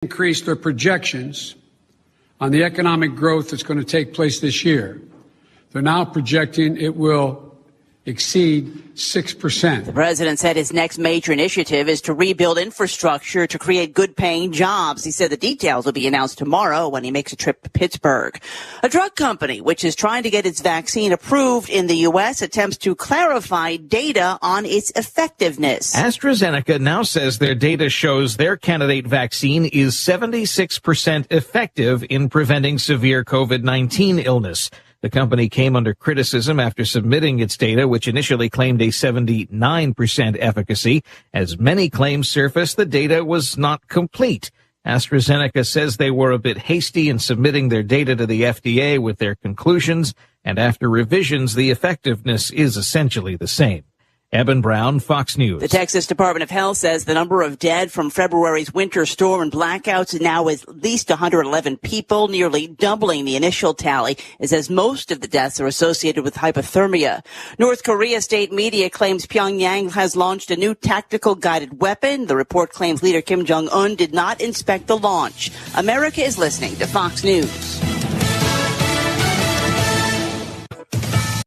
increased their projections on the economic growth that's going to take place this year. They're now projecting it will exceed 6%. The president said his next major initiative is to rebuild infrastructure to create good-paying jobs. He said the details will be announced tomorrow when he makes a trip to Pittsburgh. A drug company, which is trying to get its vaccine approved in the U.S., attempts to clarify data on its effectiveness. Astrazeneca now says their data shows their candidate vaccine is 76% effective in preventing severe COVID-19 illness. The company came under criticism after submitting its data, which initially claimed a 79% efficacy. As many claims surfaced, the data was not complete. AstraZeneca says they were a bit hasty in submitting their data to the FDA with their conclusions, and after revisions, the effectiveness is essentially the same. Eben Brown, Fox News. The Texas Department of Health says the number of dead from February's winter storm and blackouts now is at least 111 people, nearly doubling the initial tally. It says most of the deaths are associated with hypothermia. North Korea state media claims Pyongyang has launched a new tactical guided weapon. The report claims leader Kim Jong-un did not inspect the launch. America is listening to Fox News.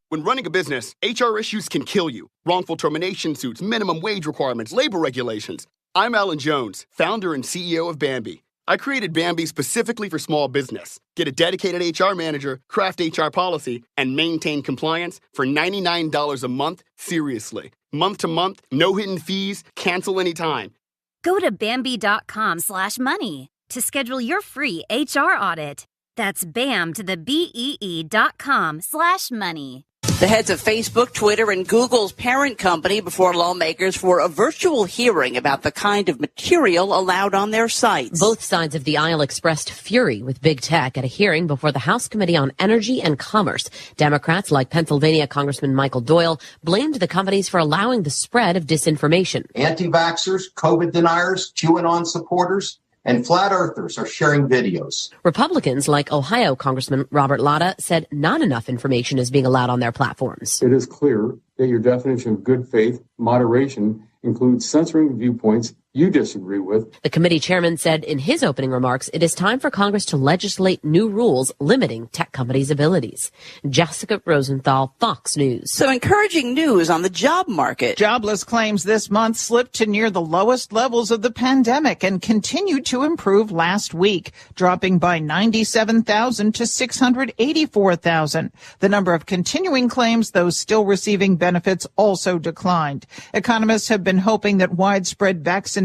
When running a business, HR issues can kill you. Wrongful termination suits, minimum wage requirements, labor regulations. I'm Alan Jones, founder and CEO of Bambi. I created Bambi specifically for small business. Get a dedicated HR manager, craft HR policy, and maintain compliance for $99 a month, seriously. Month to month, no hidden fees, cancel anytime. Go to Bambi.com/money to schedule your free HR audit. That's BAM to the BEE.com/money. The heads of Facebook, Twitter, and Google's parent company before lawmakers for a virtual hearing about the kind of material allowed on their sites. Both sides of the aisle expressed fury with big tech at a hearing before the House Committee on Energy and Commerce. Democrats, like Pennsylvania Congressman Michael Doyle, blamed the companies for allowing the spread of disinformation. Anti-vaxxers, COVID deniers, QAnon supporters, and flat earthers are sharing videos. Republicans, like Ohio Congressman Robert Latta, said not enough information is being allowed on their platforms. It is clear that your definition of good faith moderation includes censoring viewpoints you disagree with. The committee chairman said in his opening remarks, it is time for Congress to legislate new rules limiting tech companies' abilities. Jessica Rosenthal, Fox News. So encouraging news on the job market. Jobless claims this month slipped to near the lowest levels of the pandemic and continued to improve last week, dropping by 97,000 to 684,000. The number of continuing claims, those still receiving benefits, also declined. Economists have been hoping that widespread vaccinations,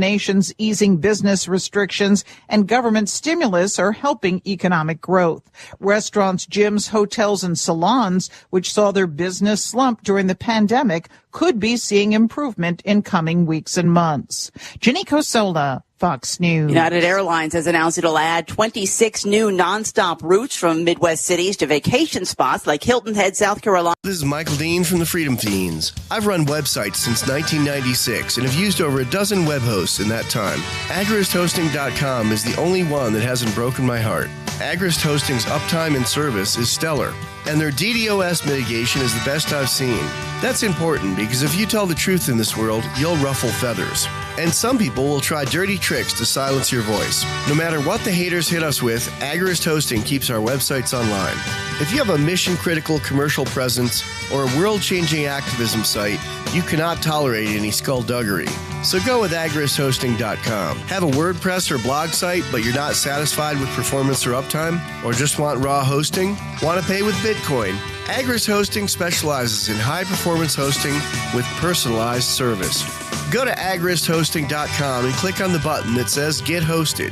easing business restrictions, and government stimulus are helping economic growth. Restaurants, gyms, hotels, and salons, which saw their business slump during the pandemic, could be seeing improvement in coming weeks and months. Jenny Cosola, Fox News. United Airlines has announced it'll add 26 new nonstop routes from Midwest cities to vacation spots like Hilton Head, South Carolina. This is Michael Dean from the Freedom Fiends. I've run websites since 1996 and have used over a dozen web hosts in that time. AgristHosting.com is the only one that hasn't broken my heart. Agrist Hosting's uptime and service is stellar, and their DDoS mitigation is the best I've seen. That's important because if you tell the truth in this world, you'll ruffle feathers. And some people will try dirty tricks to silence your voice. No matter what the haters hit us with, Agrist Hosting keeps our websites online. If you have a mission-critical commercial presence or a world-changing activism site, you cannot tolerate any skullduggery. So go with agristhosting.com. Have a WordPress or blog site, but you're not satisfied with performance or uptime? Or just want raw hosting? Want to pay with Bitcoin? Agrist Hosting specializes in high-performance hosting with personalized service. Go to agristhosting.com and click on the button that says Get Hosted.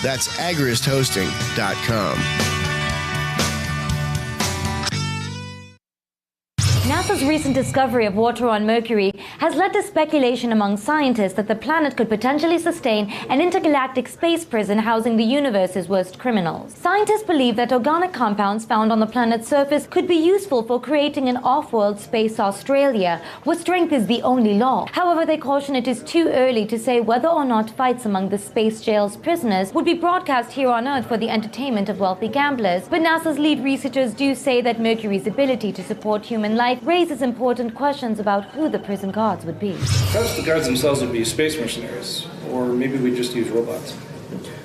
That's agristhosting.com. NASA's recent discovery of water on Mercury has led to speculation among scientists that the planet could potentially sustain an intergalactic space prison housing the universe's worst criminals. Scientists believe that organic compounds found on the planet's surface could be useful for creating an off-world space Australia, where strength is the only law. However, they caution it is too early to say whether or not fights among the space jail's prisoners would be broadcast here on Earth for the entertainment of wealthy gamblers. But NASA's lead researchers do say that Mercury's ability to support human life raises important questions about who the prison guards would be. Perhaps the guards themselves would be space mercenaries, or maybe we'd just use robots.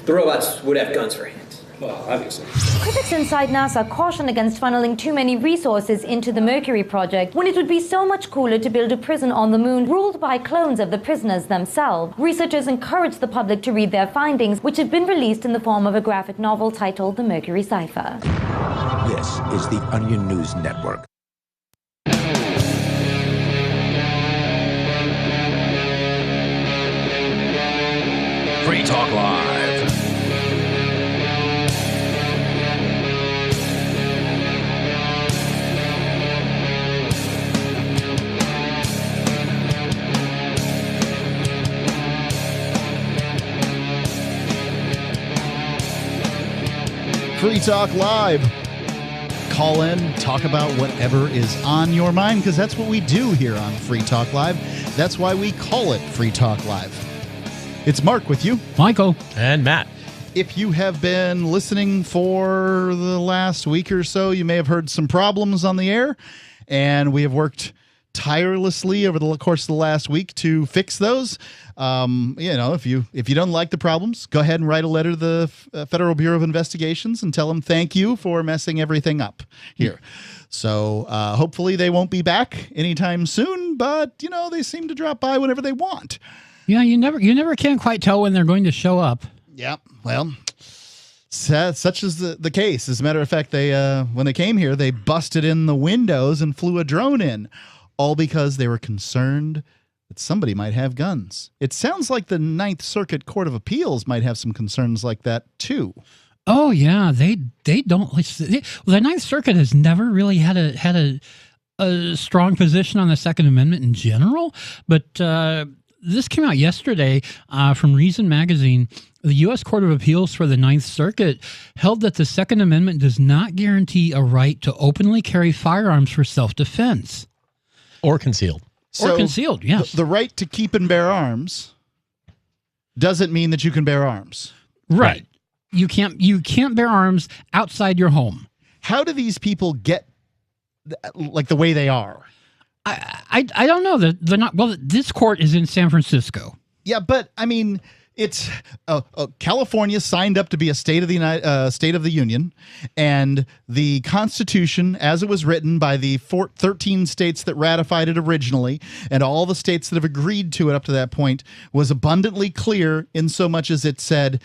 the robots would have guns for hands. Well, obviously. Critics inside NASA caution against funneling too many resources into the Mercury project when it would be so much cooler to build a prison on the moon ruled by clones of the prisoners themselves. Researchers encourage the public to read their findings, which have been released in the form of a graphic novel titled The Mercury Cipher. This is the Onion News Network. Free Talk Live. Free Talk Live. Call in, talk about whatever is on your mind, because that's what we do here on Free Talk Live. That's why we call it Free Talk Live. It's Mark with you. Michael. And Matt. If you have been listening for the last week or so, you may have heard some problems on the air, and we have worked tirelessly over the course of the last week to fix those. If you don't like the problems, go ahead and write a letter to the Federal Bureau of Investigations and tell them thank you for messing everything up here. So hopefully they won't be back anytime soon, but they seem to drop by whenever they want. Yeah, you never can quite tell when they're going to show up. Yeah, well, such is the case. As a matter of fact, they when they came here, they busted in the windows and flew a drone in, all because they were concerned that somebody might have guns. It sounds like the Ninth Circuit Court of Appeals might have some concerns like that too. Oh yeah, they don't. The Ninth Circuit has never really had a strong position on the Second Amendment in general, but this came out yesterday from Reason Magazine. The U.S. Court of Appeals for the Ninth Circuit held that the Second Amendment does not guarantee a right to openly carry firearms for self-defense. Or concealed. Or concealed, yes. The right to keep and bear arms doesn't mean that you can bear arms. Right. You can't bear arms outside your home. How do these people get like the way they are? I don't know. They're not. Well, this court is in San Francisco. Yeah, but I mean, it's California signed up to be a state of the Union, and the Constitution, as it was written by the 13 states that ratified it originally, and all the states that have agreed to it up to that point, was abundantly clear in so much as it said,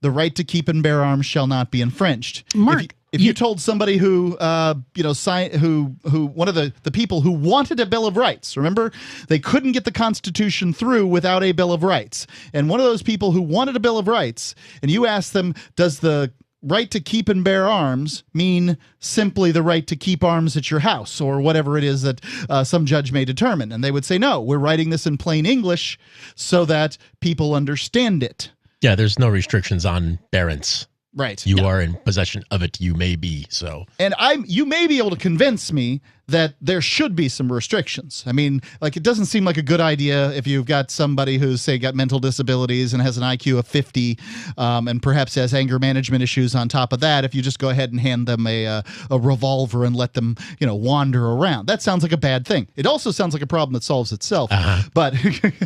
the right to keep and bear arms shall not be infringed. Mark, if you told somebody who one of the people who wanted a Bill of Rights, remember, they couldn't get the Constitution through without a Bill of Rights. And one of those people who wanted a Bill of Rights, and you asked them, does the right to keep and bear arms mean simply the right to keep arms at your house or whatever it is that some judge may determine? And they would say, no, we're writing this in plain English so that people understand it. Yeah, there's no restrictions on bearance. Right. You are in possession of it. You may be. So. And you may be able to convince me that there should be some restrictions. I mean, like, it doesn't seem like a good idea if you've got somebody who's, say, got mental disabilities and has an IQ of 50 and perhaps has anger management issues on top of that, if you just go ahead and hand them a revolver and let them, wander around. That sounds like a bad thing. It also sounds like a problem that solves itself. But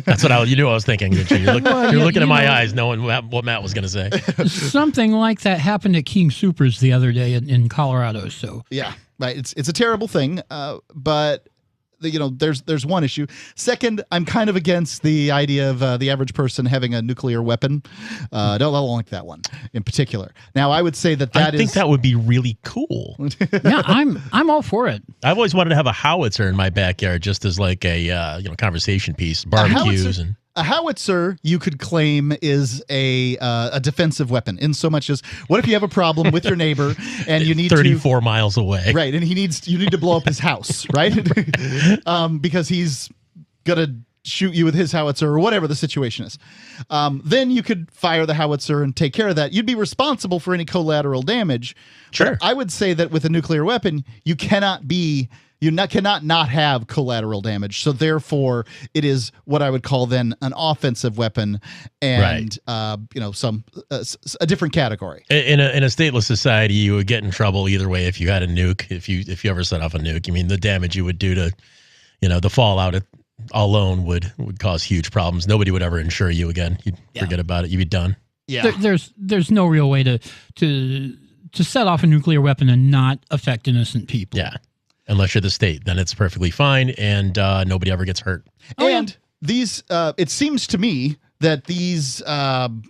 that's what you knew I was thinking. You're looking in my eyes knowing what Matt was going to say. Something like that happened at King Soopers the other day in Colorado. So yeah. Right, it's a terrible thing, but there's one issue. Second, I'm kind of against the idea of the average person having a nuclear weapon. I don't like that one in particular. Now, I would say I think that would be really cool. Yeah, I'm all for it. I've always wanted to have a howitzer in my backyard, just as like a conversation piece, barbecues and. A howitzer, you could claim, is a defensive weapon in so much as, what if you have a problem with your neighbor and you need 34 miles away, right? And you need to blow up his house, right? Because he's gonna shoot you with his howitzer or whatever the situation is. Then you could fire the howitzer and take care of that. You'd be responsible for any collateral damage. Sure. But I would say that with a nuclear weapon, you cannot not have collateral damage. So therefore, it is what I would call then an offensive weapon, and a different category. In a stateless society, you would get in trouble either way if you had a nuke. If you ever set off a nuke, I mean, the damage you would do to, the fallout alone would cause huge problems. Nobody would ever insure you again. You'd forget about it. You'd be done. Yeah. There's no real way to set off a nuclear weapon and not affect innocent people. Yeah. Unless you're the state, then it's perfectly fine, and nobody ever gets hurt. And these, it seems to me that these,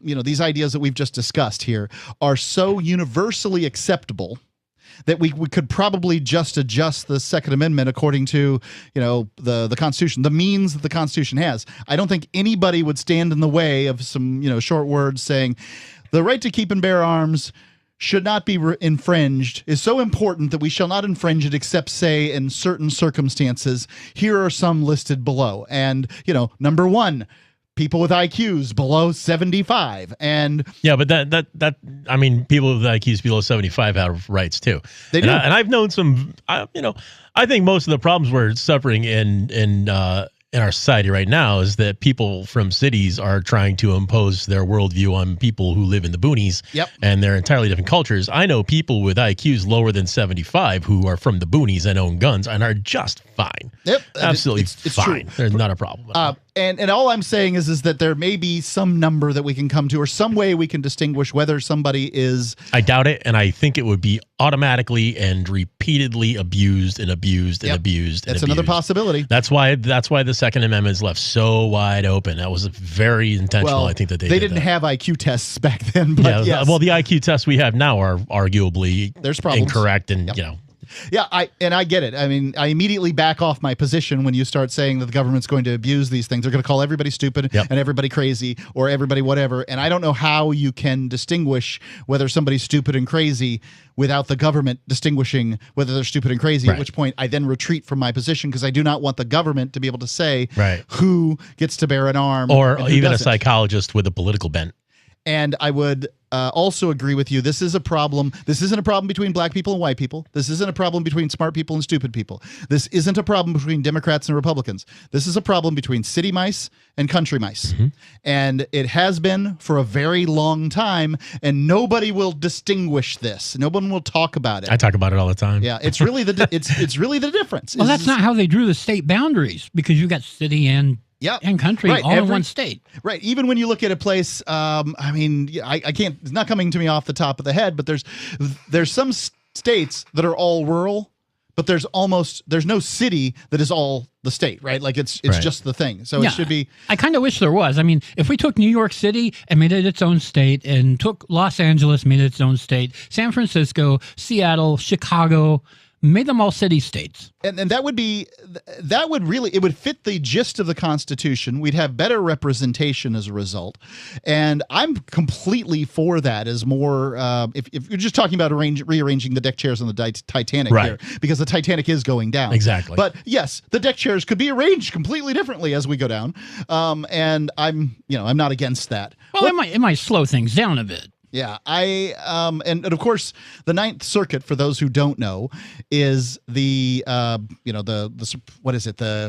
these ideas that we've just discussed here are so universally acceptable that we could probably just adjust the Second Amendment according to, the Constitution, the means that the Constitution has. I don't think anybody would stand in the way of some, short words saying the right to keep and bear arms should not be infringed is so important that we shall not infringe it except, say, in certain circumstances. Here are some listed below. And, number one, people with IQs below 75. And yeah, but that I mean, people with IQs below 75 have rights too. They do. And I've known some, I think most of the problems we're suffering in our society right now is that people from cities are trying to impose their worldview on people who live in the boonies. Yep. And they're entirely different cultures. I know people with IQs lower than 75 who are from the boonies and own guns and are just fine. Yep. Absolutely it's fine. true. There's not a problem at all. And all I'm saying is that there may be some number that we can come to or some way we can distinguish whether somebody is... I doubt it, and I think it would be automatically and repeatedly abused and abused and abused. That's another possibility. That's why the Second Amendment is left so wide open. That was very intentional, well, I think, that they didn't have IQ tests back then. But yes. Well, the IQ tests we have now are arguably incorrect and, Yeah, I get it. I mean, I immediately back off my position when you start saying that the government's going to abuse these things. They're going to call everybody stupid and everybody crazy or everybody whatever. And I don't know how you can distinguish whether somebody's stupid and crazy without the government distinguishing whether they're stupid and crazy, at which point I then retreat from my position because I do not want the government to be able to say who gets to bear an arm. Or even a psychologist with a political bent. And I would also agree with you. This is a problem. This isn't a problem between black people and white people. This isn't a problem between smart people and stupid people. This isn't a problem between Democrats and Republicans. This is a problem between city mice and country mice. Mm-hmm. And it has been for a very long time, and nobody will distinguish this. No one will talk about it. I talk about it all the time. Yeah, it's really it's really the difference. Well, that's not how they drew the state boundaries, because you got city and country all in one state. Right. Even when you look at a place, I can't, it's not coming to me off the top of the head, but there's some states that are all rural, but there's no city that is all the state, right? Like it's just the thing. So it should be. I kind of wish there was. I mean, if we took New York City and made it its own state, and took Los Angeles, made it its own state, San Francisco, Seattle, Chicago, made them all city states. And that would really, it would fit the gist of the Constitution. We'd have better representation as a result. And I'm completely for that as more, if you're just talking about rearranging the deck chairs on the Titanic here, because the Titanic is going down. Exactly. But yes, the deck chairs could be arranged completely differently as we go down. And I'm not against that. Well, it might slow things down a bit. Yeah, and of course the Ninth Circuit, for those who don't know, is the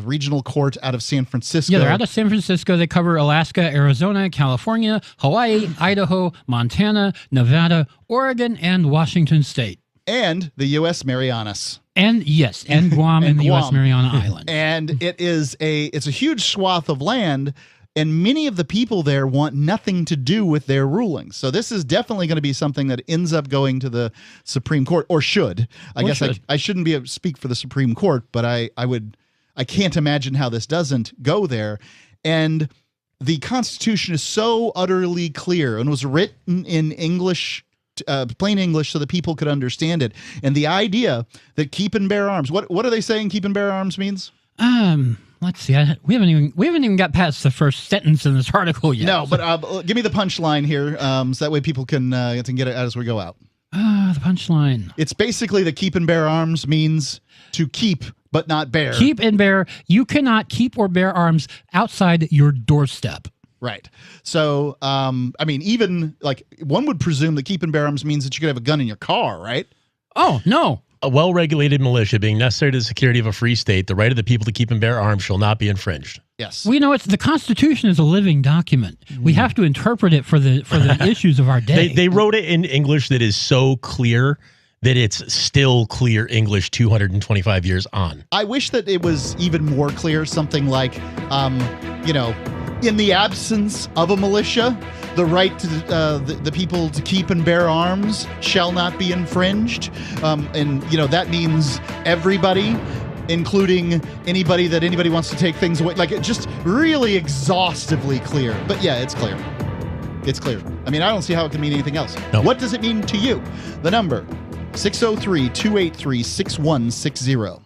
regional court out of San Francisco. Yeah, they're out of San Francisco. They cover Alaska, Arizona, California, Hawaii, Idaho, Montana, Nevada, Oregon, and Washington State. And the U.S. Marianas. And yes, and Guam and the U.S. Mariana Islands. And it's a huge swath of land. And many of the people there want nothing to do with their rulings. So this is definitely going to be something that ends up going to the Supreme Court, or should. I shouldn't be able to speak for the Supreme Court, but I can't imagine how this doesn't go there. And the Constitution is so utterly clear and was written in English, plain English, so that people could understand it. And the idea that keep and bear arms, what are they saying keep and bear arms means? Let's see. We haven't even got past the first sentence in this article yet. No, but give me the punchline here, so that way people can get it out as we go out. The punchline. It's basically that keep and bear arms means to keep but not bear. Keep and bear. You cannot keep or bear arms outside your doorstep. Right. So, even like one would presume that keep and bear arms means that you could have a gun in your car, right? Oh, no. A well-regulated militia being necessary to the security of a free state, the right of the people to keep and bear arms shall not be infringed. Yes. We know the Constitution is a living document. We have to interpret it for the issues of our day. They wrote it in English that is so clear that it's still clear English 225 years on. I wish that it was even more clear, something like, in the absence of a militia, the right to the people to keep and bear arms shall not be infringed. And, that means everybody, including anybody that anybody wants to take things away. Like, it just really exhaustively clear. But yeah, it's clear. It's clear. I mean, I don't see how it can mean anything else. No. What does it mean to you? The number, 603-283-6160.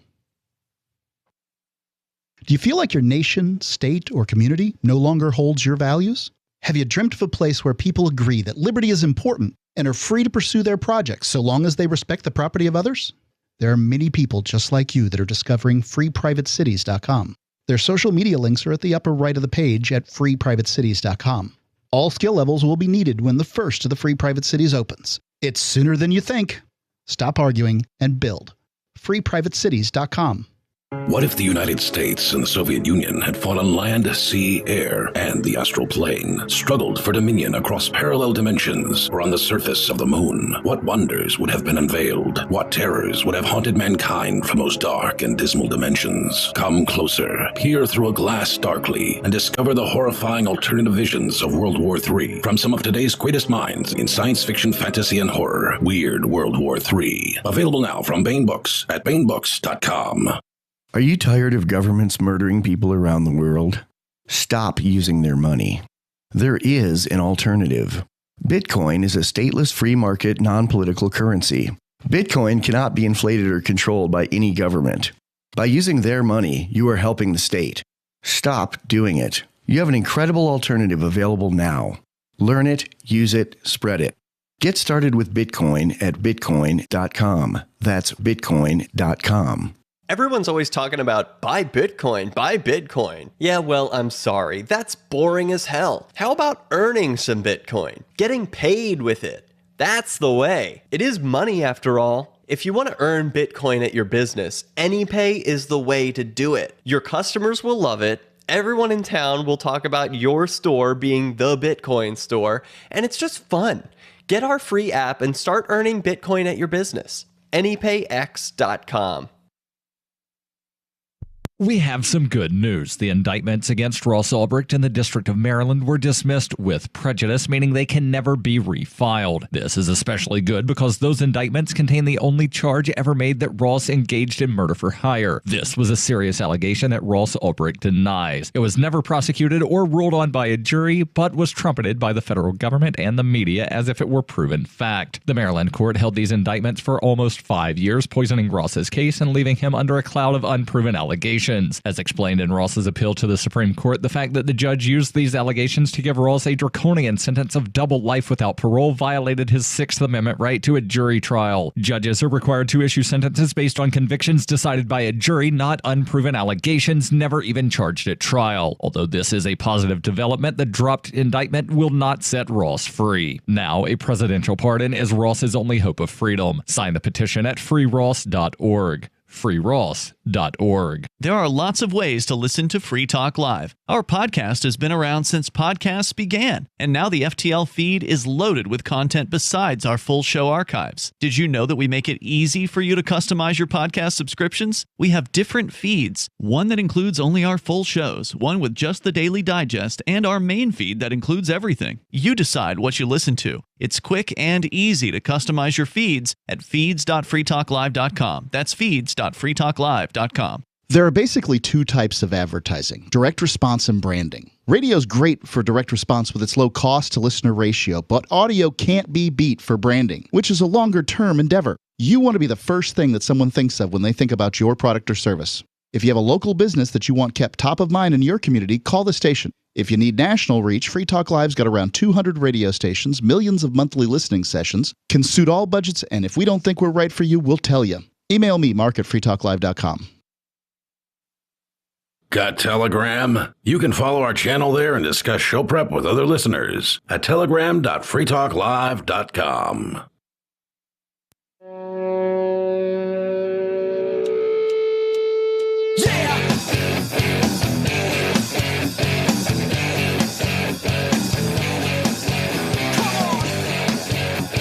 Do you feel like your nation, state, or community no longer holds your values? Have you dreamt of a place where people agree that liberty is important and are free to pursue their projects so long as they respect the property of others? There are many people just like you that are discovering freeprivatecities.com. Their social media links are at the upper right of the page at freeprivatecities.com. All skill levels will be needed when the first of the Free Private Cities opens. It's sooner than you think. Stop arguing and build. freeprivatecities.com. What if the United States and the Soviet Union had fought on land, sea, air, and the astral plane, struggled for dominion across parallel dimensions or on the surface of the moon? What wonders would have been unveiled? What terrors would have haunted mankind from those dark and dismal dimensions? Come closer, peer through a glass darkly, and discover the horrifying alternative visions of World War III from some of today's greatest minds in science fiction, fantasy, and horror. Weird World War III. Available now from Baen Books at baenbooks.com. Are you tired of governments murdering people around the world? Stop using their money. There is an alternative. Bitcoin is a stateless free market non-political currency. Bitcoin cannot be inflated or controlled by any government. By using their money, you are helping the state. Stop doing it. You have an incredible alternative available now. Learn it, use it, spread it. Get started with Bitcoin at bitcoin.com. That's bitcoin.com. Everyone's always talking about buy Bitcoin, buy Bitcoin. Yeah, well, I'm sorry. That's boring as hell. How about earning some Bitcoin? Getting paid with it. That's the way. It is money after all. If you want to earn Bitcoin at your business, AnyPay is the way to do it. Your customers will love it. Everyone in town will talk about your store being the Bitcoin store, and it's just fun. Get our free app and start earning Bitcoin at your business. AnyPayX.com. We have some good news. The indictments against Ross Ulbricht in the District of Maryland were dismissed with prejudice, meaning they can never be refiled. This is especially good because those indictments contain the only charge ever made that Ross engaged in murder for hire. This was a serious allegation that Ross Ulbricht denies. It was never prosecuted or ruled on by a jury, but was trumpeted by the federal government and the media as if it were proven fact. The Maryland court held these indictments for almost 5 years, poisoning Ross's case and leaving him under a cloud of unproven allegations. As explained in Ross's appeal to the Supreme Court, the fact that the judge used these allegations to give Ross a draconian sentence of double life without parole violated his Sixth Amendment right to a jury trial. Judges are required to issue sentences based on convictions decided by a jury, not unproven allegations never even charged at trial. Although this is a positive development, the dropped indictment will not set Ross free. Now, a presidential pardon is Ross's only hope of freedom. Sign the petition at freeross.org. freeross.org. There are lots of ways to listen to Free Talk Live. Our podcast has been around since podcasts began, and now the FTL feed is loaded with content besides our full show archives. Did you know that we make it easy for you to customize your podcast subscriptions? We have different feeds, one that includes only our full shows, one with just the Daily Digest, and our main feed that includes everything. You decide what you listen to. It's quick and easy to customize your feeds at feeds.freetalklive.com. That's feeds.freetalklive.com. There are basically two types of advertising, direct response and branding. Radio's great for direct response with its low cost to listener ratio, but audio can't be beat for branding, which is a longer term endeavor. You want to be the first thing that someone thinks of when they think about your product or service. If you have a local business that you want kept top of mind in your community, call the station. If you need national reach, Free Talk Live's got around 200 radio stations, millions of monthly listening sessions, can suit all budgets, and if we don't think we're right for you, we'll tell you. Email me, mark@freetalklive.com. Got Telegram? You can follow our channel there and discuss show prep with other listeners at telegram.freetalklive.com.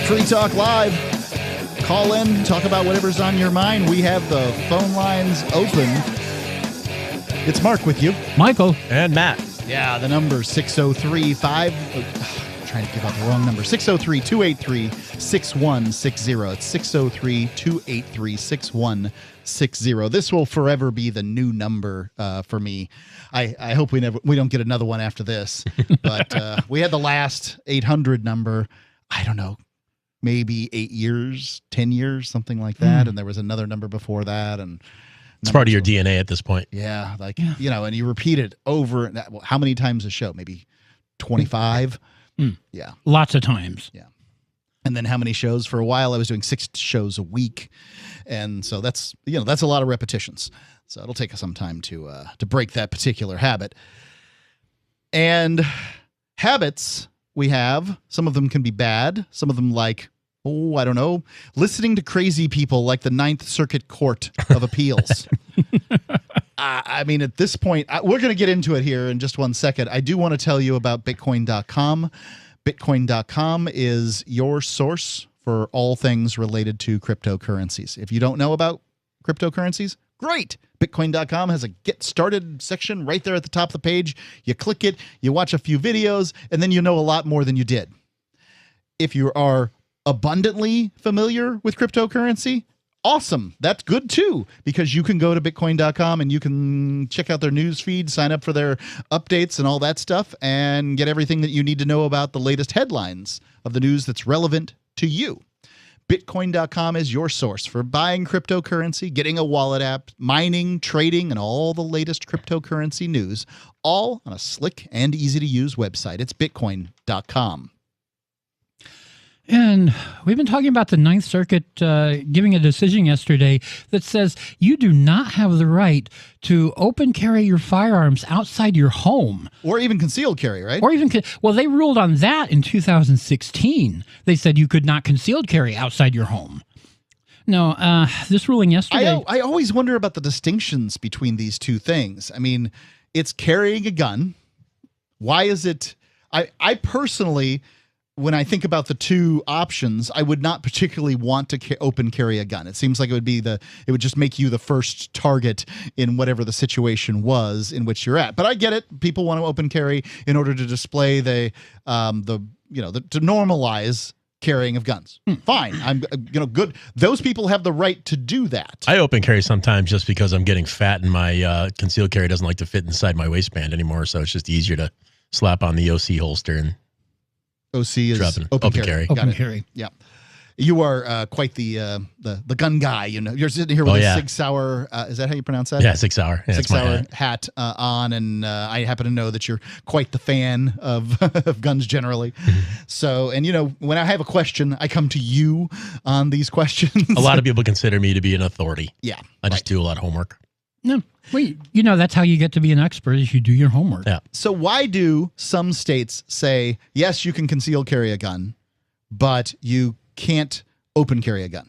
Free Talk Live. Call in, talk about whatever's on your mind. We have the phone lines open. It's Mark with you. Michael. And Matt. Yeah, the number 603-5. Trying to give out the wrong number. 603-283-6160. It's 603-283-6160. This will forever be the new number for me. I hope we don't get another one after this. But we had the last 800 number, I don't know, maybe 8 years, 10 years, something like that. And there was another number before that. And it's part of your DNA at this point. Yeah, and you repeat it over. How many times a show? Maybe 25? Yeah. Lots of times. Yeah. And then how many shows? For a while, I was doing 6 shows a week. And so that's a lot of repetitions. So it'll take us some time to break that particular habit. And habits we have, some of them can be bad. Some of them I don't know, listening to crazy people like the Ninth Circuit Court of Appeals. I mean, at this point, we're going to get into it here in just one second. I do want to tell you about Bitcoin.com. Bitcoin.com is your source for all things related to cryptocurrencies. If you don't know about cryptocurrencies, great. Bitcoin.com has a Get Started section right there at the top of the page. You click it, you watch a few videos, and then you know a lot more than you did. If you are abundantly familiar with cryptocurrency, awesome. That's good too, because you can go to Bitcoin.com and you can check out their news feed, sign up for their updates and all that stuff, and get everything that you need to know about the latest headlines of the news that's relevant to you. Bitcoin.com is your source for buying cryptocurrency, getting a wallet app, mining, trading, and all the latest cryptocurrency news, all on a slick and easy-to-use website. It's Bitcoin.com. And we've been talking about the Ninth Circuit giving a decision yesterday that says you do not have the right to open carry your firearms outside your home. Or even concealed carry, right? Or even, well, they ruled on that in 2016. They said you could not concealed carry outside your home. No, this ruling yesterday. I always wonder about the distinctions between these two things. I mean, it's carrying a gun. Why is it? I personally, when I think about the two options, I would not particularly want to open carry a gun. It seems like it would just make you the first target in whatever the situation was in which you're at. But I get it. People want to open carry in order to display to normalize carrying of guns. Fine. I'm good. Those people have the right to do that. I open carry sometimes just because I'm getting fat and my concealed carry doesn't like to fit inside my waistband anymore. So it's just easier to slap on the OC holster and OC is open carry. Open carry. Yeah. You are quite the gun guy. You know, you're sitting here with a Sig Sauer. Is that how you pronounce that? Yeah, Sig Sauer. Yeah, Sig Sauer hat on, and I happen to know that you're quite the fan of, of guns generally. So, and when I have a question, I come to you on these questions. A lot of people consider me to be an authority. Yeah, I just do a lot of homework. No, wait. That's how you get to be an expert is you do your homework. Yeah. So why do some states say yes, you can conceal carry a gun, but you can't open carry a gun?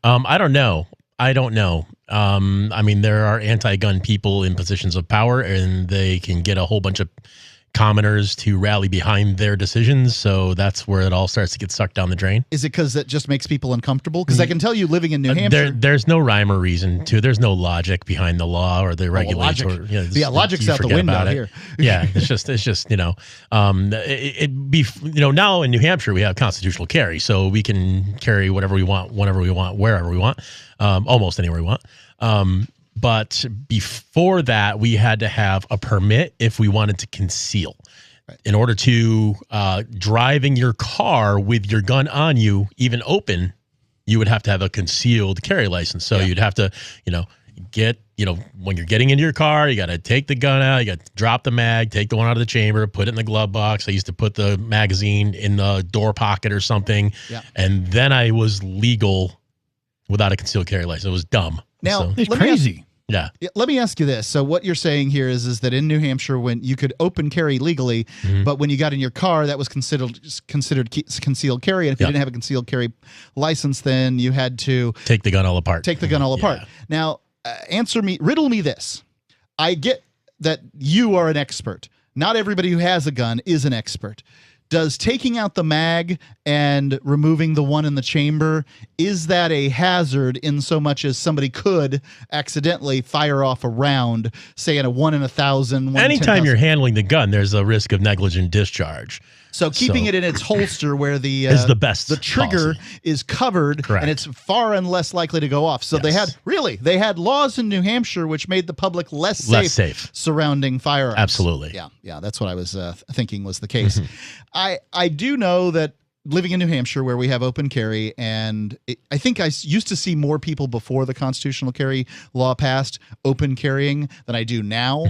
I don't know. I mean, there are anti-gun people in positions of power, and they can get a whole bunch of commoners to rally behind their decisions. So that's where it all starts to get sucked down the drain. Is it because that just makes people uncomfortable? Because I can tell you, living in New Hampshire, there's no rhyme or reason to. There's no logic behind the law or the regulations. Logic's out the window here. Yeah, it's just now in New Hampshire we have constitutional carry, so we can carry whatever we want, whenever we want, wherever we want, almost anywhere we want. But before that, we had to have a permit if we wanted to conceal. Right. In order to driving your car with your gun on you, even open, you would have to have a concealed carry license. So you'd have to, get, when you're getting into your car, you got to take the gun out, you got to drop the mag, take the one out of the chamber, put it in the glove box. I used to put the magazine in the door pocket or something. Yeah. And then I was legal without a concealed carry license. It was dumb. Now, it's crazy. Yeah. Let me ask you this. So what you're saying here is that in New Hampshire, when you could open carry legally, but when you got in your car, that was considered concealed carry. And if you didn't have a concealed carry license, then you had to take the gun all apart. Now, riddle me this. I get that you are an expert. Not everybody who has a gun is an expert. Does taking out the mag and removing the one in the chamber, is that a hazard in so much as somebody could accidentally fire off a round, say in a 1 in 1,000? Anytime you're handling the gun, there's a risk of negligent discharge. So keeping it in its holster where the is the best. The trigger is covered, Correct. and it's far and less likely to go off. So they had laws in New Hampshire which made the public less safe surrounding firearms. Absolutely. Yeah, that's what I was thinking was the case. I do know that living in New Hampshire where we have open carry, and I think I used to see more people before the constitutional carry law passed open carrying than I do now.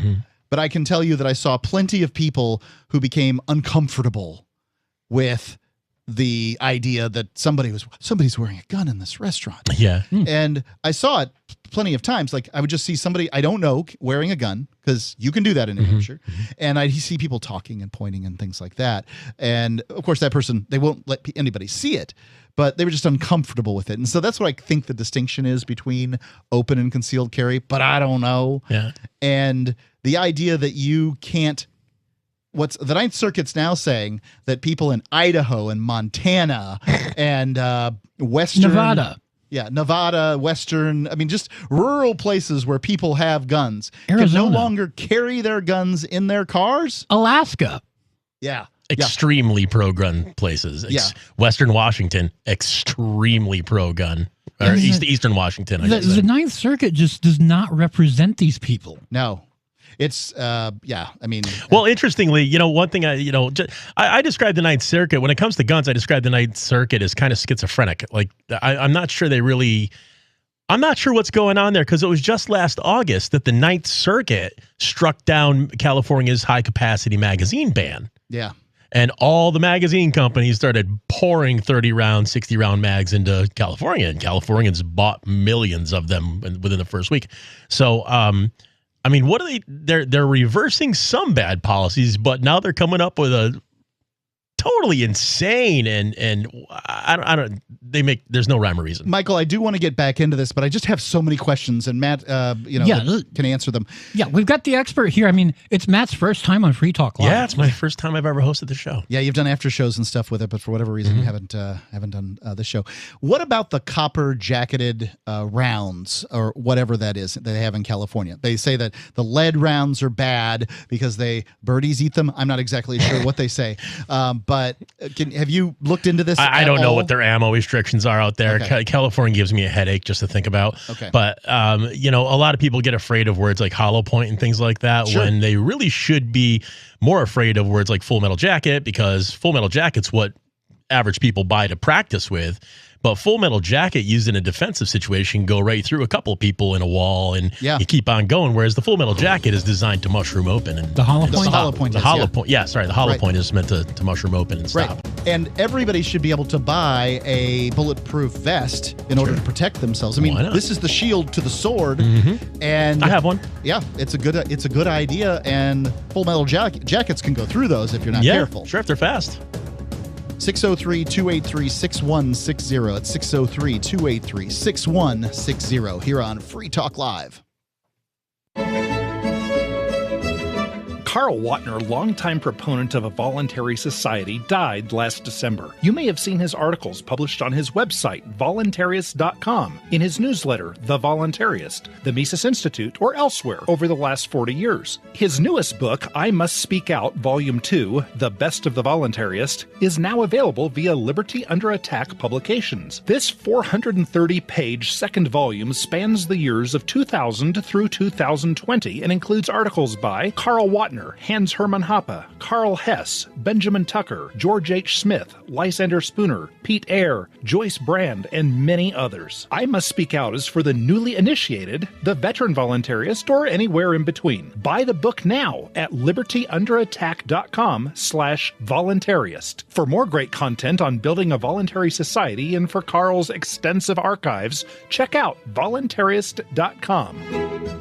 But I can tell you that I saw plenty of people who became uncomfortable with the idea that somebody's wearing a gun in this restaurant. Yeah. And I saw it plenty of times. Like I would just see somebody I don't know wearing a gun, because you can do that in New Hampshire. And I see people talking and pointing and things like that. And of course that person, they won't let anybody see it, but they were just uncomfortable with it. And so that's what I think the distinction is between open and concealed carry, but I don't know. Yeah. And the idea that you can't, what's the Ninth Circuit's now saying that people in Idaho and Montana and Western Nevada, Western, I mean, just rural places where people have guns can no longer carry their guns in their cars. Alaska. Yeah. Extremely pro-gun places. Western Washington, extremely pro-gun. Or Eastern Washington. The Ninth Circuit just does not represent these people. No. It's, I mean. Well, interestingly, one thing I describe the Ninth Circuit, when it comes to guns, I describe the Ninth Circuit as kind of schizophrenic. Like, I'm not sure I'm not sure what's going on there, because it was just last August that the Ninth Circuit struck down California's high-capacity magazine ban. Yeah. And all the magazine companies started pouring 30-round, 60-round mags into California, and Californians bought millions of them within the first week. So, I mean, what are they're reversing some bad policies, but now they're coming up with a totally insane and I don't there's no rhyme or reason. Michael, I do want to get back into this, but I just have so many questions, and Matt can answer them. Yeah, we've got the expert here. I mean, it's Matt's first time on Free Talk Live. Yeah, it's my first time I've ever hosted the show. Yeah, you've done after shows and stuff with it, but for whatever reason you haven't done this show. What about the copper jacketed rounds or whatever that is that they have in California? They say that the lead rounds are bad because birdies eat them. I'm not exactly sure what they say. But have you looked into this? I don't know what their ammo restrictions are out there. Okay. California gives me a headache just to think about. Okay. But, a lot of people get afraid of words like hollow point and things like that when they really should be more afraid of words like Full Metal Jacket, because Full Metal Jacket's what average people buy to practice with. But Full Metal Jacket used in a defensive situation go right through a couple of people in a wall, and you keep on going. Whereas the Full Metal Jacket is designed to mushroom open. And the hollow point? The hollow point. The hollow point. Yeah, sorry. The hollow point is meant to mushroom open and stop. Right. And everybody should be able to buy a bulletproof vest in order to protect themselves. I mean, this is the shield to the sword. And I have one. Yeah, it's a good idea. And Full Metal jackets can go through those if you're not careful. Sure, if they're fast. 603-283-6160. It's 603-283-6160 here on Free Talk Live. Carl Watner, longtime proponent of a voluntary society, died last December. You may have seen his articles published on his website, voluntarist.com, in his newsletter, The Voluntarist, the Mises Institute, or elsewhere over the last 40 years. His newest book, I Must Speak Out, Volume 2, The Best of the Voluntarist, is now available via Liberty Under Attack Publications. This 430-page second volume spans the years of 2000 through 2020 and includes articles by Carl Watner, Hans Hermann Hoppe, Carl Hess, Benjamin Tucker, George H. Smith, Lysander Spooner, Pete Eyre, Joyce Brand, and many others. I Must Speak Out is for the newly initiated, the veteran voluntarist, or anywhere in between. Buy the book now at libertyunderattack.com/voluntarist. For more great content on building a voluntary society and for Carl's extensive archives, check out voluntarist.com.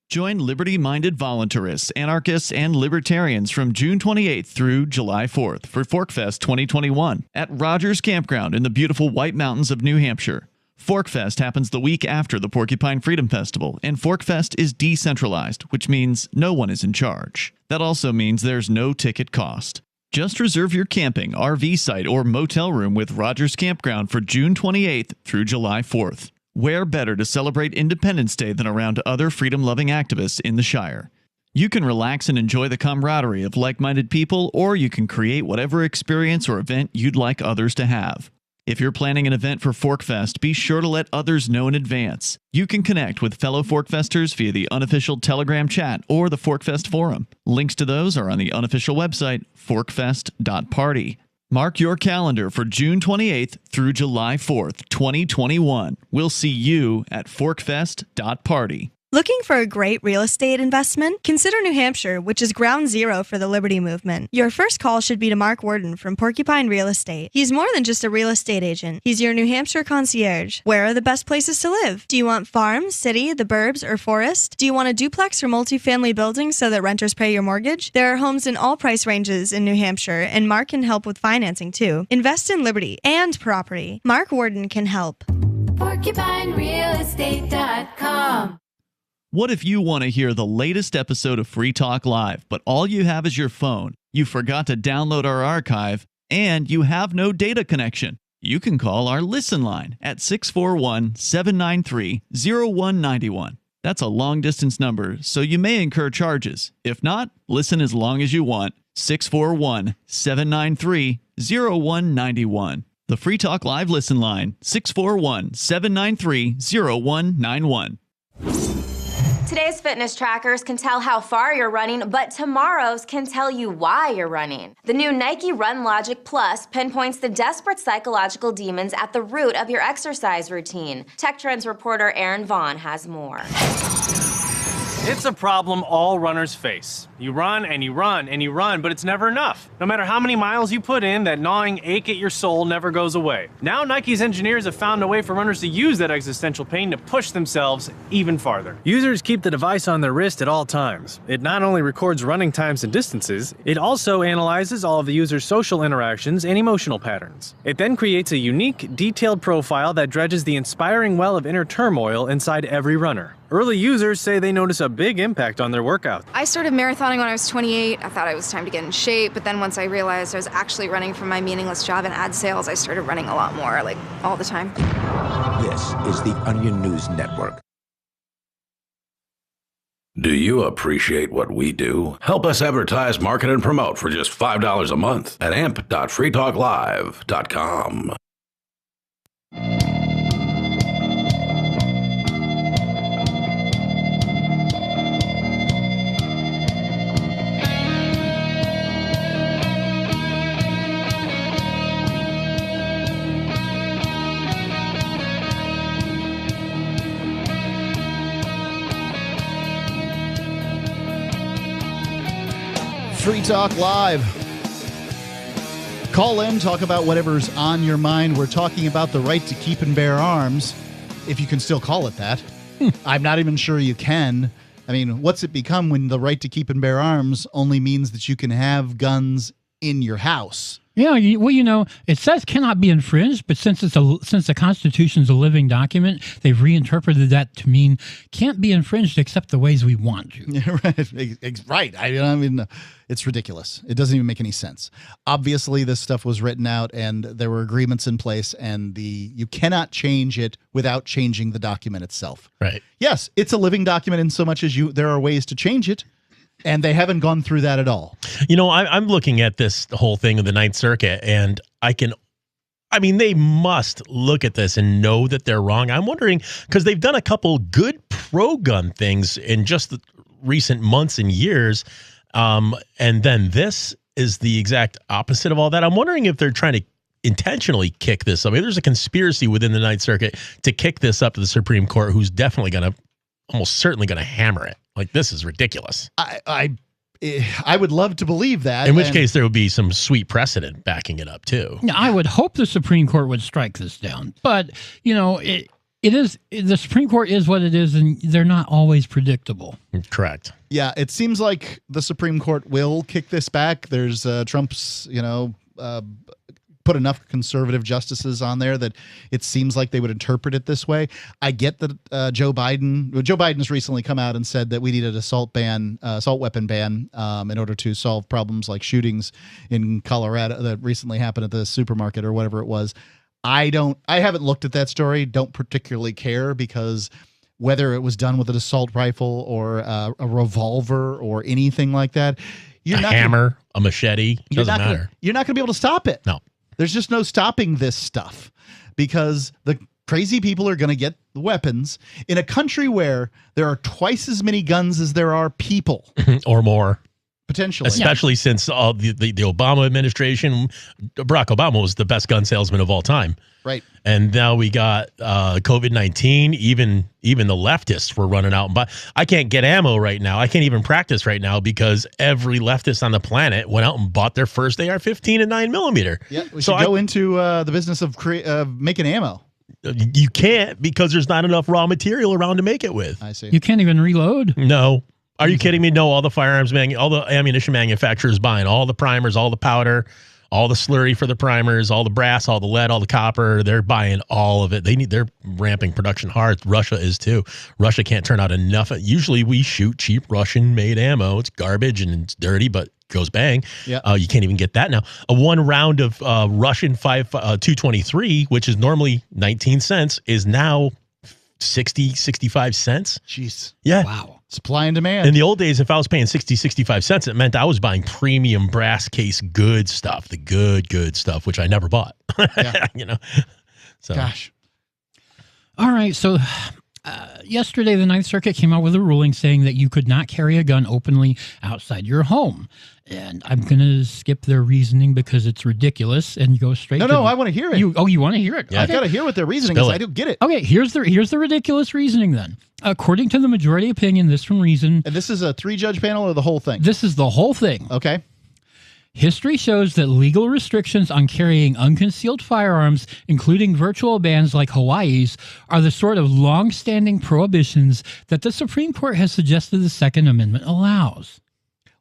Join liberty-minded voluntarists, anarchists, and libertarians from June 28th through July 4th for ForkFest 2021 at Rogers Campground in the beautiful White Mountains of New Hampshire. ForkFest happens the week after the Porcupine Freedom Festival, and ForkFest is decentralized, which means no one is in charge. That also means there's no ticket cost. Just reserve your camping, RV site, or motel room with Rogers Campground for June 28th through July 4th. Where better to celebrate Independence Day than around other freedom-loving activists in the Shire? You can relax and enjoy the camaraderie of like-minded people, or you can create whatever experience or event you'd like others to have. If you're planning an event for ForkFest, be sure to let others know in advance. You can connect with fellow ForkFesters via the unofficial Telegram chat or the ForkFest forum. Links to those are on the unofficial website, forkfest.party. Mark your calendar for June 28th through July 4th, 2021. We'll see you at forkfest.party. Looking for a great real estate investment? Consider New Hampshire, which is ground zero for the Liberty Movement. Your first call should be to Mark Worden from Porcupine Real Estate. He's more than just a real estate agent. He's your New Hampshire concierge. Where are the best places to live? Do you want farm, city, the burbs, or forest? Do you want a duplex or multifamily building so that renters pay your mortgage? There are homes in all price ranges in New Hampshire, and Mark can help with financing too. Invest in Liberty and property. Mark Worden can help. PorcupineRealEstate.com. What if you want to hear the latest episode of Free Talk Live, but all you have is your phone, you forgot to download our archive, and you have no data connection? You can call our Listen line at 641-793-0191. That's a long-distance number, so you may incur charges. If not, listen as long as you want. 641-793-0191. The Free Talk Live Listen line, 641-793-0191. Today's fitness trackers can tell how far you're running, but tomorrow's can tell you why you're running. The new Nike Run Logic Plus pinpoints the desperate psychological demons at the root of your exercise routine. Tech Trends reporter Aaron Vaughn has more. It's a problem all runners face. You run and you run and you run, but it's never enough. No matter how many miles you put in, that gnawing ache at your soul never goes away. Now Nike's engineers have found a way for runners to use that existential pain to push themselves even farther. Users keep the device on their wrist at all times. It not only records running times and distances, it also analyzes all of the user's social interactions and emotional patterns. It then creates a unique, detailed profile that dredges the inspiring well of inner turmoil inside every runner. Early users say they notice a big impact on their workout. I started marathoning when I was 28. I thought it was time to get in shape, but then once I realized I was actually running from my meaningless job in ad sales, I started running a lot more, like all the time. This is the Onion News Network. Do you appreciate what we do? Help us advertise, market, and promote for just $5 a month at amp.freetalklive.com. Free Talk Live. Call in, talk about whatever's on your mind. We're talking about the right to keep and bear arms, if you can still call it that. I'm not even sure you can. I mean, what's it become when the right to keep and bear arms only means that you can have guns in your house? Yeah, well, it says cannot be infringed, but since the Constitution's a living document, they've reinterpreted that to mean can't be infringed except the ways we want to. Yeah, right. I mean, it's ridiculous. It doesn't even make any sense. Obviously, this stuff was written out, and there were agreements in place, and you cannot change it without changing the document itself. Right. Yes, it's a living document in so much as there are ways to change it. And they haven't gone through that at all. I'm looking at this whole thing of the Ninth Circuit, and they must look at this and know that they're wrong. I'm wondering, because they've done a couple good pro-gun things in just the recent months and years, and then this is the exact opposite of all that. I'm wondering if they're trying to intentionally kick this up. Maybe there's a conspiracy within the Ninth Circuit to kick this up to the Supreme Court, who's definitely almost certainly going to hammer it. Like, this is ridiculous. I would love to believe that. In which case, there would be some sweet precedent backing it up, too. I would hope the Supreme Court would strike this down. But, it is the Supreme Court is what it is, and they're not always predictable. Correct. Yeah, it seems like the Supreme Court will kick this back. There's Trump's, put enough conservative justices on there that it seems like they would interpret it this way. I get that Joe Biden's recently come out and said that we need an assault weapon ban in order to solve problems like shootings in Colorado that recently happened at the supermarket or whatever it was. I haven't looked at that story, don't particularly care, because whether it was done with an assault rifle or a revolver or anything like that, a hammer, a machete, doesn't matter. You're not going to be able to stop it. No. There's just no stopping this stuff because the crazy people are going to get weapons in a country where there are twice as many guns as there are people. Or more. Potentially. Especially since the Obama administration, Barack Obama was the best gun salesman of all time. Right. And now we got COVID-19. Even the leftists were running out. But I can't get ammo right now. I can't even practice right now because every leftist on the planet went out and bought their first AR-15 and 9mm. Yeah, we should go into the business of making ammo. You can't because there's not enough raw material around to make it with. I see. You can't even reload. No. Are you kidding me? No, all the all the ammunition manufacturers buying all the primers, all the powder, all the slurry for the primers, all the brass, all the lead, all the copper. They're buying all of it. They're ramping production hard. Russia is too. Russia can't turn out enough. Usually we shoot cheap Russian-made ammo. It's garbage and it's dirty, but goes bang. Yeah. You can't even get that now. One round of Russian 223, which is normally 19 cents, is now 65 cents. Jeez. Yeah. Wow. Supply and demand. In the old days, if I was paying 65 cents, it meant I was buying premium brass case good stuff, the good stuff, which I never bought. Yeah. So. Gosh. All right. So yesterday, the Ninth Circuit came out with a ruling saying that you could not carry a gun openly outside your home. And I'm going to skip their reasoning because it's ridiculous and go straight to... No, I want to hear it. You want to hear it? Yeah. I've got to hear what their reasoning is. I don't get it. Okay, here's the ridiculous reasoning then. According to the majority opinion, this from Reason... And this is a 3-judge panel or the whole thing? This is the whole thing. Okay. History shows that legal restrictions on carrying unconcealed firearms, including virtual bans like Hawaii's, are the sort of long-standing prohibitions that the Supreme Court has suggested the Second Amendment allows.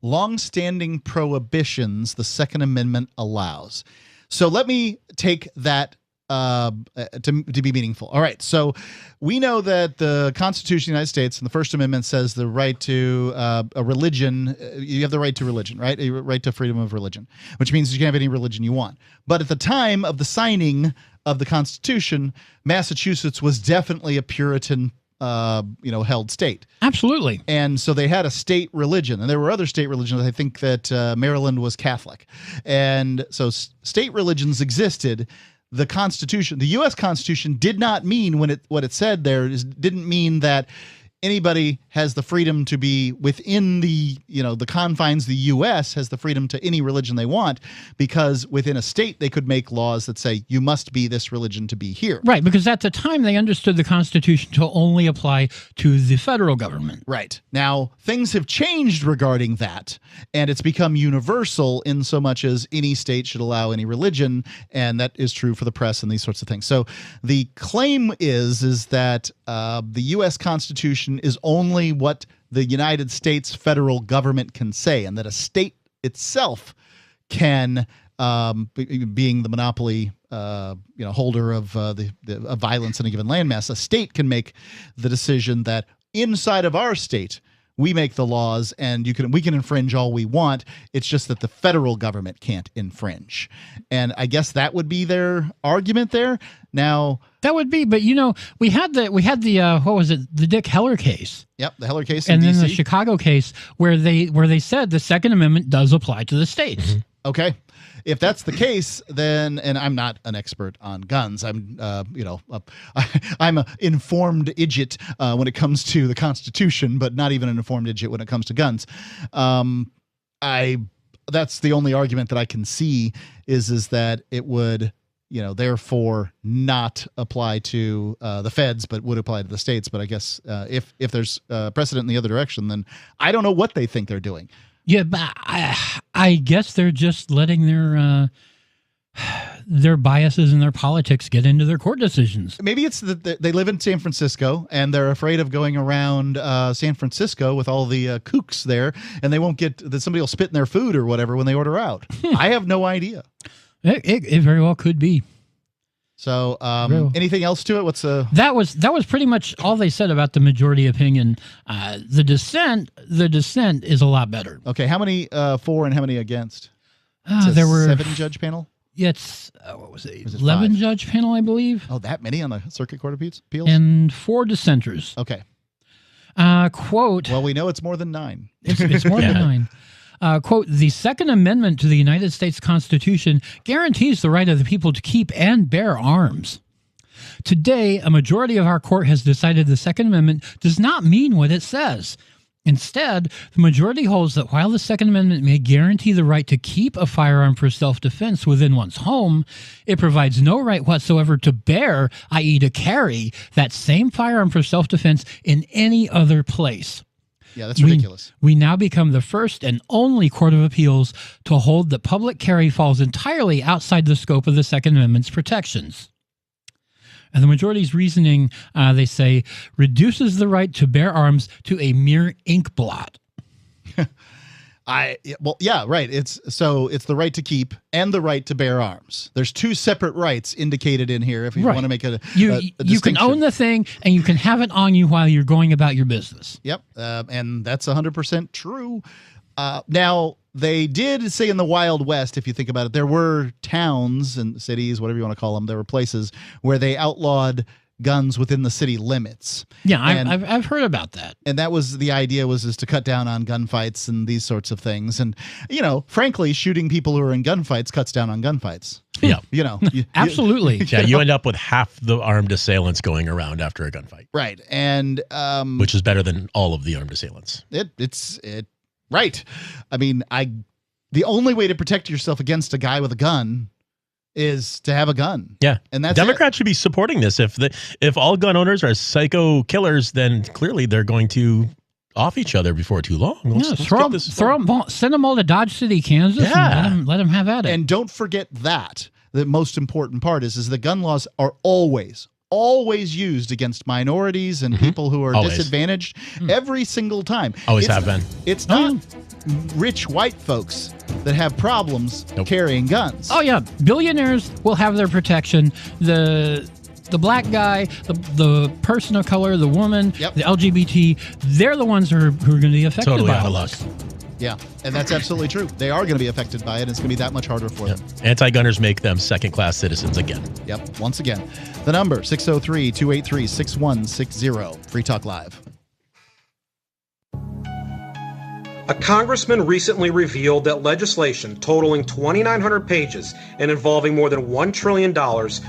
Long-standing prohibitions the Second Amendment allows. So let me take that to be meaningful. All right. So we know that the Constitution of the United States and the First Amendment says the right to a religion. You have the right to religion, right? A right to freedom of religion, which means you can have any religion you want. But at the time of the signing of the Constitution, Massachusetts was definitely a Puritan held state. Absolutely. And so they had a state religion, and there were other state religions. I think that Maryland was Catholic. And so state religions existed. The Constitution, the U.S. Constitution, did not mean what it said there didn't mean that anybody has the freedom to be within the confines of the U.S. has the freedom to any religion they want, because within a state they could make laws that say you must be this religion to be here. Right, because at the time they understood the Constitution to only apply to the federal government. Right. Now, things have changed regarding that, and it's become universal in so much as any state should allow any religion, and that is true for the press and these sorts of things. So the claim is that the U.S. Constitution is only what the United States federal government can say, and that a state itself can, being the monopoly holder of of violence in a given landmass, a state can make the decision that inside of our state we make the laws, and we can infringe all we want. It's just that the federal government can't infringe. And I guess that would be their argument there. Now that would be, but we had the what was it, the Dick Heller case? Yep, the Heller case, and in then DC. the Chicago case where they said the Second Amendment does apply to the states. Mm-hmm. Okay. If that's the case, then, and I'm not an expert on guns, I'm I'm an informed idiot when it comes to the Constitution, but not even an informed idiot when it comes to guns. That's the only argument that I can see is that it would, therefore not apply to the feds, but would apply to the states. But I guess if there's precedent in the other direction, then I don't know what they think they're doing. Yeah, but I guess they're just letting their biases and their politics get into their court decisions. Maybe it's that they live in San Francisco and they're afraid of going around San Francisco with all the kooks there, and they won't get that somebody will spit in their food or whatever when they order out. I have no idea. It very well could be. So, anything else to it? That was pretty much all they said about the majority opinion. The dissent is a lot better. Okay, how many for and how many against? There were 7-judge panel. Yeah, what was it? 11-judge panel, I believe. Oh, that many on the Circuit Court of Appeals? And 4 dissenters. Okay. Quote. Well, we know it's more than 9. It's more than 9. Quote, the Second Amendment to the United States Constitution guarantees the right of the people to keep and bear arms. Today, a majority of our court has decided the Second Amendment does not mean what it says. Instead, the majority holds that while the Second Amendment may guarantee the right to keep a firearm for self-defense within one's home, it provides no right whatsoever to bear, i.e. to carry, that same firearm for self-defense in any other place. Yeah, that's ridiculous. We now become the first and only court of appeals to hold that public carry falls entirely outside the scope of the Second Amendment's protections. And the majority's reasoning, they say, reduces the right to bear arms to a mere ink blot. Yeah, right. It's the right to keep and the right to bear arms. There's 2 separate rights indicated in here. If you want to make a you can own the thing and you can have it on you while you're going about your business. Yep, and that's 100% true. Now, they did say in the Wild West, if you think about it, there were towns and cities, whatever you want to call them, there were places where they outlawed guns within the city limits. Yeah, I've heard about that. And that was the idea was to cut down on gunfights and these sorts of things. And, frankly, shooting people who are in gunfights cuts down on gunfights. Yeah. Absolutely. Yeah, you end up with half the armed assailants going around after a gunfight. Right. And which is better than all of the armed assailants. Right. I mean, the only way to protect yourself against a guy with a gun is to have a gun. Yeah. And that's Democrats should be supporting this. If all gun owners are psycho killers, then clearly they're going to off each other before too long. Send them all to Dodge City, Kansas, and let them have at it. And don't forget that the most important part is the gun laws are always used against minorities and people who are disadvantaged every single time. Always have been. It's not rich white folks that have problems carrying guns. Oh, yeah. Billionaires will have their protection. The black guy, the person of color, the woman, the LGBT, they're the ones who are going to be affected by all this. Yeah, and that's absolutely true. They are going to be affected by it. It's going to be that much harder for them. Anti-gunners make them second-class citizens again. Yep, once again. The number, 603-283-6160. Free Talk Live. A congressman recently revealed that legislation totaling 2,900 pages and involving more than $1 trillion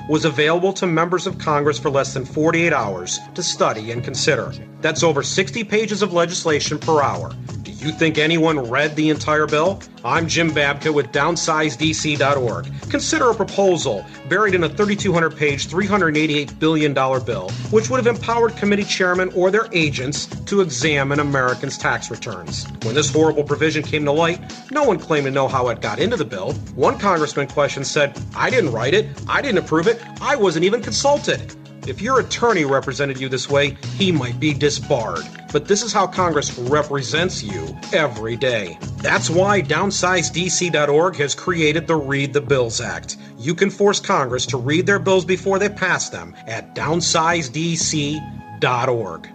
was available to members of Congress for less than 48 hours to study and consider. That's over 60 pages of legislation per hour. Do you think anyone read the entire bill? I'm Jim Babka with downsizedc.org. Consider a proposal buried in a 3,200-page, $388 billion bill, which would have empowered committee chairmen or their agents to examine Americans' tax returns. When this horrible provision came to light, no one claimed to know how it got into the bill. One congressman questioned said, "I didn't write it, I didn't approve it, I wasn't even consulted." If your attorney represented you this way, he might be disbarred. But this is how Congress represents you every day. That's why downsizedc.org has created the Read the Bills Act. You can force Congress to read their bills before they pass them at downsizedc.org.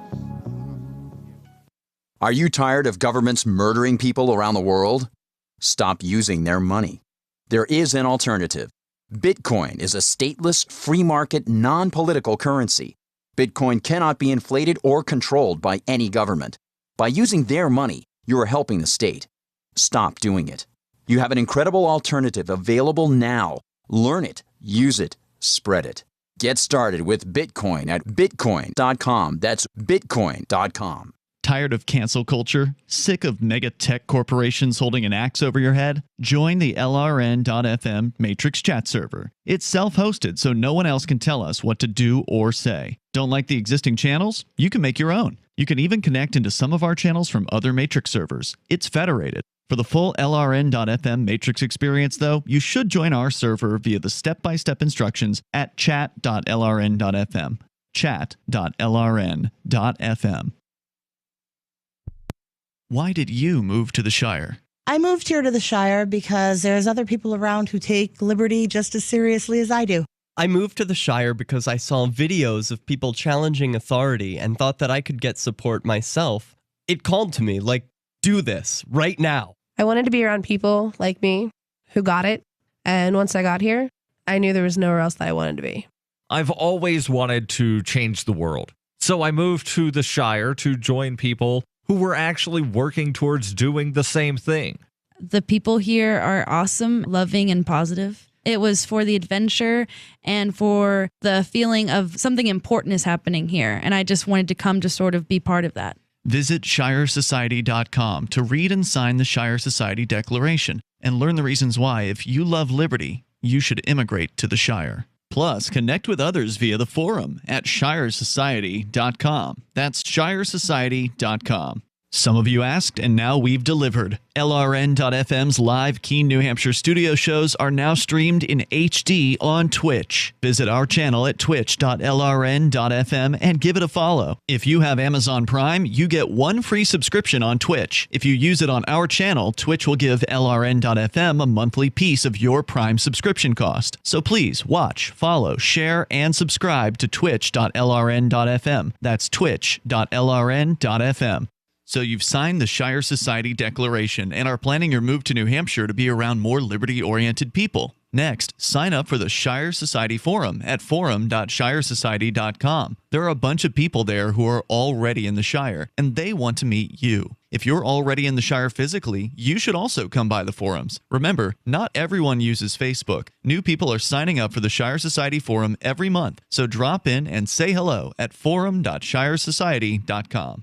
Are you tired of governments murdering people around the world? Stop using their money. There is an alternative. Bitcoin is a stateless, free market, non-political currency. Bitcoin cannot be inflated or controlled by any government. By using their money, you are helping the state. Stop doing it. You have an incredible alternative available now. Learn it, use it, spread it. Get started with Bitcoin at bitcoin.com. That's bitcoin.com. Tired of cancel culture? Sick of mega tech corporations holding an axe over your head? Join the LRN.FM Matrix chat server. It's self-hosted, so no one else can tell us what to do or say. Don't like the existing channels? You can make your own. You can even connect into some of our channels from other Matrix servers. It's federated. For the full LRN.FM Matrix experience, though, you should join our server via the step-by-step instructions at chat.lrn.fm. Chat.lrn.fm. Why did you move to the Shire? I moved here to the Shire because there's other people around who take liberty just as seriously as I do. I moved to the Shire because I saw videos of people challenging authority and thought that I could get support myself. It called to me, like, do this right now. I wanted to be around people like me who got it. And once I got here, I knew there was nowhere else that I wanted to be. I've always wanted to change the world. So I moved to the Shire to join people who were actually working towards doing the same thing. The people here are awesome, loving, and positive. It was for the adventure and for the feeling of something important is happening here. And I just wanted to come to sort of be part of that. Visit ShireSociety.com to read and sign the Shire Society Declaration and learn the reasons why, if you love liberty, you should immigrate to the Shire. Plus, connect with others via the forum at ShireSociety.com. That's ShireSociety.com. Some of you asked, and now we've delivered. LRN.FM's live Keene, New Hampshire studio shows are now streamed in HD on Twitch. Visit our channel at twitch.lrn.fm and give it a follow. If you have Amazon Prime, you get 1 free subscription on Twitch. If you use it on our channel, Twitch will give LRN.FM a monthly piece of your Prime subscription cost. So please watch, follow, share, and subscribe to twitch.lrn.fm. That's twitch.lrn.fm. So you've signed the Shire Society Declaration and are planning your move to New Hampshire to be around more liberty-oriented people. Next, sign up for the Shire Society Forum at forum.shiresociety.com. There are a bunch of people there who are already in the Shire, and they want to meet you. If you're already in the Shire physically, you should also come by the forums. Remember, not everyone uses Facebook. New people are signing up for the Shire Society Forum every month, so drop in and say hello at forum.shiresociety.com.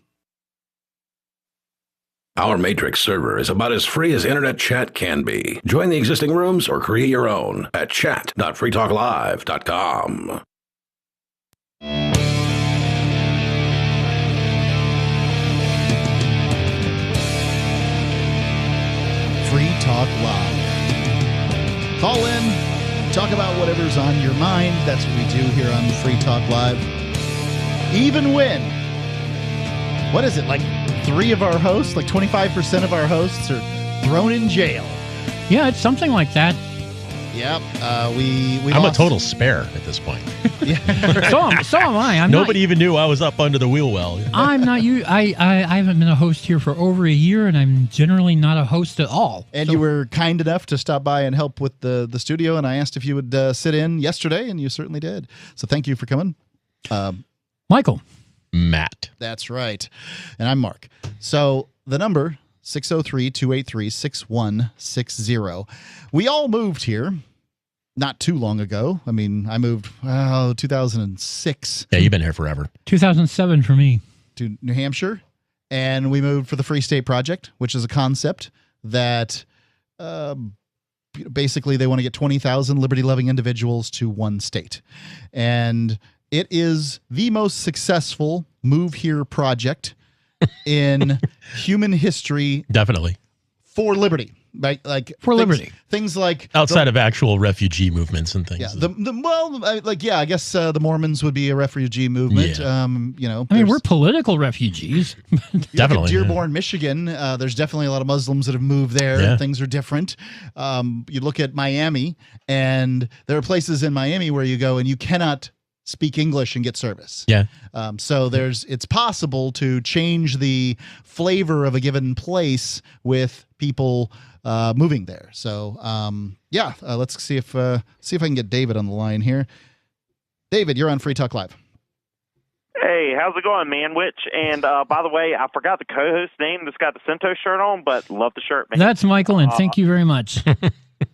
Our Matrix server is about as free as internet chat can be. Join the existing rooms or create your own at chat.freetalklive.com. Free Talk Live. Call in, talk about whatever's on your mind. That's what we do here on Free Talk Live. Even when, what is it, like 3 of our hosts, like 25% of our hosts are thrown in jail. Yeah, it's something like that. Yep. I'm a total spare at this point. So am I. Nobody even knew I was up under the wheel well. I'm not you. I haven't been a host here for over a year, and I'm generally not a host at all. And you were kind enough to stop by and help with the studio, and I asked if you would sit in yesterday, and you certainly did. So thank you for coming. Michael. Matt. That's right. And I'm Mark. So the number, 603-283-6160. We all moved here not too long ago. I mean, I moved 2006. Yeah, you've been here forever. 2007 for me. To New Hampshire. And we moved for the Free State Project, which is a concept that basically they want to get 20,000 liberty-loving individuals to one state. And it is the most successful move here project in human history. Definitely. For liberty. Right? Like for liberty. Things like outside of actual refugee movements and things. Yeah. I guess the Mormons would be a refugee movement. Yeah. I mean, we're political refugees. Definitely. Dearborn, Michigan. There's definitely a lot of Muslims that have moved there. Yeah. And things are different. You look at Miami, and there are places in Miami where you go and you cannot speak English and get service. Yeah. So it's possible to change the flavor of a given place with people moving there. So let's see if I can get David on the line here. David, you're on Free Talk Live. Hey, how's it going, Manwich? And by the way, I forgot the co-host name that's got the Cento shirt on, but love the shirt, man. That's Michael, and thank you very much.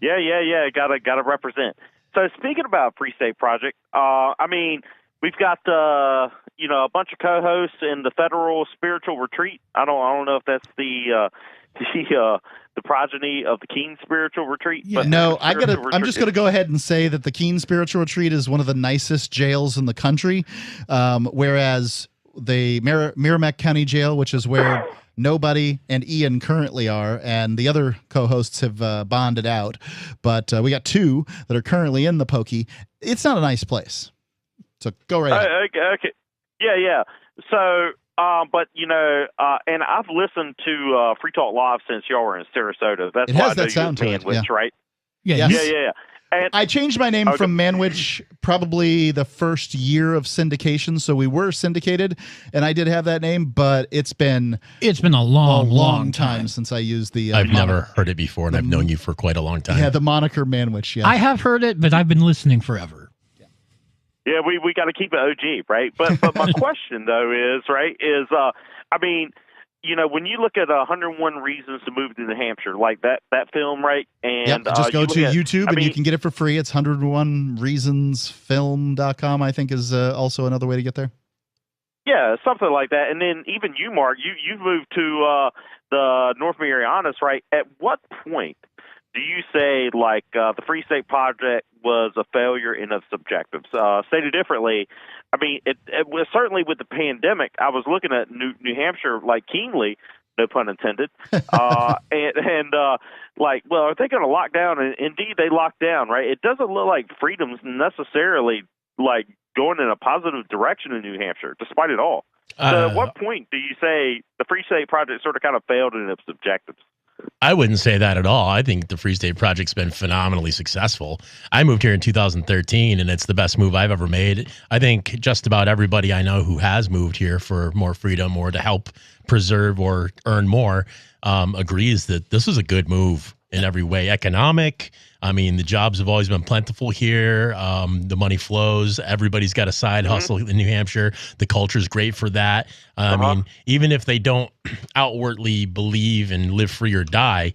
Yeah. Gotta represent. So speaking about Free State Project, I mean, we've got a bunch of co-hosts in the Federal Spiritual Retreat. I don't know if that's the progeny of the Keene Spiritual Retreat. Yeah. But No, I'm just gonna go ahead and say that the Keene Spiritual Retreat is one of the nicest jails in the country, whereas the Merrimack County Jail, which is where Nobody and Ian currently are, and the other co-hosts have bonded out. But we got 2 that are currently in the Pokey. It's not a nice place. So go right ahead. Okay. Yeah. So But and I've listened to Free Talk Live since y'all were in Sarasota. That's It why has I know that sound to you're it, Manwich, yeah. right? Yeah. Yeah. And I changed my name from Manwich probably the first year of syndication, so we were syndicated, and I did have that name, but it's been a long time since I used the. I've never heard it before, and I've known you for quite a long time. Yeah, the moniker Manwich. Yeah, I have heard it, but I've been listening forever. Yeah, we got to keep it OG, right? But my question though is when you look at 101 Reasons to Move to New Hampshire, like that film, right? And just go to YouTube and you can. can get it for free. It's 101reasonsfilm.com, I think, is also another way to get there. Yeah, something like that. And then even you, Mark, you've moved to the North Marianas, right? At what point do you say the Free State Project was a failure in its objectives? Stated differently, it was certainly with the pandemic. I was looking at New Hampshire keenly, no pun intended. Are they going to lock down? And indeed, they locked down, right? It doesn't look like freedom's necessarily going in a positive direction in New Hampshire, despite it all. So at what point do you say the Free State Project sort of kind of failed in its objectives? I wouldn't say that at all. I think the Free State Project's been phenomenally successful. I moved here in 2013, and it's the best move I've ever made. I think just about everybody I know who has moved here for more freedom or to help preserve or earn more agrees that this is a good move in every way. Economic. The jobs have always been plentiful here. The money flows. Everybody's got a side hustle in New Hampshire. The culture is great for that. Even if they don't outwardly believe and live free or die,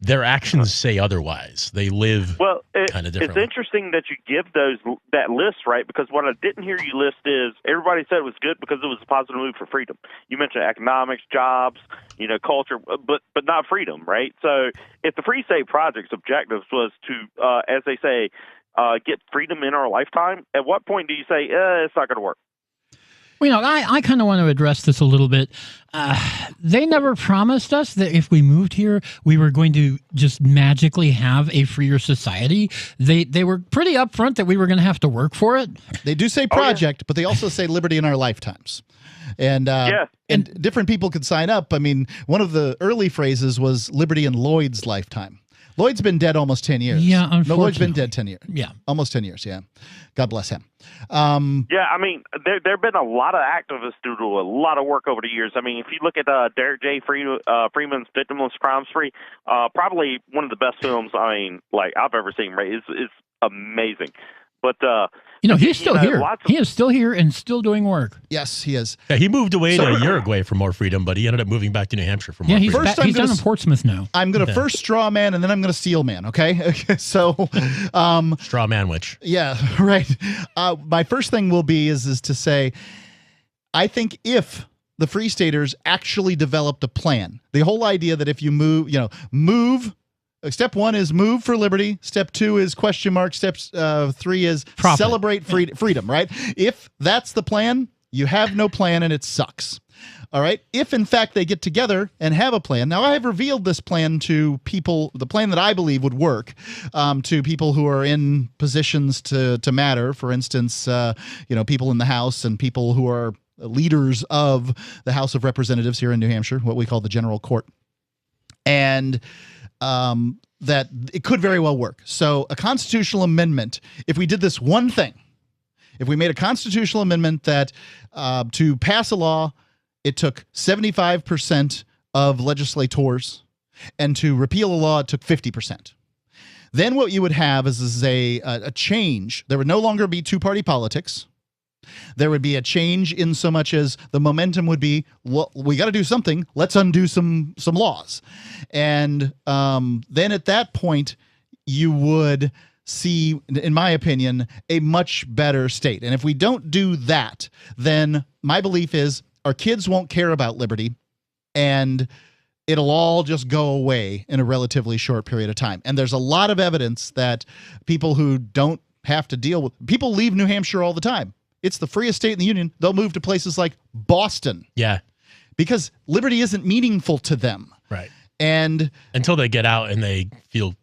their actions say otherwise. They live kind of differently. It's interesting that you give that list, right? Because what I didn't hear you list is everybody said it was good because it was a positive move for freedom. You mentioned economics, jobs, culture, but not freedom, right? So if the Free State Project's objectives was to, as they say, get freedom in our lifetime, at what point do you say, it's not going to work? Well, I kind of want to address this a little bit. They never promised us that if we moved here, we were going to just magically have a freer society. They were pretty upfront that we were going to have to work for it. They do say project, but they also say liberty in our lifetimes. And and different people could sign up. One of the early phrases was liberty in Lloyd's lifetime. Lloyd's been dead almost 10 years. Yeah, unfortunately. No, Lloyd's been dead 10 years. Yeah. Almost 10 years, yeah. God bless him. There have been a lot of activists who do a lot of work over the years. If you look at Derek J. Freeman's Victimless Crime Spree, probably one of the best films, I've ever seen, right? It's amazing. But he's still here. He is still here and still doing work. Yes, he is. Yeah, he moved away to Uruguay for more freedom, but he ended up moving back to New Hampshire for more freedom. He's down in Portsmouth now. I'm going to first straw man, and then I'm going to steel man, okay? So... straw manwich. Yeah, right. My first thing will be is to say, I think if the Free Staters actually developed a plan, the whole idea that if you move... Step 1 is move for liberty. Step 2 is question mark. Step 3 is profit. Celebrate freedom, right? If that's the plan, you have no plan and it sucks. All right. If in fact they get together and have a plan. Now I have revealed this plan to people, the plan that I believe would work, to people who are in positions to matter. For instance, people in the House and people who are leaders of the House of Representatives here in New Hampshire, what we call the General Court. And that it could very well work. So a constitutional amendment, if we did this one thing, if we made a constitutional amendment that to pass a law, it took 75% of legislators, and to repeal a law, it took 50%. Then what you would have is a change. There would no longer be two-party politics. There would be a change in so much as the momentum would be, well, we got to do something. Let's undo some laws. And then at that point, you would see, in my opinion, a much better state. And if we don't do that, then my belief is our kids won't care about liberty, and it'll all just go away in a relatively short period of time. And there's a lot of evidence that people who don't have to deal with, people leave New Hampshire all the time. It's the freest state in the union. They'll move to places like Boston. Yeah. Because liberty isn't meaningful to them. Right. And until they get out and they feel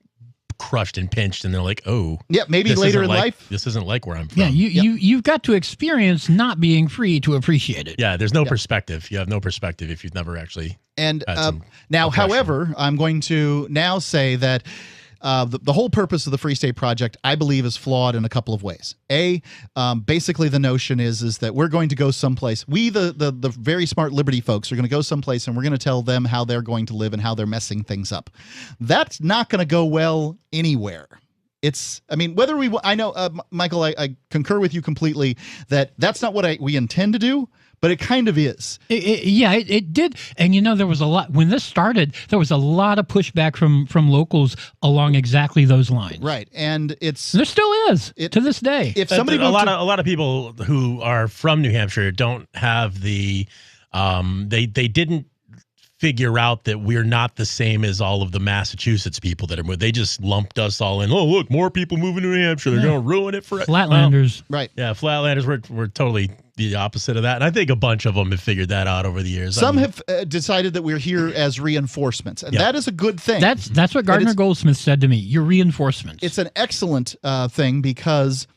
crushed and pinched, and they're like, oh, yeah, maybe this later isn't in like- life. this isn't like where I'm from. Yeah, you've got to experience not being free to appreciate it. Yeah, there's no perspective. You have no perspective if you've never actually. And had some now, oppression. however, I'm going to now say that the whole purpose of the Free State Project, I believe, is flawed in a couple of ways. Basically, the notion is that we're going to go someplace. We, the very smart liberty folks, are going to go someplace, and we're going to tell them how they're going to live and how they're messing things up. That's not going to go well anywhere. I mean, whether I know, Michael, I concur with you completely that that's not what we intend to do. But it kind of is. It did. And, there was a lot. When this started, there was a lot of pushback from locals along exactly those lines. Right. And there still is to this day. If somebody a lot of people who are from New Hampshire don't have the they didn't figure out that we're not the same as all of the Massachusetts people that are. They just lumped us all in. Oh, look, more people moving to New Hampshire. They're going to ruin it for Flatlanders. Right. Yeah, Flatlanders. We're totally the opposite of that. And I think a bunch of them have figured that out over the years. Some have decided that we're here as reinforcements, and that is a good thing. That's what Gardner Goldsmith said to me. You're reinforcements. It's an excellent thing because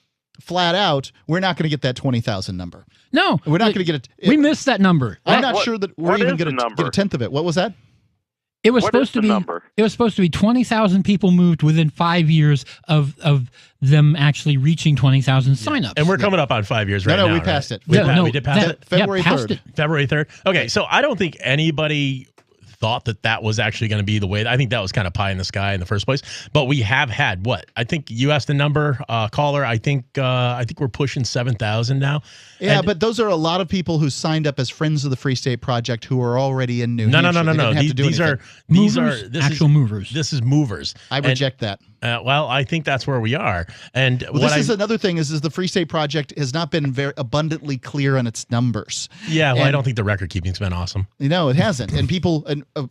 flat out, we're not going to get that 20,000 number. No. We're not going to get it. We missed that number. I'm not sure that we're even going to get a tenth of it. What was that? It was supposed to be. It was supposed to be 20,000 people moved within 5 years of them actually reaching 20,000 signups. And we're coming up on 5 years right now. No, we passed it. We did pass it? February 3rd. February 3rd. Okay, so I don't think anybody thought that was actually going to be the way. I think that was kind of pie in the sky in the first place. But we have had what? I think you asked the number, caller. I think we're pushing 7,000 now. Yeah, and but those are a lot of people who signed up as friends of the Free State Project who are already in New Hampshire. No. These are actual movers. This is movers. I reject that. Well, I think that's where we are. And this is another thing is the Free State Project has not been very abundantly clear on its numbers. Yeah, well, I don't think the record keeping's been awesome. No, it hasn't. And people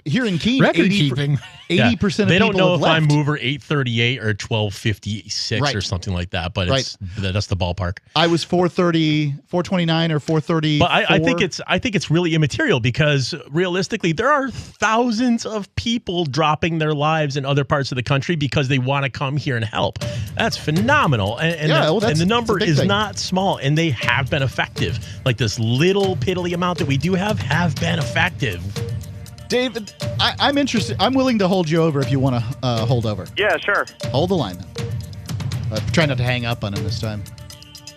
here in Keene, record keeping, 80% of people they don't know if left. I'm mover 838 or 1256 or something like that. But that's the ballpark. I was 430, 429 or 430. But I think it's really immaterial because realistically, there are thousands of people dropping their lives in other parts of the country because they want to come here and help. That's phenomenal. And the number is not small, and they have been effective. Like this little piddly amount that we do have been effective. David, I'm interested. I'm willing to hold you over if you want to hold over. Yeah, sure. Hold the line. Try not to hang up on him this time.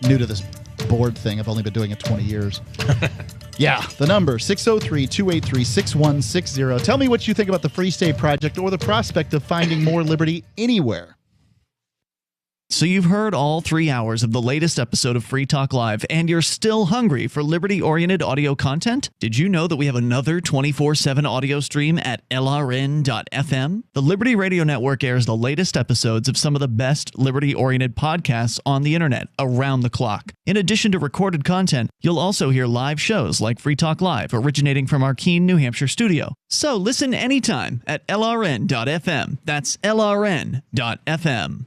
New to this board thing. I've only been doing it 20 years. Yeah, the number 603-283-6160. Tell me what you think about the Free State Project or the prospect of finding more liberty anywhere. So you've heard all 3 hours of the latest episode of Free Talk Live, and you're still hungry for liberty-oriented audio content? Did you know that we have another 24/7 audio stream at LRN.FM? The Liberty Radio Network airs the latest episodes of some of the best liberty-oriented podcasts on the internet around the clock. In addition to recorded content, you'll also hear live shows like Free Talk Live, originating from our Keene, New Hampshire studio. So listen anytime at LRN.FM. That's LRN.FM.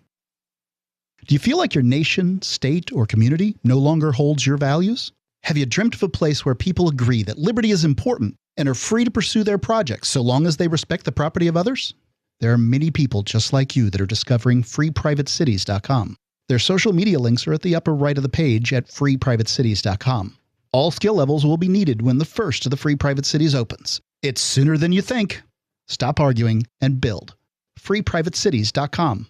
Do you feel like your nation, state, or community no longer holds your values? Have you dreamt of a place where people agree that liberty is important and are free to pursue their projects so long as they respect the property of others? There are many people just like you that are discovering freeprivatecities.com. Their social media links are at the upper right of the page at freeprivatecities.com. All skill levels will be needed when the first of the Free Private Cities opens. It's sooner than you think. Stop arguing and build. freeprivatecities.com.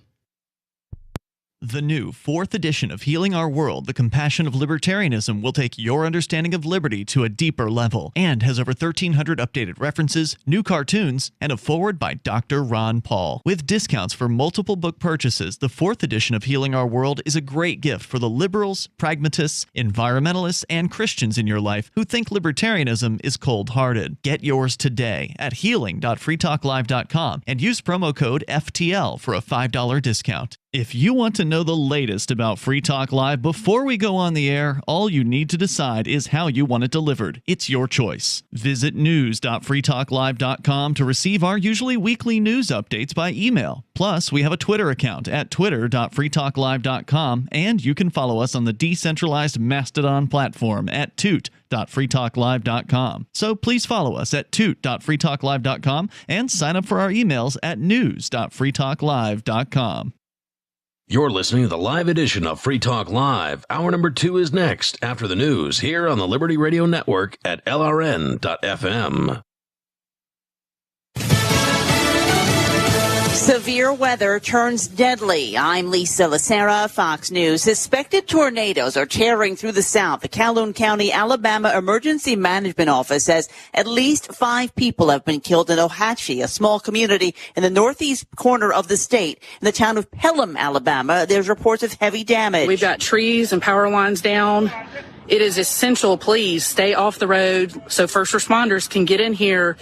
The new 4th edition of Healing Our World, The Compassion of Libertarianism, will take your understanding of liberty to a deeper level and has over 1,300 updated references, new cartoons, and a foreword by Dr. Ron Paul. With discounts for multiple book purchases, the 4th edition of Healing Our World is a great gift for the liberals, pragmatists, environmentalists, and Christians in your life who think libertarianism is cold-hearted. Get yours today at healing.freetalklive.com and use promo code FTL for a $5 discount. If you want to know the latest about Free Talk Live before we go on the air, all you need to decide is how you want it delivered. It's your choice. Visit news.freetalklive.com to receive our usually weekly news updates by email. Plus, we have a Twitter account at twitter.freetalklive.com, and you can follow us on the decentralized Mastodon platform at toot.freetalklive. toot.freetalklive.com. So please follow us at toot.freetalklive.com and sign up for our emails at news.freetalklive.com. You're listening to the live edition of Free Talk Live. Hour number 2 is next after the news here on the Liberty Radio Network at LRN.FM. Severe weather turns deadly. I'm Lisa Lacera, Fox News. Suspected tornadoes are tearing through the south. The Calhoun County, Alabama Emergency Management Office says at least 5 people have been killed in Ohatchee, a small community in the northeast corner of the state. In the town of Pelham, Alabama, there's reports of heavy damage. We've got trees and power lines down. It is essential, please, stay off the road so first responders can get in here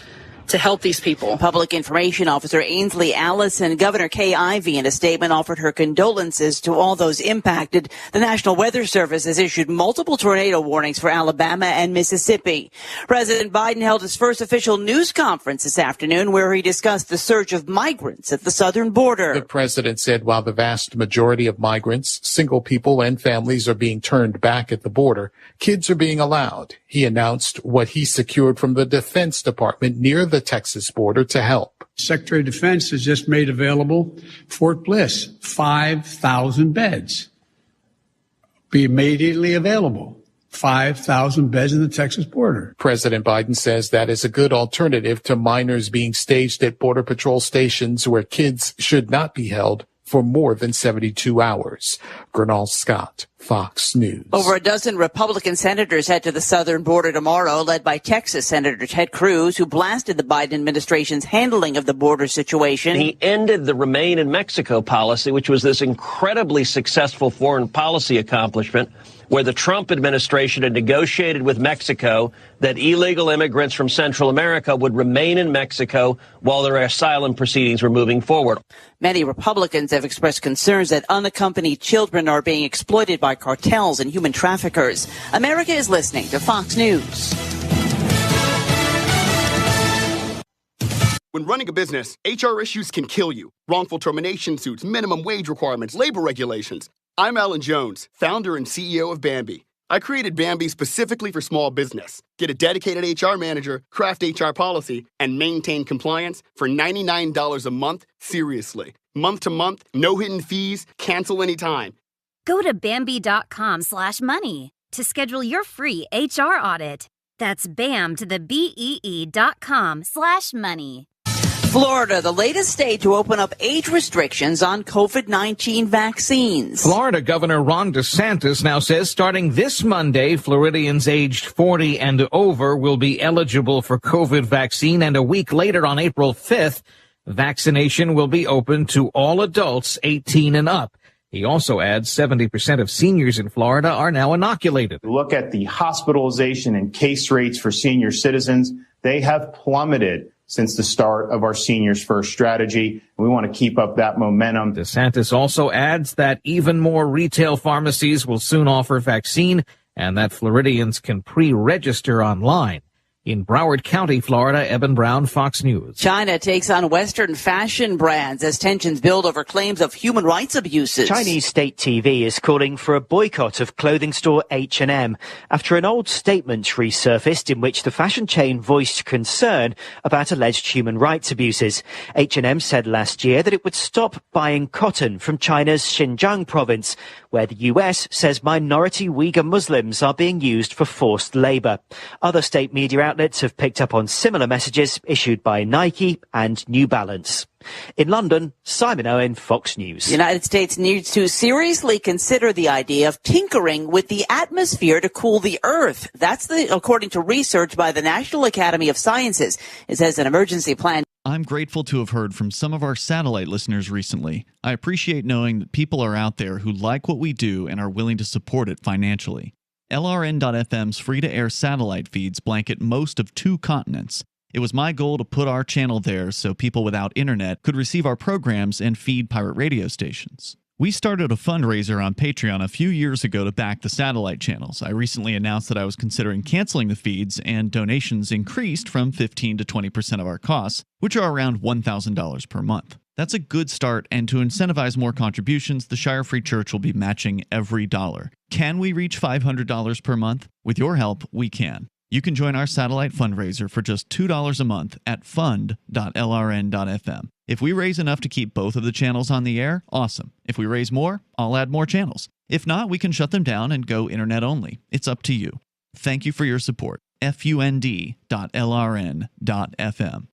to help these people. Public Information Officer Ainsley Allison, Governor Kay Ivey, in a statement offered her condolences to all those impacted. The National Weather Service has issued multiple tornado warnings for Alabama and Mississippi. President Biden held his first official news conference this afternoon where he discussed the surge of migrants at the southern border. The president said while the vast majority of migrants, single people, and families are being turned back at the border, kids are being allowed. He announced what he secured from the Defense Department near the Texas border to help. Secretary of Defense has just made available Fort Bliss, 5,000 beds. Be immediately available. 5,000 beds in the Texas border. President Biden says that is a good alternative to minors being staged at Border Patrol stations where kids should not be held for more than 72 hours. Gernal Scott, Fox News. Over a dozen Republican senators head to the southern border tomorrow, led by Texas Senator Ted Cruz, who blasted the Biden administration's handling of the border situation. He ended the Remain in Mexico policy, which was this incredibly successful foreign policy accomplishment where the Trump administration had negotiated with Mexico that illegal immigrants from Central America would remain in Mexico while their asylum proceedings were moving forward. Many Republicans have expressed concerns that unaccompanied children are being exploited by cartels and human traffickers. America is listening to Fox News. When running a business, HR issues can kill you. Wrongful termination suits, minimum wage requirements, labor regulations. I'm Alan Jones, founder and CEO of Bambi. I created Bambi specifically for small business. Get a dedicated HR manager, craft HR policy, and maintain compliance for $99 a month, seriously. Month to month, no hidden fees, cancel anytime. Go to Bambi.com/money to schedule your free HR audit. That's BAM to the BEE.com/money. Florida, the latest state to open up age restrictions on COVID-19 vaccines. Florida Governor Ron DeSantis now says starting this Monday, Floridians aged 40 and over will be eligible for COVID vaccine, and a week later on April 5th, vaccination will be open to all adults 18 and up. He also adds 70% of seniors in Florida are now inoculated. Look at the hospitalization and case rates for senior citizens. They have plummeted since the start of our Seniors First strategy. We want to keep up that momentum. DeSantis also adds that even more retail pharmacies will soon offer vaccine and that Floridians can pre-register online. In Broward County, Florida, Eben Brown, Fox News. China takes on Western fashion brands as tensions build over claims of human rights abuses. Chinese state TV is calling for a boycott of clothing store H&M after an old statement resurfaced in which the fashion chain voiced concern about alleged human rights abuses. H&M said last year that it would stop buying cotton from China's Xinjiang province, where the US says minority Uyghur Muslims are being used for forced labor. Other state media outlets have picked up on similar messages issued by Nike and New Balance. In London, Simon Owen, Fox News. The United States needs to seriously consider the idea of tinkering with the atmosphere to cool the Earth. That's according to research by the National Academy of Sciences. It says an emergency plan. I'm grateful to have heard from some of our satellite listeners recently. I appreciate knowing that people are out there who like what we do and are willing to support it financially. LRN.FM's free-to-air satellite feeds blanket most of 2 continents. It was my goal to put our channel there so people without internet could receive our programs and feed pirate radio stations. We started a fundraiser on Patreon a few years ago to back the satellite channels. I recently announced that I was considering canceling the feeds, and donations increased from 15 to 20% of our costs, which are around $1,000 per month. That's a good start, and to incentivize more contributions, the Shire Free Church will be matching every dollar. Can we reach $500 per month? With your help, we can. You can join our satellite fundraiser for just $2 a month at fund.lrn.fm. If we raise enough to keep both of the channels on the air, awesome. If we raise more, I'll add more channels. If not, we can shut them down and go internet only. It's up to you. Thank you for your support. fund.lrn.fm.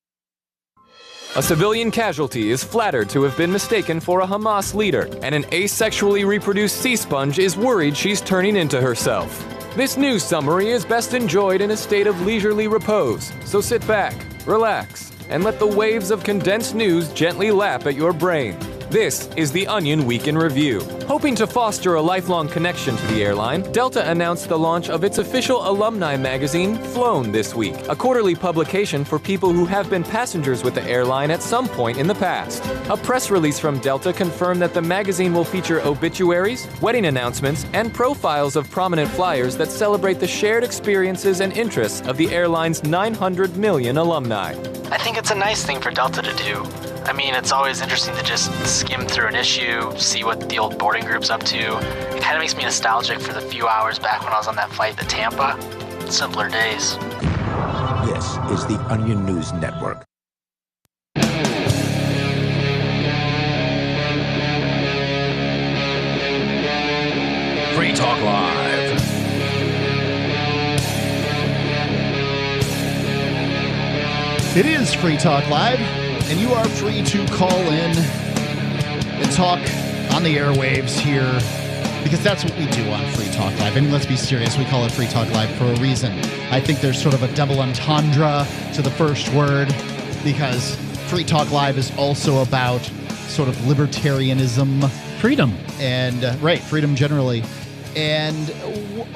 A civilian casualty is flattered to have been mistaken for a Hamas leader, and an asexually reproduced sea sponge is worried she's turning into herself. This news summary is best enjoyed in a state of leisurely repose, so sit back, relax, and let the waves of condensed news gently lap at your brain. This is the Onion Week in Review. Hoping to foster a lifelong connection to the airline, Delta announced the launch of its official alumni magazine, Flown, this week, a quarterly publication for people who have been passengers with the airline at some point in the past. A press release from Delta confirmed that the magazine will feature obituaries, wedding announcements, and profiles of prominent flyers that celebrate the shared experiences and interests of the airline's 900 million alumni. I think it's a nice thing for Delta to do. I mean, it's always interesting to just skim through an issue, see what the old boarding group's up to. It kind of makes me nostalgic for the few hours back when I was on that flight to Tampa. Simpler days. This is the Onion News Network. Free Talk Live. It is Free Talk Live, and you are free to call in and talk on the airwaves here, because that's what we do on Free Talk Live. I mean, let's be serious. We call it Free Talk Live for a reason. I think there's sort of a double entendre to the first word, because Free Talk Live is also about sort of libertarianism. Freedom. And, right, freedom generally. And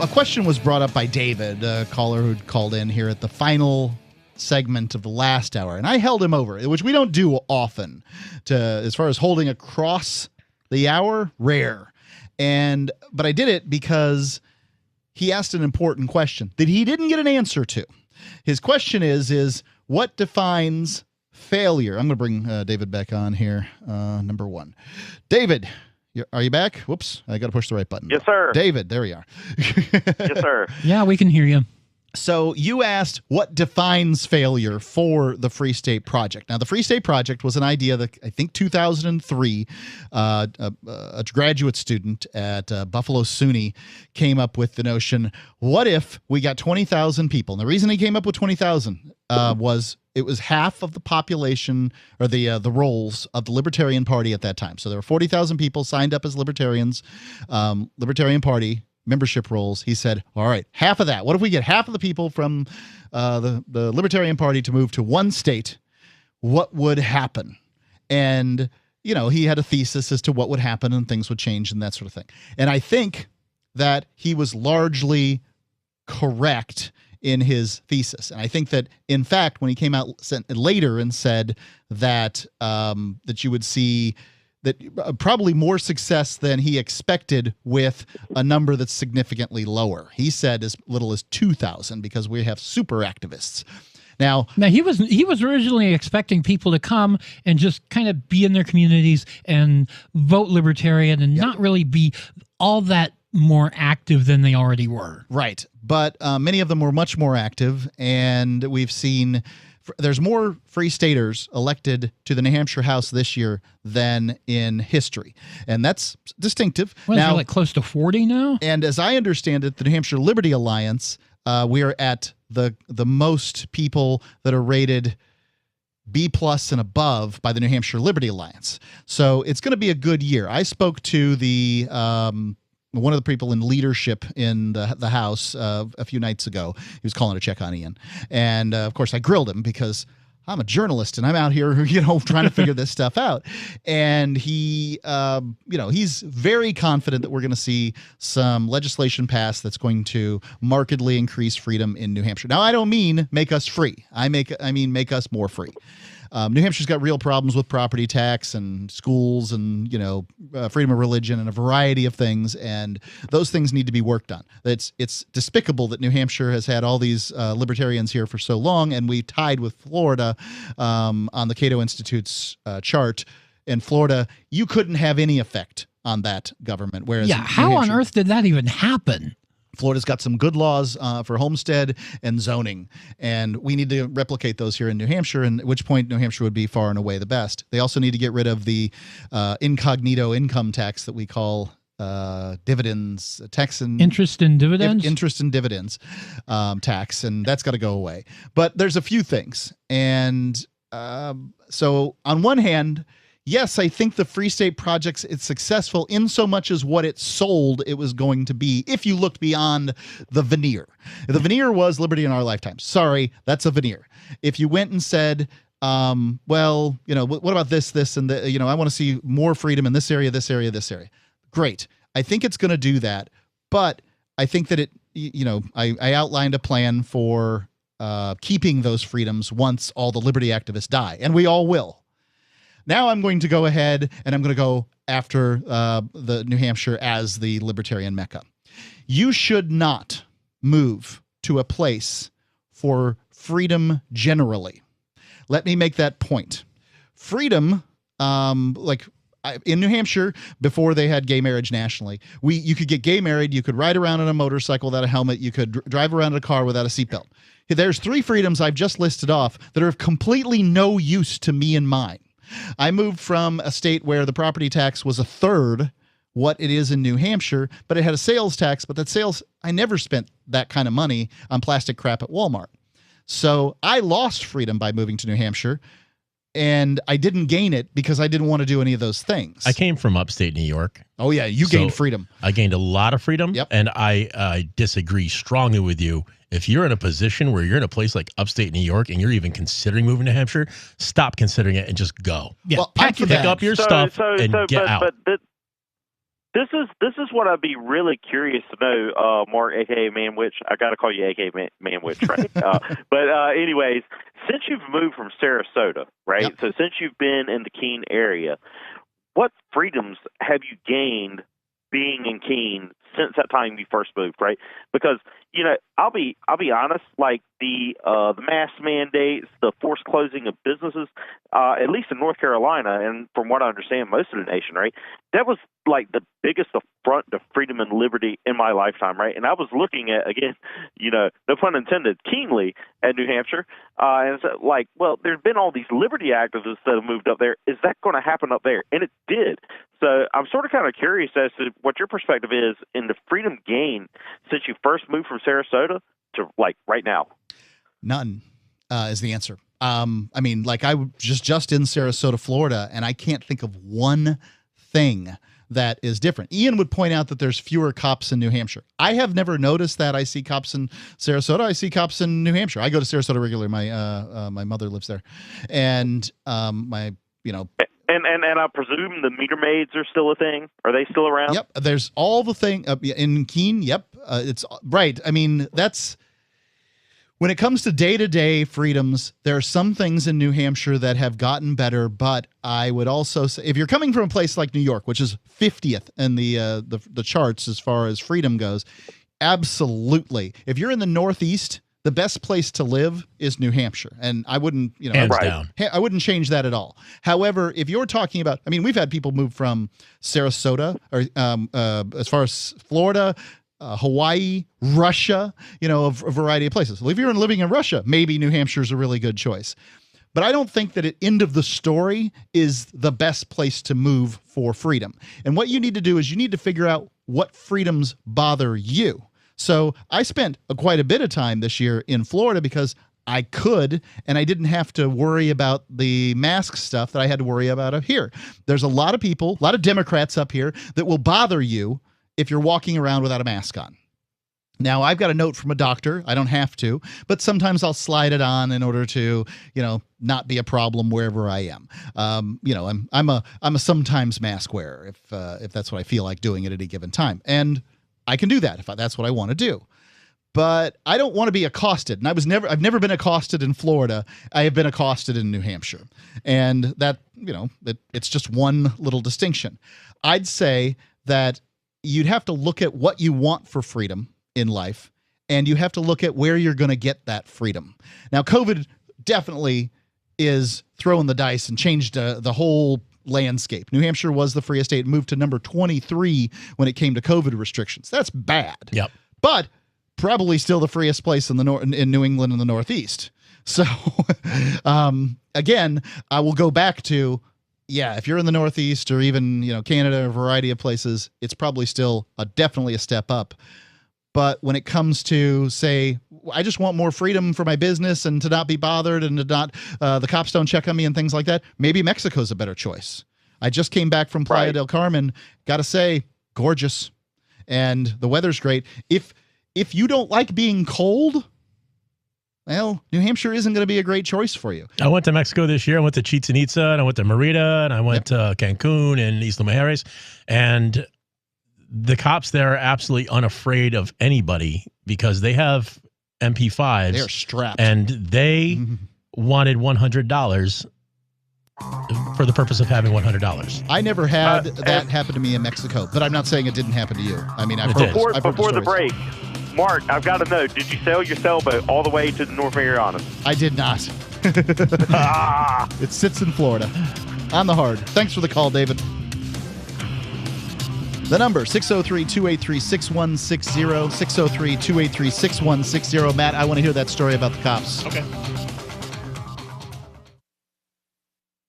a question was brought up by David, a caller who'd called in here at the final segment of the last hour, and I held him over, which we don't do often, as far as holding across the hour, rare. But I did it because he asked an important question that he didn't get an answer to. His question is what defines failure? I'm going to bring David back on here. Number one. David, are you back? Whoops, I got to push the right button. Yes, sir. David, there we are. Yes, sir. Yeah, we can hear you. So you asked what defines failure for the Free State Project. Now, the Free State Project was an idea that I think 2003, a graduate student at Buffalo SUNY came up with the notion, what if we got 20,000 people? And the reason he came up with 20,000 was it was half of the population, or the roles of the Libertarian Party at that time. So there were 40,000 people signed up as Libertarians, Libertarian Party membership rolls. He said, all right, half of that. What if we get half of the people from the Libertarian Party to move to one state? What would happen? And, he had a thesis as to what would happen and things would change and that sort of thing. And I think that he was largely correct in his thesis. And I think that, in fact, when he came out later and said that that you would see that probably more success than he expected with a number that's significantly lower. He said as little as 2,000 because we have super activists. Now he was originally expecting people to come and just kind of be in their communities and vote Libertarian and not really be all that more active than they already were. Right. But many of them were much more active, and we've seen there's more Free Staters elected to the New Hampshire House this year than in history. And that's distinctive. Well, now, like close to 40 now? And as I understand it, the New Hampshire Liberty Alliance, we are at the most people that are rated B+ and above by the New Hampshire Liberty Alliance. So it's going to be a good year. I spoke to the one of the people in leadership in the House a few nights ago. He was calling to check on Ian. And, of course, I grilled him because I'm a journalist and I'm out here, trying to figure this stuff out. And he, he's very confident that we're going to see some legislation passed that's going to markedly increase freedom in New Hampshire. Now, I don't mean make us free. I mean make us more free. New Hampshire's got real problems with property tax and schools and, freedom of religion and a variety of things. And those things need to be worked on. It's despicable that New Hampshire has had all these libertarians here for so long. And we tied with Florida on the Cato Institute's chart. In Florida, you couldn't have any effect on that government. Whereas how on earth did that even happen? Florida's got some good laws for homestead and zoning, and we need to replicate those here in New Hampshire, and at which point New Hampshire would be far and away the best. They also need to get rid of the incognito income tax that we call dividends tax and interest and dividends tax, and that's got to go away. But there's a few things, and so on one hand, yes, I think the Free State Project is successful in so much as what it sold it was going to be if you looked beyond the veneer. The veneer was liberty in our lifetimes. Sorry, that's a veneer. If you went and said, well, what about this, and I want to see more freedom in this area, this area, this area. Great. I think it's going to do that, but I think that I outlined a plan for keeping those freedoms once all the liberty activists die, and we all will. Now I'm going to go ahead and I'm going to go after the New Hampshire as the libertarian mecca. You should not move to a place for freedom generally. Let me make that point. Freedom, in New Hampshire, before they had gay marriage nationally, you could get gay married, you could ride around on a motorcycle without a helmet, you could drive around in a car without a seatbelt. There's 3 freedoms I've just listed off that are of completely no use to me and mine. I moved from a state where the property tax was a third what it is in New Hampshire, but it had a sales tax, but that sales, I never spent that kind of money on plastic crap at Walmart. So I lost freedom by moving to New Hampshire, and I didn't gain it because I didn't want to do any of those things. I came from upstate New York. Oh, yeah, you gained freedom. I gained a lot of freedom, yep. And I disagree strongly with you. If you're in a position where you're in a place like upstate New York and you're even considering moving to Hampshire, stop considering it and just go. Yeah, well, pick up your stuff and get out. But this is what I'd be really curious to know, Mark, aka Manwich. I got to call you aka Manwich, right? But anyways, since you've moved from Sarasota, right? Yep. So since you've been in the Keene area, what freedoms have you gained being in Keene since that time you first moved, right? Because I'll be honest, like the mask mandates, the forced closing of businesses, at least in North Carolina, and from what I understand, most of the nation, right? That was like the biggest affront to freedom and liberty in my lifetime, right? And I was looking at, again, no pun intended, keenly at New Hampshire, and it's like, well, there's been all these liberty activists that have moved up there. Is that going to happen up there? And it did. So I'm sort of kind of curious as to what your perspective is in the freedom gain since you first moved from Sarasota to like right now. None is the answer. I was just in Sarasota, Florida, and I can't think of one thing that is different. Ian would point out that there's fewer cops in New Hampshire. I have never noticed that. I see cops in Sarasota. I see cops in New Hampshire. I go to Sarasota regularly. My mother lives there, and And I presume the meter maids are still a thing. Are they still around? Yep. There's all the thing in Keene. Yep. It's right. I mean, that's when it comes to day-to-day freedoms, there are some things in New Hampshire that have gotten better, but I would also say if you're coming from a place like New York, which is 50th in the charts as far as freedom goes, absolutely. If you're in the Northeast, the best place to live is New Hampshire, and I wouldn't, hands down. I wouldn't change that at all. However, if you're talking about, we've had people move from Sarasota or as far as Florida, Hawaii, Russia, a variety of places. Well, if you're living in Russia, maybe New Hampshire is a really good choice. But I don't think that at end of the story is the best place to move for freedom. And what you need to do is you need to figure out what freedoms bother you. So I spent quite a bit of time this year in Florida because I could, and I didn't have to worry about the mask stuff that I had to worry about up here. There's a lot of people, a lot of Democrats up here that will bother you if you're walking around without a mask on. Now, I've got a note from a doctor. I don't have to, but sometimes I'll slide it on in order to, not be a problem wherever I am. I'm a sometimes mask wearer if that's what I feel like doing at any given time. And I can do that if that's what I want to do. But I don't want to be accosted. And I've never been accosted in Florida. I have been accosted in New Hampshire. And that, it's just one little distinction. I'd say that you'd have to look at what you want for freedom in life, and you have to look at where you're going to get that freedom. Now, COVID definitely is throwing the dice and changed the whole landscape. New Hampshire was the freest state, moved to number 23 when it came to COVID restrictions. That's bad. Yep. but probably still the freest place in in New England and the Northeast. So, again, I will go back to, if you're in the Northeast or even, Canada, a variety of places, it's probably still definitely a step up. But when it comes to, say, I just want more freedom for my business and to not be bothered and to not, the cops don't check on me and things like that, maybe Mexico's a better choice. I just came back from Playa del Carmen. Got to say, gorgeous. And the weather's great. If you don't like being cold, well, New Hampshire isn't going to be a great choice for you. I went to Mexico this year. I went to Chichen Itza, and I went to Merida, and I went to Cancun and Isla Mujeres. And the cops there are absolutely unafraid of anybody because they have MP5s. They're strapped. And they wanted $100 for the purpose of having $100. I never had that happen to me in Mexico, but I'm not saying it didn't happen to you. I mean, before the break, Mark, I've got to know, did you sail your sailboat all the way to the North Marianas? I did not. It sits in Florida. On the hard. Thanks for the call, David. The number, 603-283-6160, 603-283-6160. Matt, I want to hear that story about the cops. Okay.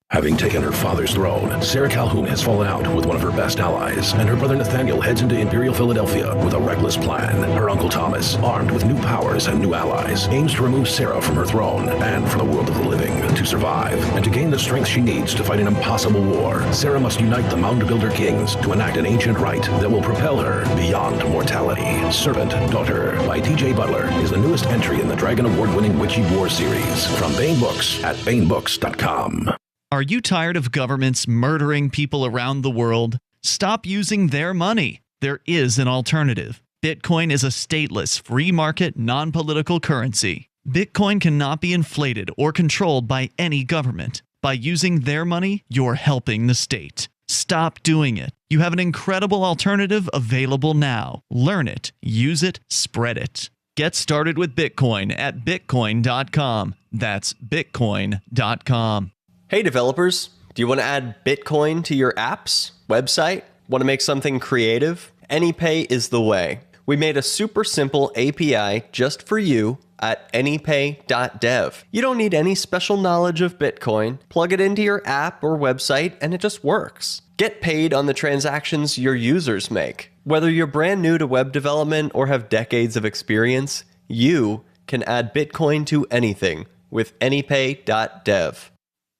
Having taken her father's throne, Sarah Calhoun has fallen out with one of her best allies, and her brother Nathaniel heads into Imperial Philadelphia with a reckless plan. Her uncle Thomas, armed with new powers and new allies, aims to remove Sarah from her throne and from the world of the living. To survive, and to gain the strength she needs to fight an impossible war, Sarah must unite the Mound Builder Kings to enact an ancient rite that will propel her beyond mortality. Servant Daughter by T.J. Butler is the newest entry in the Dragon Award-winning Witchy War series from Baen Books at BaenBooks.com. Are you tired of governments murdering people around the world? Stop using their money. There is an alternative. Bitcoin is a stateless, free market, non-political currency. Bitcoin cannot be inflated or controlled by any government. By using their money, you're helping the state. Stop doing it. You have an incredible alternative available now. Learn it, use it, spread it. Get started with Bitcoin at Bitcoin.com. That's Bitcoin.com. Hey developers, do you want to add Bitcoin to your apps, website? Want to make something creative? AnyPay is the way. We made a super simple API just for you at anypay.dev. You don't need any special knowledge of Bitcoin. Plug it into your app or website and it just works. Get paid on the transactions your users make. Whether you're brand new to web development or have decades of experience, you can add Bitcoin to anything with anypay.dev.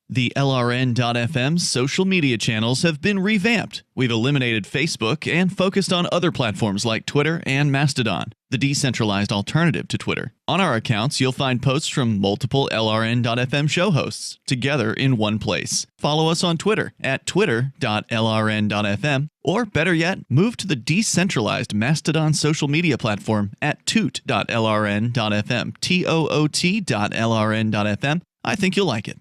The LRN.FM social media channels have been revamped. We've eliminated Facebook and focused on other platforms like Twitter and Mastodon, the decentralized alternative to Twitter. On our accounts, you'll find posts from multiple LRN.FM show hosts together in one place. Follow us on Twitter at twitter.lrn.fm, or better yet, move to the decentralized Mastodon social media platform at toot.lrn.fm, toot.lrn.fm. I think you'll like it.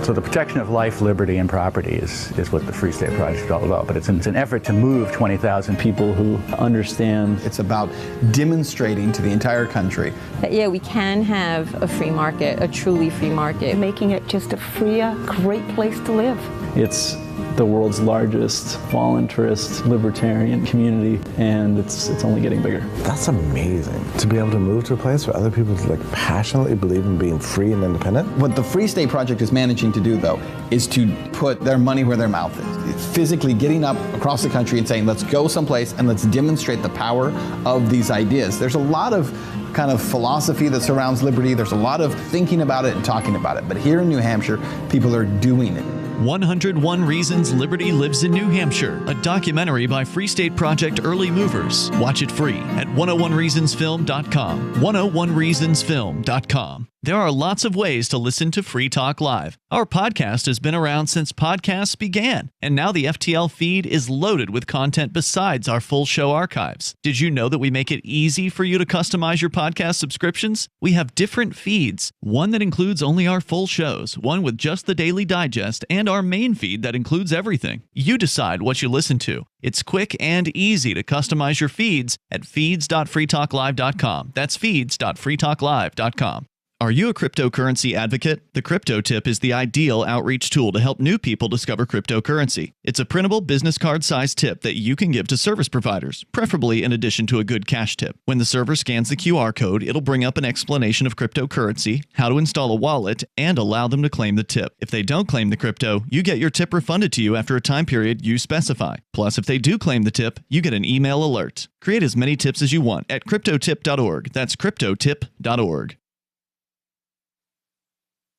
So the protection of life, liberty, and property is what the Free State Project is all about. But it's an effort to move 20,000 people who understand. It's about demonstrating to the entire country that, we can have a free market, a truly free market. Making it just a freer, great place to live. It's the world's largest voluntarist libertarian community, and it's only getting bigger. That's amazing, to be able to move to a place where other people passionately believe in being free and independent. What the Free State Project is managing to do, though, is to put their money where their mouth is. It's physically getting up across the country and saying, let's go someplace and let's demonstrate the power of these ideas. There's a lot of kind of philosophy that surrounds liberty. There's a lot of thinking about it and talking about it. But here in New Hampshire, people are doing it. 101 Reasons Liberty Lives in New Hampshire, a documentary by Free State Project early movers. Watch it free at 101reasonsfilm.com. 101reasonsfilm.com. There are lots of ways to listen to Free Talk Live. Our podcast has been around since podcasts began, and now the FTL feed is loaded with content besides our full show archives. Did you know that we make it easy for you to customize your podcast subscriptions? We have different feeds, one that includes only our full shows, one with just the Daily Digest, and our main feed that includes everything. You decide what you listen to. It's quick and easy to customize your feeds at feeds.freetalklive.com. That's feeds.freetalklive.com. Are you a cryptocurrency advocate? The Crypto Tip is the ideal outreach tool to help new people discover cryptocurrency. It's a printable business card-sized tip that you can give to service providers, preferably in addition to a good cash tip. When the server scans the QR code, it'll bring up an explanation of cryptocurrency, how to install a wallet, and allow them to claim the tip. If they don't claim the crypto, you get your tip refunded to you after a time period you specify. Plus, if they do claim the tip, you get an email alert. Create as many tips as you want at cryptotip.org. That's cryptotip.org.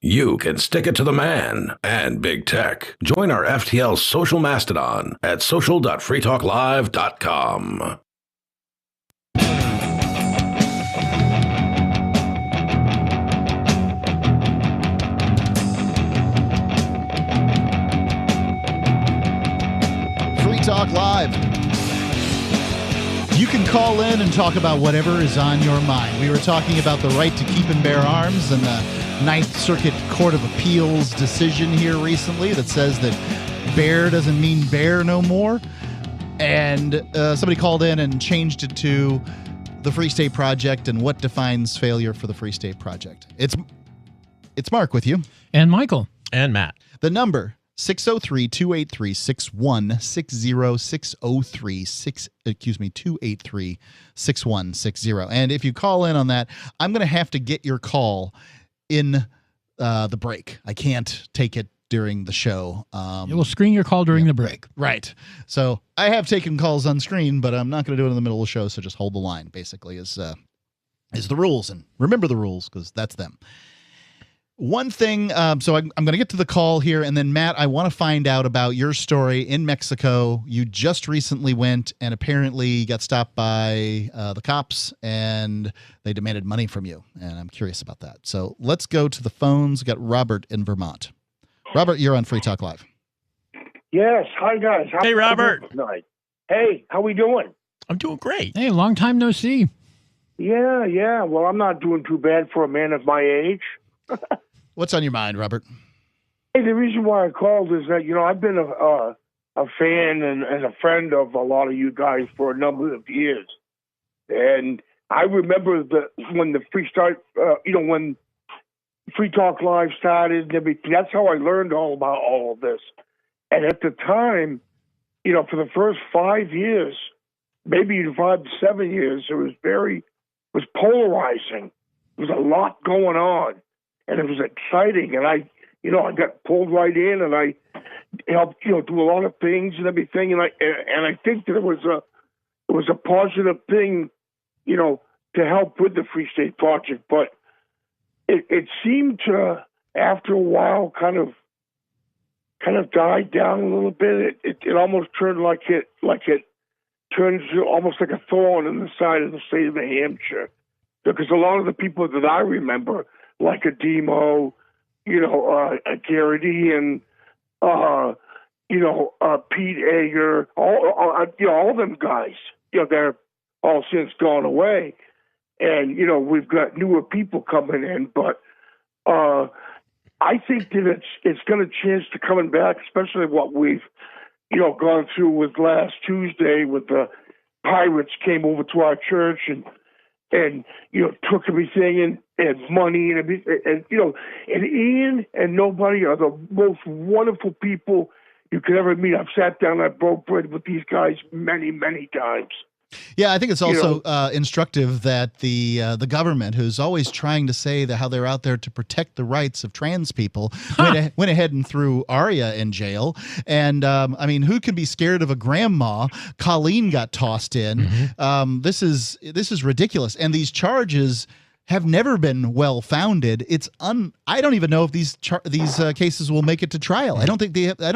You can stick it to the man and big tech. Join our FTL Social Mastodon at social.freetalklive.com. Free Talk Live. You can call in and talk about whatever is on your mind. We were talking about the right to keep and bear arms and the Ninth Circuit Court of Appeals decision here recently that says that bear doesn't mean bear no more. And somebody called in and changed it to the Free State Project and what defines failure for the Free State Project. It's Mark with you. And Michael. And Matt. The number 603-283-6160, 283-6160. And if you call in on that, I'm going to have to get your call in the break. I can't take it during the show. It will screen your call during the break. Right. So I have taken calls on screen, but I'm not going to do it in the middle of the show, so just hold the line, basically, is the rules. And remember the rules, because that's them. One thing, so I'm going to get to the call here, and then, Matt, I want to find out about your story in Mexico. You just recently went and apparently got stopped by the cops, and they demanded money from you, and I'm curious about that. So let's go to the phones. We've got Robert in Vermont. Robert, you're on Free Talk Live. Yes. Hi, guys. Hey, Robert. Hey, how we doing? I'm doing great. Hey, long time no see. Yeah. Well, I'm not doing too bad for a man of my age. What's on your mind, Robert? Hey, the reason why I called is that, I've been a fan and a friend of a lot of you guys for a number of years. And I remember when the when Free Talk Live started and everything, that's how I learned all about all of this. And at the time, for the first 5 years, maybe 5 to 7 years, it was polarizing. There was a lot going on. And it was exciting, and I got pulled right in, and I helped, do a lot of things and everything, and I think that it was a positive thing, to help with the Free State Project. But it seemed to, after a while, kind of died down a little bit. It almost turned like it turned into almost like a thorn in the side of the state of New Hampshire, because a lot of the people that I remember, like a Demo, a Garrity and, Pete Ager, all them guys, they're all since gone away. And, we've got newer people coming in, but I think that it's got a chance to coming back, especially what we've, gone through with last Tuesday with the pirates came over to our church and took everything and money and everything. And Ian and nobody are the most wonderful people you could ever meet. I've sat down and I broke bread with these guys many, many times. Yeah, I think it's also instructive that the government, who's always trying to say how they're out there to protect the rights of trans people, went ahead and threw Arya in jail. And who can be scared of a grandma? Colleen got tossed in. Mm-hmm. This is ridiculous, and these charges have never been well founded. I don't even know if these cases will make it to trial. I don't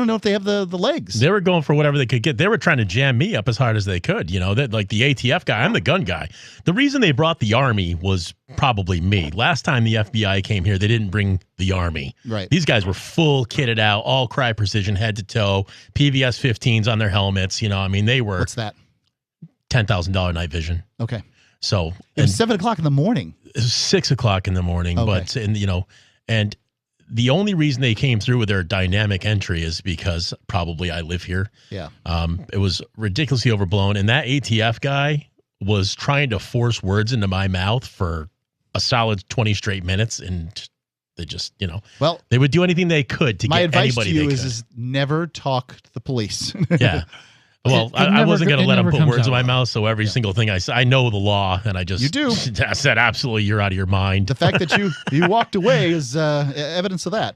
know if they have the legs. They were going for whatever they could get. They were trying to jam me up as hard as they could. That like the ATF guy. I'm the gun guy. The reason they brought the Army was probably me. Last time the FBI came here, they didn't bring the Army. Right. These guys were full kitted out, all cry precision, head to toe, PVS 15s on their helmets. They were. What's that? $10,000 night vision. Okay. So it was 7 o'clock in the morning. It was 6 o'clock in the morning, okay. But and the only reason they came through with their dynamic entry is because probably I live here. Yeah. It was ridiculously overblown, and that ATF guy was trying to force words into my mouth for a solid 20 straight minutes, and they just, well, they would do anything they could to my get advice anybody to you they is never talk to the police. Yeah. Well, I wasn't going to let them put words in my mouth, so every single thing I know the law, and I just You do. said, absolutely, you're out of your mind. The fact that you walked away is evidence of that.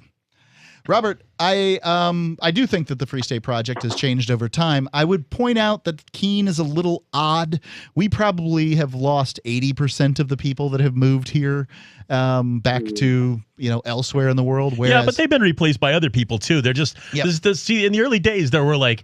Robert, I do think that the Free State Project has changed over time. I would point out that Keene is a little odd. We probably have lost 80% of the people that have moved here back to elsewhere in the world. Whereas, yeah, but they've been replaced by other people too. They're just see, in the early days there were like.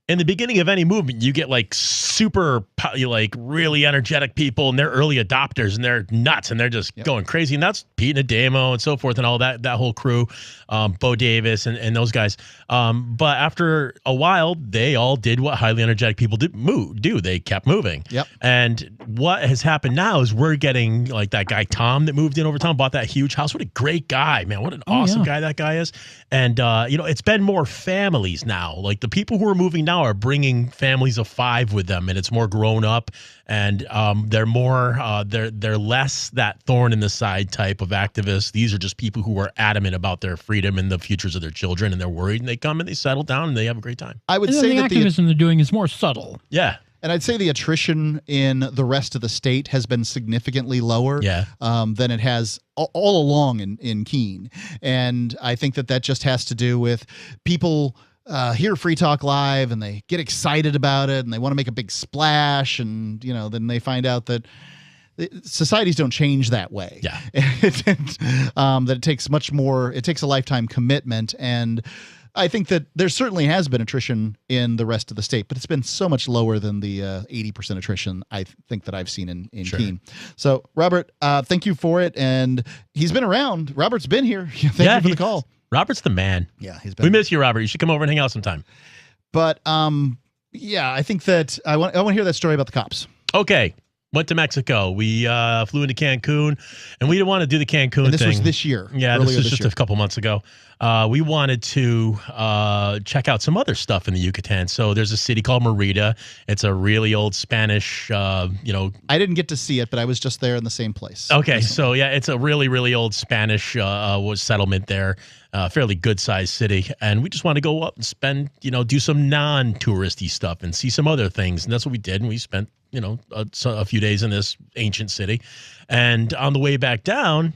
In the beginning of any movement, you get like super, like really energetic people, and they're early adopters, and they're nuts, and they're just going crazy. And that's Pete Nademo and so forth, and all that whole crew, Bo Davis and those guys. But after a while, they all did what highly energetic people do. They kept moving. Yep. And what has happened now is we're getting like that guy Tom that moved in over time, bought that huge house. What a great guy, man! What an awesome guy that guy is. And it's been more families now. Like the people who are moving now are bringing families of 5 with them, and it's more grown up, and they're more they're less that thorn in the side type of activists. These are just people who are adamant about their freedom and the futures of their children, and they're worried, and they come and they settle down and they have a great time. I would say the that activism they're doing is more subtle. Yeah. And I'd say the attrition in the rest of the state has been significantly lower than it has all along in Keene. And I think that just has to do with people hear Free Talk Live and they get excited about it and they want to make a big splash, and then they find out that societies don't change that way. Yeah. That it takes much more. It takes a lifetime commitment, and I think that there certainly has been attrition in the rest of the state, but it's been so much lower than the 80% attrition I think that I've seen in Keene. So, Robert, thank you for it. And he's been around. Robert's been here. Thank you for the call. Robert's the man. Yeah, he's been. We miss you, Robert. You should come over and hang out sometime. But I think that I want to hear that story about the cops. Okay. Went to Mexico. We flew into Cancun, and we didn't want to do the Cancun thing. And this was this year. Yeah, this was just a couple months ago. We wanted to check out some other stuff in the Yucatan. So there's a city called Merida. It's a really old Spanish, I didn't get to see it, but I was just there in the same place. Okay, recently. so yeah, it's a really, really old Spanish settlement there. Fairly good-sized city. And we just want to go up and spend, do some non-touristy stuff and see some other things. And that's what we did. And we spent, a few days in this ancient city. And on the way back down,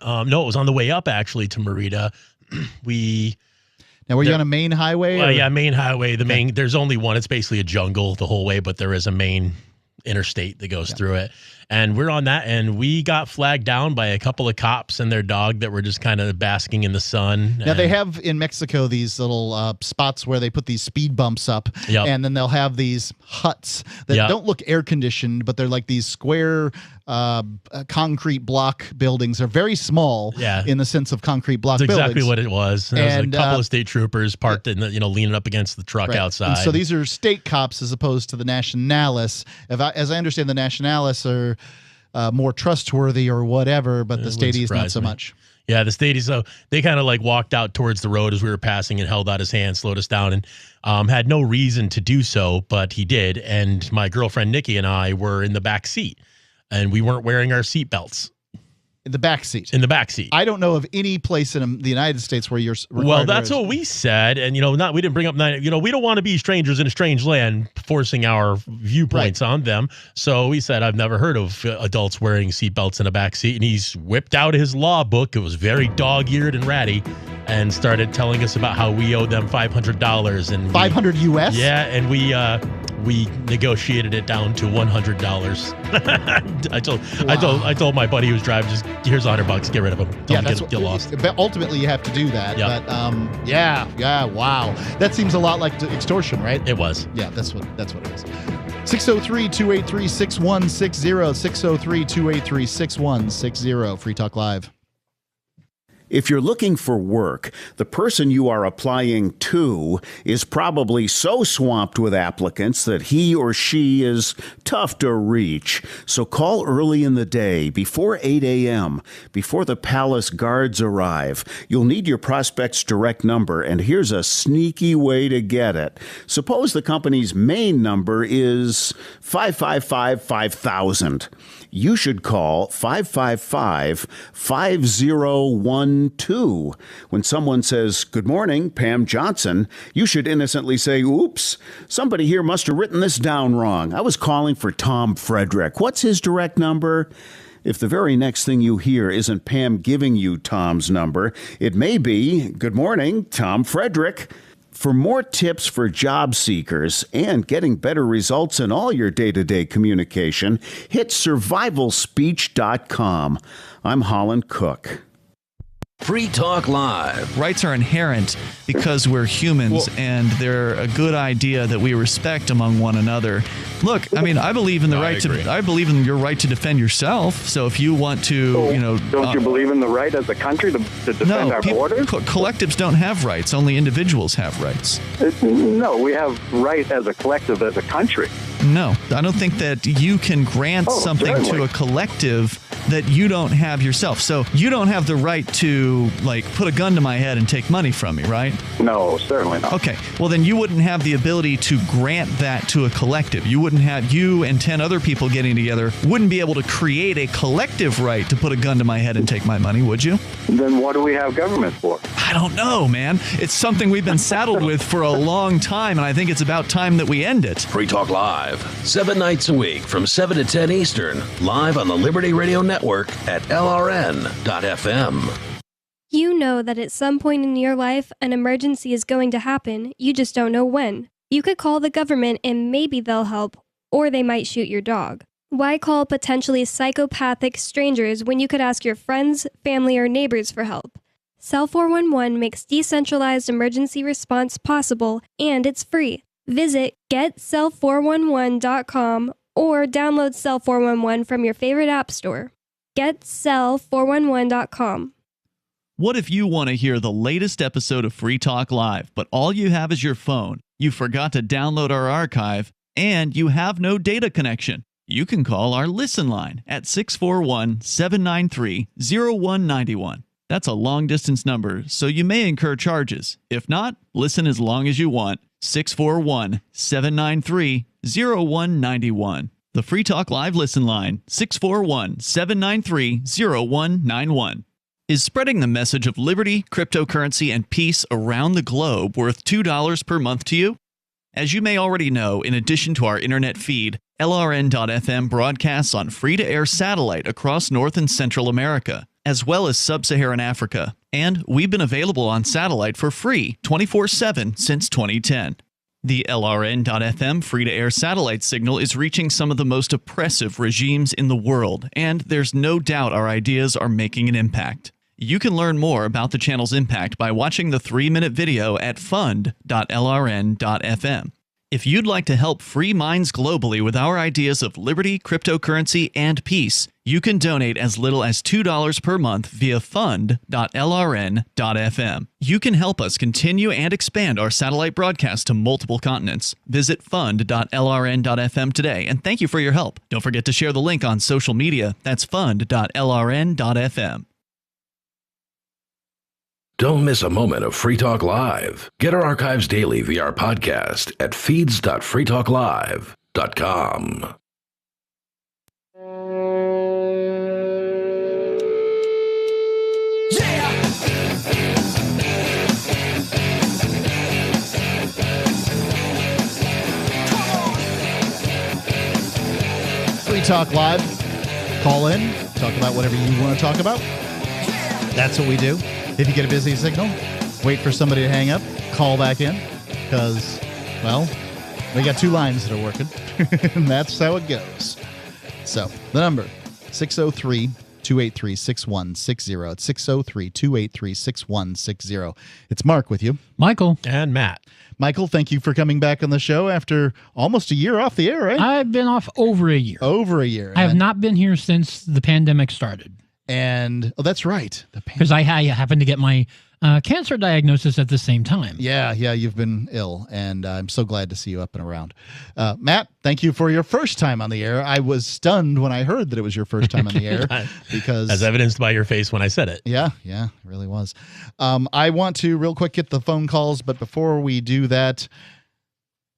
no, it was on the way up actually to Merida. Now, were you on a main highway? Well, yeah, main highway. There's only one. It's basically a jungle the whole way, but there is a main interstate that goes through it. And we're on that, and we got flagged down by a couple of cops and their dog that were just kind of basking in the sun. Now, they have in Mexico these little spots where they put these speed bumps up, and then they'll have these huts that don't look air-conditioned, but they're like these square concrete block buildings. They're very small in the sense of concrete block buildings. That's buildings. exactly what it was. There was a couple of state troopers parked, leaning up against the truck outside. And so these are state cops as opposed to the Nationales. As I understand, the Nationales are more trustworthy or whatever, but the stateies not so much. Yeah, the stateies, so they kind of like walked out towards the road as we were passing and held out his hand, slowed us down, and had no reason to do so, but he did. And my girlfriend Nikki and I were in the back seat, and we weren't wearing our seat belts. In the back seat. In the back seat. I don't know of any place in the United States where you're required. Well, that's what we said, and we didn't bring up. We don't want to be strangers in a strange land, forcing our viewpoints on them. So we said, I've never heard of adults wearing seatbelts in a back seat, and he's whipped out his law book. It was very dog-eared and ratty, and started telling us about how we owed them $500 and $500 US. Yeah, and we negotiated it down to $100. I told my buddy who was driving, just here's $100, get rid of him. Don't get lost. Ultimately, you have to do that. But wow, that seems a lot like extortion, right? It was. Yeah, that's what it is. 603-283-6160. 603-283-6160. Free Talk Live. If you're looking for work, the person you are applying to is probably so swamped with applicants that he or she is tough to reach. So call early in the day, before 8 a.m., before the palace guards arrive. You'll need your prospect's direct number, and here's a sneaky way to get it. Suppose the company's main number is 555-5000. You should call 555-5012. When someone says, "Good morning, Pam Johnson," you should innocently say, "Oops, somebody here must have written this down wrong. I was calling for Tom Frederick. What's his direct number?" If the very next thing you hear isn't Pam giving you Tom's number, it may be, "Good morning, Tom Frederick." For more tips for job seekers and getting better results in all your day-to-day communication, hit survivalspeech.com. I'm Holland Cook. Free Talk Live. Rights are inherent because we're humans, and they're a good idea that we respect among one another. Look, I mean, I believe in the I believe in your right to defend yourself. So if you want to, don't you believe in the right as a country to defend our borders? Collectives don't have rights. Only individuals have rights. No, we have right as a collective, as a country. No, I don't think that you can grant something to a collective that you don't have yourself. So you don't have the right to, put a gun to my head and take money from me, right? No, certainly not. Okay, well then you wouldn't have the ability to grant that to a collective. You wouldn't have, you and 10 other people getting together wouldn't be able to create a collective right to put a gun to my head and take my money, would you? Then what do we have government for? I don't know, man. It's something we've been saddled with for a long time, and I think it's about time that we end it. Free Talk Live, 7 nights a week from 7 to 10 Eastern, live on the Liberty Radio Network at LRN.FM. You know that at some point in your life, an emergency is going to happen. You just don't know when. You could call the government and maybe they'll help, or they might shoot your dog. Why call potentially psychopathic strangers when you could ask your friends, family, or neighbors for help? Cell 411 makes decentralized emergency response possible, and it's free. Visit getcell411.com or download Cell 411 from your favorite app store. Getcell411.com. What if you want to hear the latest episode of Free Talk Live, but all you have is your phone, you forgot to download our archive, and you have no data connection? You can call our Listen line at 641-793-0191. That's a long-distance number, so you may incur charges. If not, listen as long as you want. 641-793-0191. The Free Talk Live Listen line, 641-793-0191. Is spreading the message of liberty, cryptocurrency, and peace around the globe worth $2 per month to you? As you may already know, in addition to our internet feed, LRN.FM broadcasts on free-to-air satellite across North and Central America, as well as Sub-Saharan Africa. And we've been available on satellite for free 24/7 since 2010. The LRN.FM free-to-air satellite signal is reaching some of the most oppressive regimes in the world, and there's no doubt our ideas are making an impact. You can learn more about the channel's impact by watching the 3-minute video at fund.lrn.fm. If you'd like to help free minds globally with our ideas of liberty, cryptocurrency, and peace, you can donate as little as $2 per month via fund.lrn.fm. You can help us continue and expand our satellite broadcast to multiple continents. Visit fund.lrn.fm today, and thank you for your help. Don't forget to share the link on social media. That's fund.lrn.fm. Don't miss a moment of Free Talk Live. Get our archives daily via our podcast at feeds.freetalklive.com. Free Talk Live. Call in, talk about whatever you want to talk about. That's what we do. If you get a busy signal, wait for somebody to hang up, call back in, because, well, we got 2 lines that are working, and that's how it goes. So, the number, 603-283-6160. It's 603-283-6160. It's Mark with you. Michael. And Matt. Michael, thank you for coming back on the show after almost a year off the air, right? I've been off over a year. Over a year. I have not been here since the pandemic started. And that's right. Because I happened to get my cancer diagnosis at the same time. Yeah, you've been ill, and I'm so glad to see you up and around. Matt, thank you for your first time on the air. I was stunned when I heard that it was your first time on the air, because as evidenced by your face when I said it. Yeah, it really was. I want to real quick get the phone calls, but before we do that,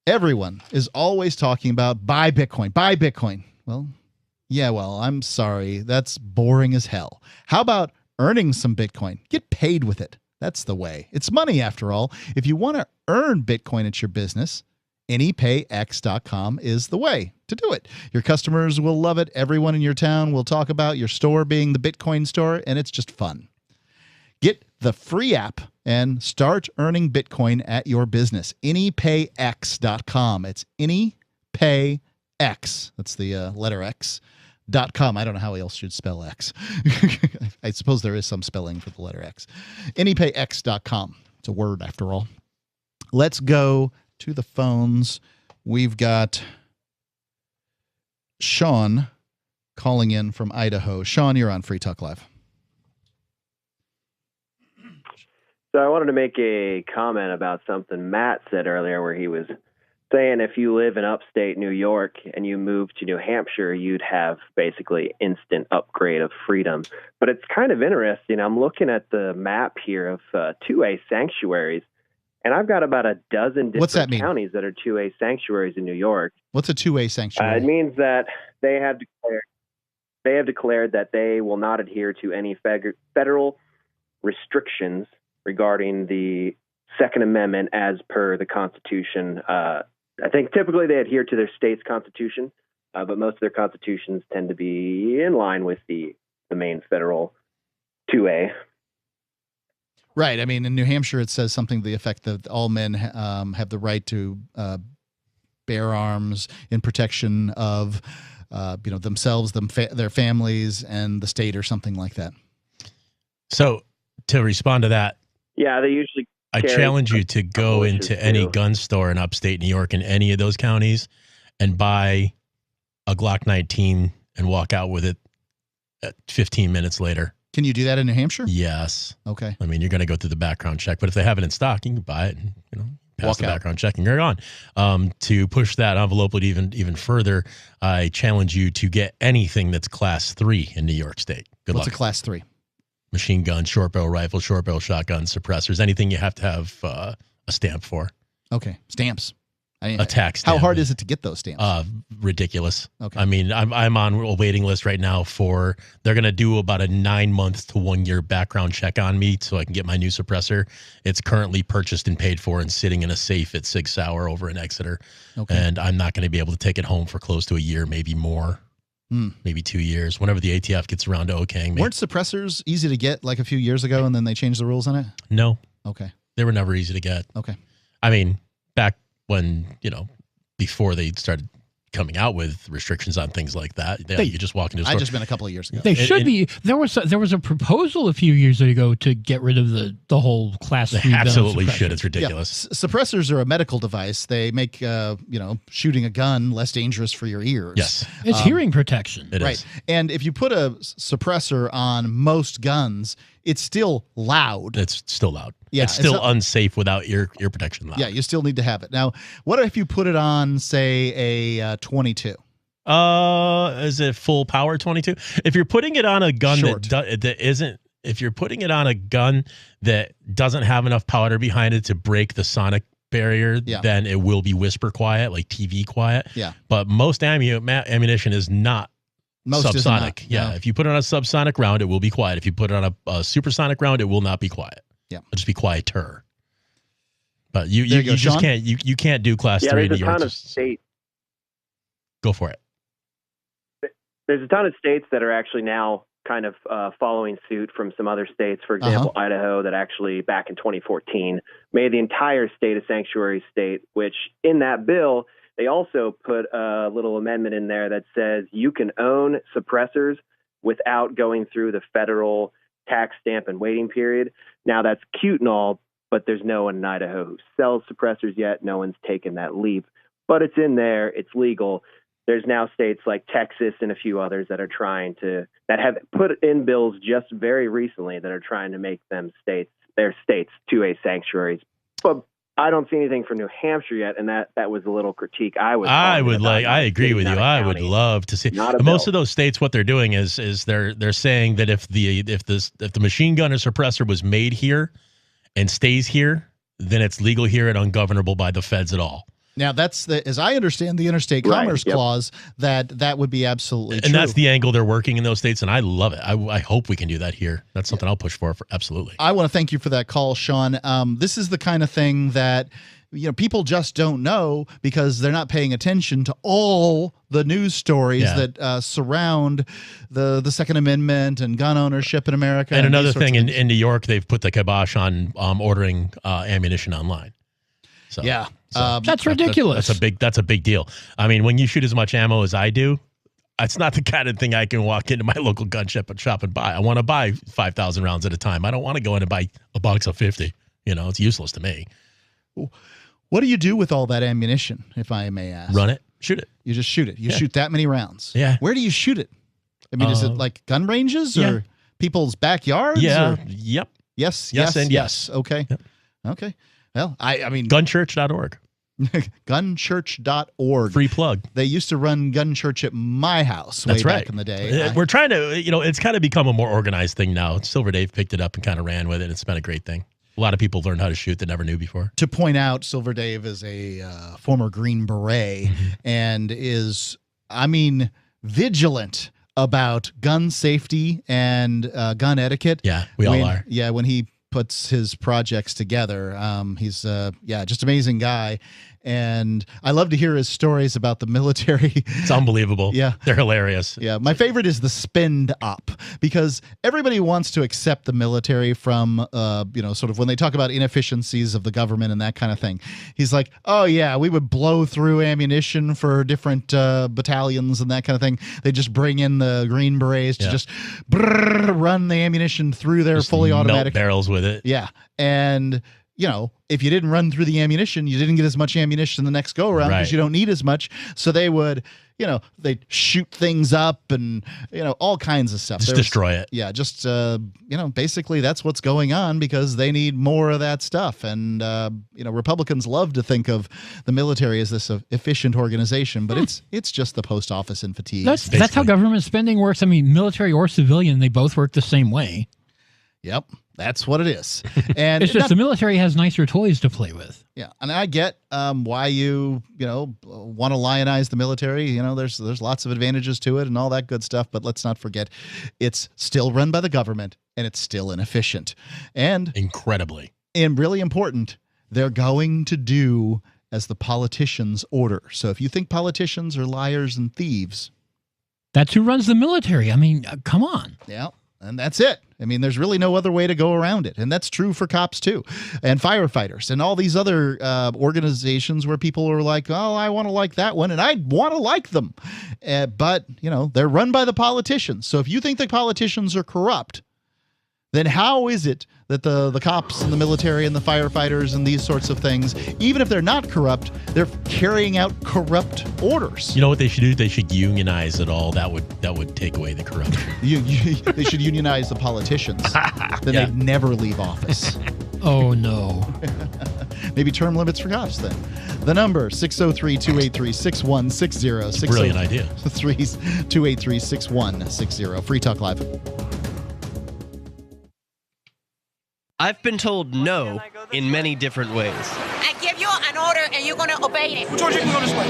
everyone is always talking about buy Bitcoin, buy Bitcoin. Well, I'm sorry. That's boring as hell. How about earning some Bitcoin? Get paid with it. That's the way. It's money, after all. If you want to earn Bitcoin at your business, anypayx.com is the way to do it. Your customers will love it. Everyone in your town will talk about your store being the Bitcoin store, and it's just fun. Get the free app and start earning Bitcoin at your business. anypayx.com. It's anypayx. That's the letter X. .com. I don't know how else should spell X. I suppose there is some spelling for the letter X. anypayx.com. It's a word, after all. Let's go to the phones. We've got Sean calling in from Idaho. Sean, you're on Free Talk Live. So I wanted to make a comment about something Matt said earlier, where he was saying if you live in upstate New York and you move to New Hampshire, you'd have basically instant upgrade of freedom. But it's kind of interesting. I'm looking at the map here of 2A sanctuaries, and I've got about a dozen different counties that are 2A sanctuaries in New York. What's a 2A sanctuary? It means that they have declared that they will not adhere to any federal restrictions regarding the Second Amendment as per the Constitution. I think typically they adhere to their state's constitution, but most of their constitutions tend to be in line with the main federal 2A. Right. I mean, in New Hampshire, it says something to the effect that all men have the right to bear arms in protection of themselves, their families, and the state, or something like that. So to respond to that, yeah, they usually. I challenge you to go into any gun store in upstate New York in any of those counties and buy a Glock 19 and walk out with it 15 minutes later. Can you do that in New Hampshire? Yes. Okay. I mean, you're going to go through the background check, but if they have it in stock, you can buy it and pass the background check and you're on. To push that envelope even further, I challenge you to get anything that's Class 3 in New York State. Good luck. What's a Class 3? Machine gun, short barrel rifle, short barrel shotgun, suppressors, anything you have to have a stamp for. Okay, stamps. A tax stamp. How hard is it to get those stamps? Ridiculous. Okay. I mean, I'm on a waiting list right now they're going to do about a 9 month to 1 year background check on me so I can get my new suppressor. It's currently purchased and paid for and sitting in a safe at 6 Hour over in Exeter. Okay. And I'm not going to be able to take it home for close to a year, maybe more. Maybe 2 years, whenever the ATF gets around to okaying me. Weren't suppressors easy to get like a few years ago and then they changed the rules on it? No. Okay. They were never easy to get. Okay. I mean, back when, before they started coming out with restrictions on things like that, you just walk into a store. I just been a couple of years ago. They should be. There was a proposal a few years ago to get rid of the whole Class 3 gun. Absolutely should. It's ridiculous. Yeah. Suppressors are a medical device. They make shooting a gun less dangerous for your ears. Yes, it's hearing protection. It right. is. And if you put a suppressor on most guns, it's still loud. It's still loud. Yeah, it's still unsafe without ear protection loud. Yeah, you still need to have it. Now, what if you put it on, say, a 22? Is it full power 22? If you're putting it on a gun that isn't, if you're putting it on a gun that doesn't have enough powder behind it to break the sonic barrier, then it will be whisper quiet, like TV quiet. Yeah. But most ammunition is not subsonic. No. If you put it on a subsonic round, it will be quiet. If you put it on a supersonic round, it will not be quiet. Yeah. It'll just be quieter. But you just Sean? can't you can't do Class 3 in New York. There's a ton of states. Go for it. There's a ton of states that are actually now kind of following suit from some other states. For example, Idaho, that actually back in 2014 made the entire state a sanctuary state, which in that bill, they also put a little amendment in there that says you can own suppressors without going through the federal tax stamp and waiting period. Now, that's cute and all, but there's no one in Idaho who sells suppressors yet. No one's taken that leap, but it's in there. It's legal. there's now states like Texas and a few others that have put in bills just very recently that are trying to make their states 2A sanctuaries. But I don't see anything from New Hampshire yet, and that was a little critique I agree with you. I would love to see. Most of those states, what they're doing is they're saying that if the machine gun or suppressor was made here and stays here, then it's legal here and ungovernable by the feds at all. Now, that's as I understand the Interstate Commerce Clause, that would be absolutely true. And that's the angle they're working in those states, and I love it. I hope we can do that here. That's something I'll push for absolutely. I want to thank you for that call, Sean. This is the kind of thing that people just don't know because they're not paying attention to all the news stories that surround the Second Amendment and gun ownership in America. And another thing, in New York, they've put the kibosh on ordering ammunition online. So, that's ridiculous. That's a big deal. I mean, when you shoot as much ammo as I do, it's not the kind of thing I can walk into my local gun shop and buy. I want to buy 5,000 rounds at a time. I don't want to go in and buy a box of 50. It's useless to me. What do you do with all that ammunition, if I may ask? Run it, shoot it. You just shoot it. You shoot that many rounds. Yeah. Where do you shoot it? I mean, is it like gun ranges or people's backyards? Yeah. Or? Yep. Yes. Okay. Yep. Okay. Well, I mean, gunchurch.org. Gunchurch.org. Free plug. They used to run gun church at my house way back in the day. We're trying to, it's kind of become a more organized thing now. Silver Dave picked it up and kind of ran with it. It's been a great thing. A lot of people learned how to shoot that never knew before. To point out, Silver Dave is a former Green Beret and is, vigilant about gun safety and gun etiquette. Yeah, we all are. Yeah, when he puts his projects together. He's just amazing guy. And I love to hear his stories about the military. It's unbelievable. Yeah. They're hilarious. Yeah. My favorite is the spend up, because everybody wants to accept the military from, sort of when they talk about inefficiencies of the government and that kind of thing. He's like, oh, yeah, we would blow through ammunition for different battalions and that kind of thing. They just bring in the Green Berets to just run the ammunition through their fully automatic barrels with it. Yeah. And if you didn't run through the ammunition, you didn't get as much ammunition the next go around because you don't need as much. So they would, they'd shoot things up and, all kinds of stuff. Just destroy it. Yeah. Just, basically that's what's going on because they need more of that stuff. And, Republicans love to think of the military as this efficient organization, but it's just the post office and fatigue. That's how government spending works. I mean, military or civilian, they both work the same way. Yep. That's what it is. And it's just the military has nicer toys to play with. Yeah. And I get why you want to lionize the military. There's lots of advantages to it and all that good stuff. But let's not forget, it's still run by the government and it's still inefficient. And incredibly. And really important, they're going to do as the politicians order. So if you think politicians are liars and thieves. That's who runs the military. I mean, come on. Yeah. And that's it. I mean, there's really no other way to go around it. And that's true for cops, too, and firefighters and all these other organizations where people are like, oh, I want to like that one and I want to like them. But, they're run by the politicians. So if you think the politicians are corrupt, then how is it that the cops and the military and the firefighters and these sorts of things, even if they're not corrupt, they're carrying out corrupt orders? You know what they should do? They should unionize it all. That would take away the corruption. They should unionize the politicians. Then they'd never leave office. Oh, no. Maybe term limits for cops then. The number, 603-283-6160. Brilliant idea. 283-6160. Free Talk Live. I've been told no in many different ways. I give you an order and you're going to obey it. George, you can go this way.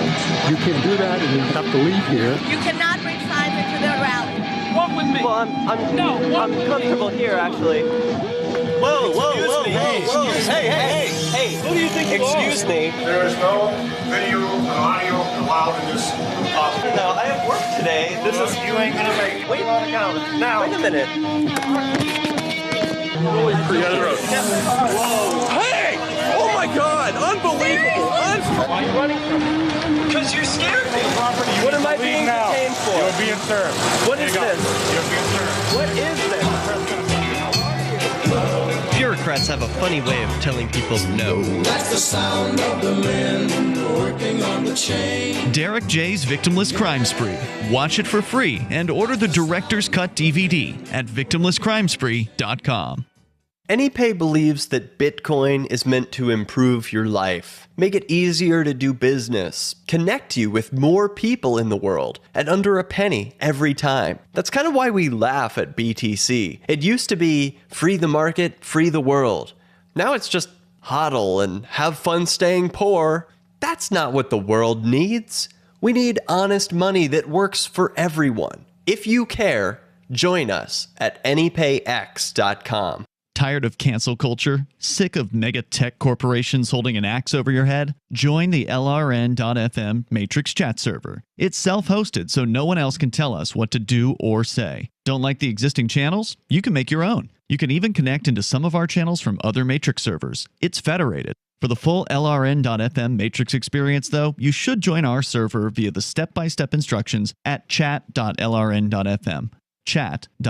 You can't do that and you have to leave here. You cannot bring signs into the rally. Walk with me. Well, I'm comfortable here, actually. Whoa. Hey. Who do you think you are? Excuse me. There is no video and audio allowed in this hospital. No, I have work today. You ain't going to make it. Wait on account. Now. Wait a minute. Whoa. Hey! Oh my God! Unbelievable! Why are you running from me? Because you scared me. Property, what am I being detained for? You're being served. What is this? You're being served. What is this? You're Democrats have a funny way of telling people no. That's the sound of the men working on the chain. Derek J's Victimless Crime Spree. Watch it for free and order the Director's Cut DVD at victimlesscrimespree.com. AnyPay believes that Bitcoin is meant to improve your life, make it easier to do business, connect you with more people in the world at under a penny every time. That's kind of why we laugh at BTC. It used to be free the market, free the world. Now it's just hodl and have fun staying poor. That's not what the world needs. We need honest money that works for everyone. If you care, join us at anypayx.com. Tired of cancel culture? Sick of mega tech corporations holding an axe over your head? Join the LRN.FM Matrix chat server. It's self-hosted, so no one else can tell us what to do or say. Don't like the existing channels? You can make your own. You can even connect into some of our channels from other Matrix servers. It's federated. For the full LRN.FM Matrix experience, though, you should join our server via the step-by-step instructions at chat.lrn.fm. Chat.lrn.fm.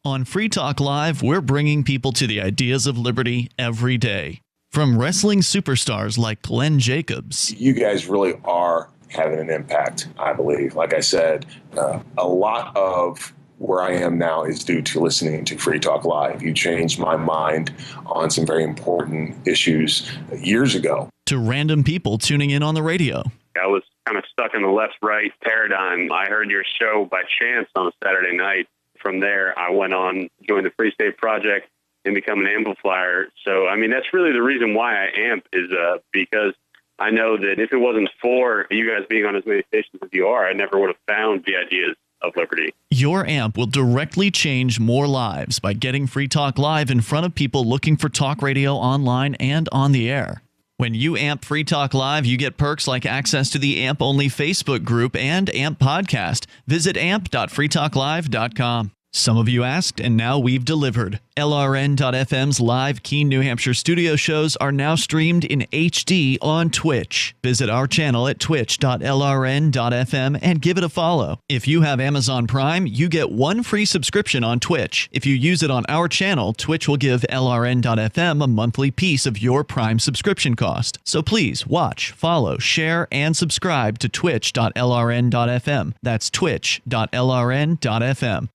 On Free Talk Live, we're bringing people to the ideas of liberty every day. From wrestling superstars like Glenn Jacobs. You guys really are having an impact, I believe. Like I said, a lot of where I am now is due to listening to Free Talk Live. You changed my mind on some very important issues years ago. To random people tuning in on the radio. I was kind of stuck in the left-right paradigm. I heard your show by chance on a Saturday night. From there, I went on, joined the Free State Project, and become an amplifier. So, I mean, that's really the reason why I amp is because I know that if it wasn't for you guys being on as many stations as you are, I never would have found the ideas of liberty. Your amp will directly change more lives by getting Free Talk Live in front of people looking for talk radio online and on the air. When you amp Free Talk Live, you get perks like access to the AMP-only Facebook group and AMP podcast. Visit amp.freetalklive.com. Some of you asked, and now we've delivered. LRN.FM's live Keene, New Hampshire studio shows are now streamed in HD on Twitch. Visit our channel at twitch.lrn.fm and give it a follow. If you have Amazon Prime, you get one free subscription on Twitch. If you use it on our channel, Twitch will give LRN.FM a monthly piece of your Prime subscription cost. So please watch, follow, share, and subscribe to twitch.lrn.fm. That's twitch.lrn.fm.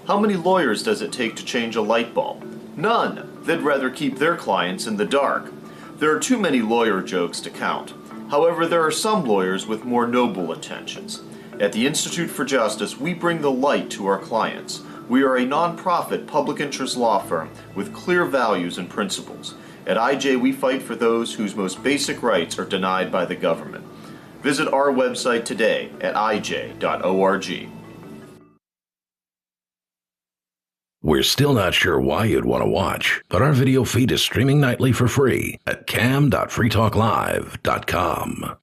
How many lawyers does it take to change a light bulb? None. They'd rather keep their clients in the dark. There are too many lawyer jokes to count. However, there are some lawyers with more noble intentions. At the Institute for Justice, we bring the light to our clients. We are a non-profit public interest law firm with clear values and principles. At IJ, we fight for those whose most basic rights are denied by the government. Visit our website today at ij.org. We're still not sure why you'd want to watch, but our video feed is streaming nightly for free at cam.freetalklive.com.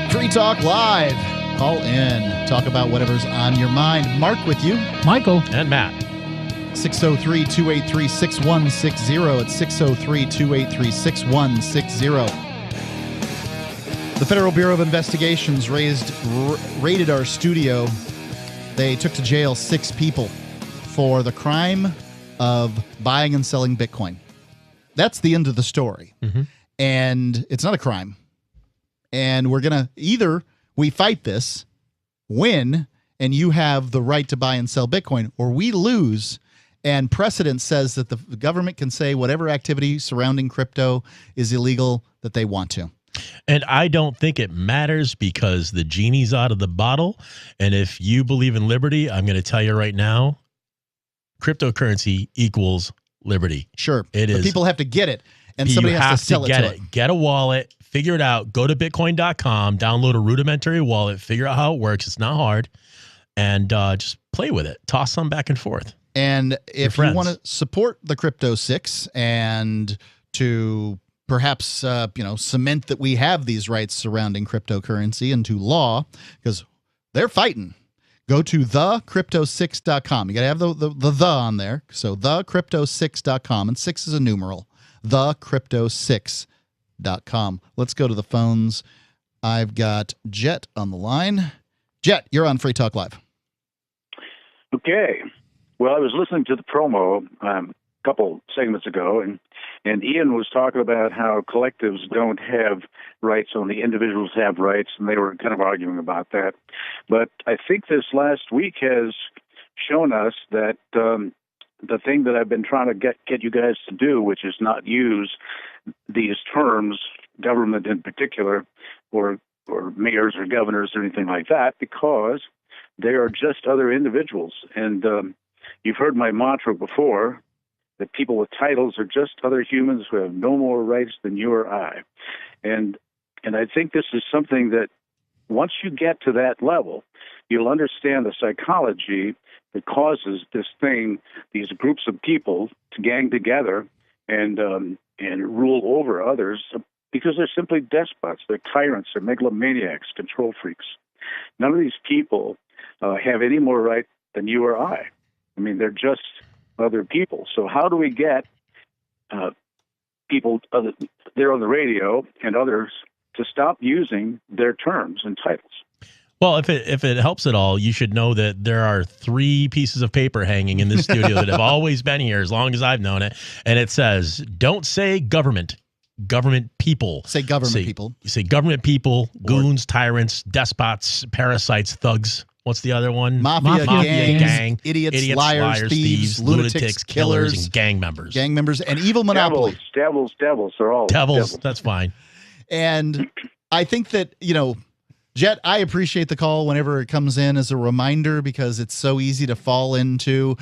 Free Talk Live. Call in. Talk about whatever's on your mind. Mark with you. Michael. And Matt. 603-283-6160. It's 603-283-6160. The Federal Bureau of Investigations raided our studio. They took to jail 6 people for the crime of buying and selling Bitcoin. That's the end of the story. Mm-hmm. And it's not a crime. And we're going to either we fight this, win, and you have the right to buy and sell Bitcoin, or we lose. And precedent says that the government can say whatever activity surrounding crypto is illegal that they want to. And I don't think it matters because the genie's out of the bottle. And if you believe in liberty, I'm going to tell you right now, cryptocurrency equals liberty. Sure. It is. But people have to get it, and somebody has to sell it to it. Get a wallet, figure it out. Go to bitcoin.com, download a rudimentary wallet, figure out how it works. It's not hard. And just play with it. Toss some back and forth. And if you want to support the Crypto 6 and to perhaps, cement that we have these rights surrounding cryptocurrency into law, because they're fighting. Go to thecrypto6.com. You got to have the on there. So thecrypto6.com, and 6 is a numeral. Thecrypto6.com. Let's go to the phones. I've got Jet on the line. Jet, you're on Free Talk Live. Okay. Well, I was listening to the promo a couple segments ago, and Ian was talking about how collectives don't have rights, only individuals have rights, and they were kind of arguing about that. But I think this last week has shown us that the thing that I've been trying to get you guys to do, which is not use these terms, government in particular, or mayors or governors or anything like that, because they are just other individuals. And you've heard my mantra before, that people with titles are just other humans who have no more rights than you or I. And I think this is something that once you get to that level, you'll understand the psychology that causes this thing, these groups of people to gang together and rule over others, because they're simply despots, they're tyrants, they're megalomaniacs, control freaks. None of these people have any more right than you or I. I mean, they're just other people. So how do we get people there on the radio and others to stop using their terms and titles? Well, if it helps at all, you should know that there are 3 pieces of paper hanging in this studio that have always been here as long as I've known it, and it says, "Don't say government. Government people." Say government people. Say government people, goons, tyrants, despots, parasites, thugs. What's the other one? Mafia gang, idiots, liars, thieves, lunatics, killers, and gang members. Gang members, and evil monopoly. Devils. They're all devils. That's fine. And I think that, Jet, I appreciate the call whenever it comes in as a reminder, because it's so easy to fall into,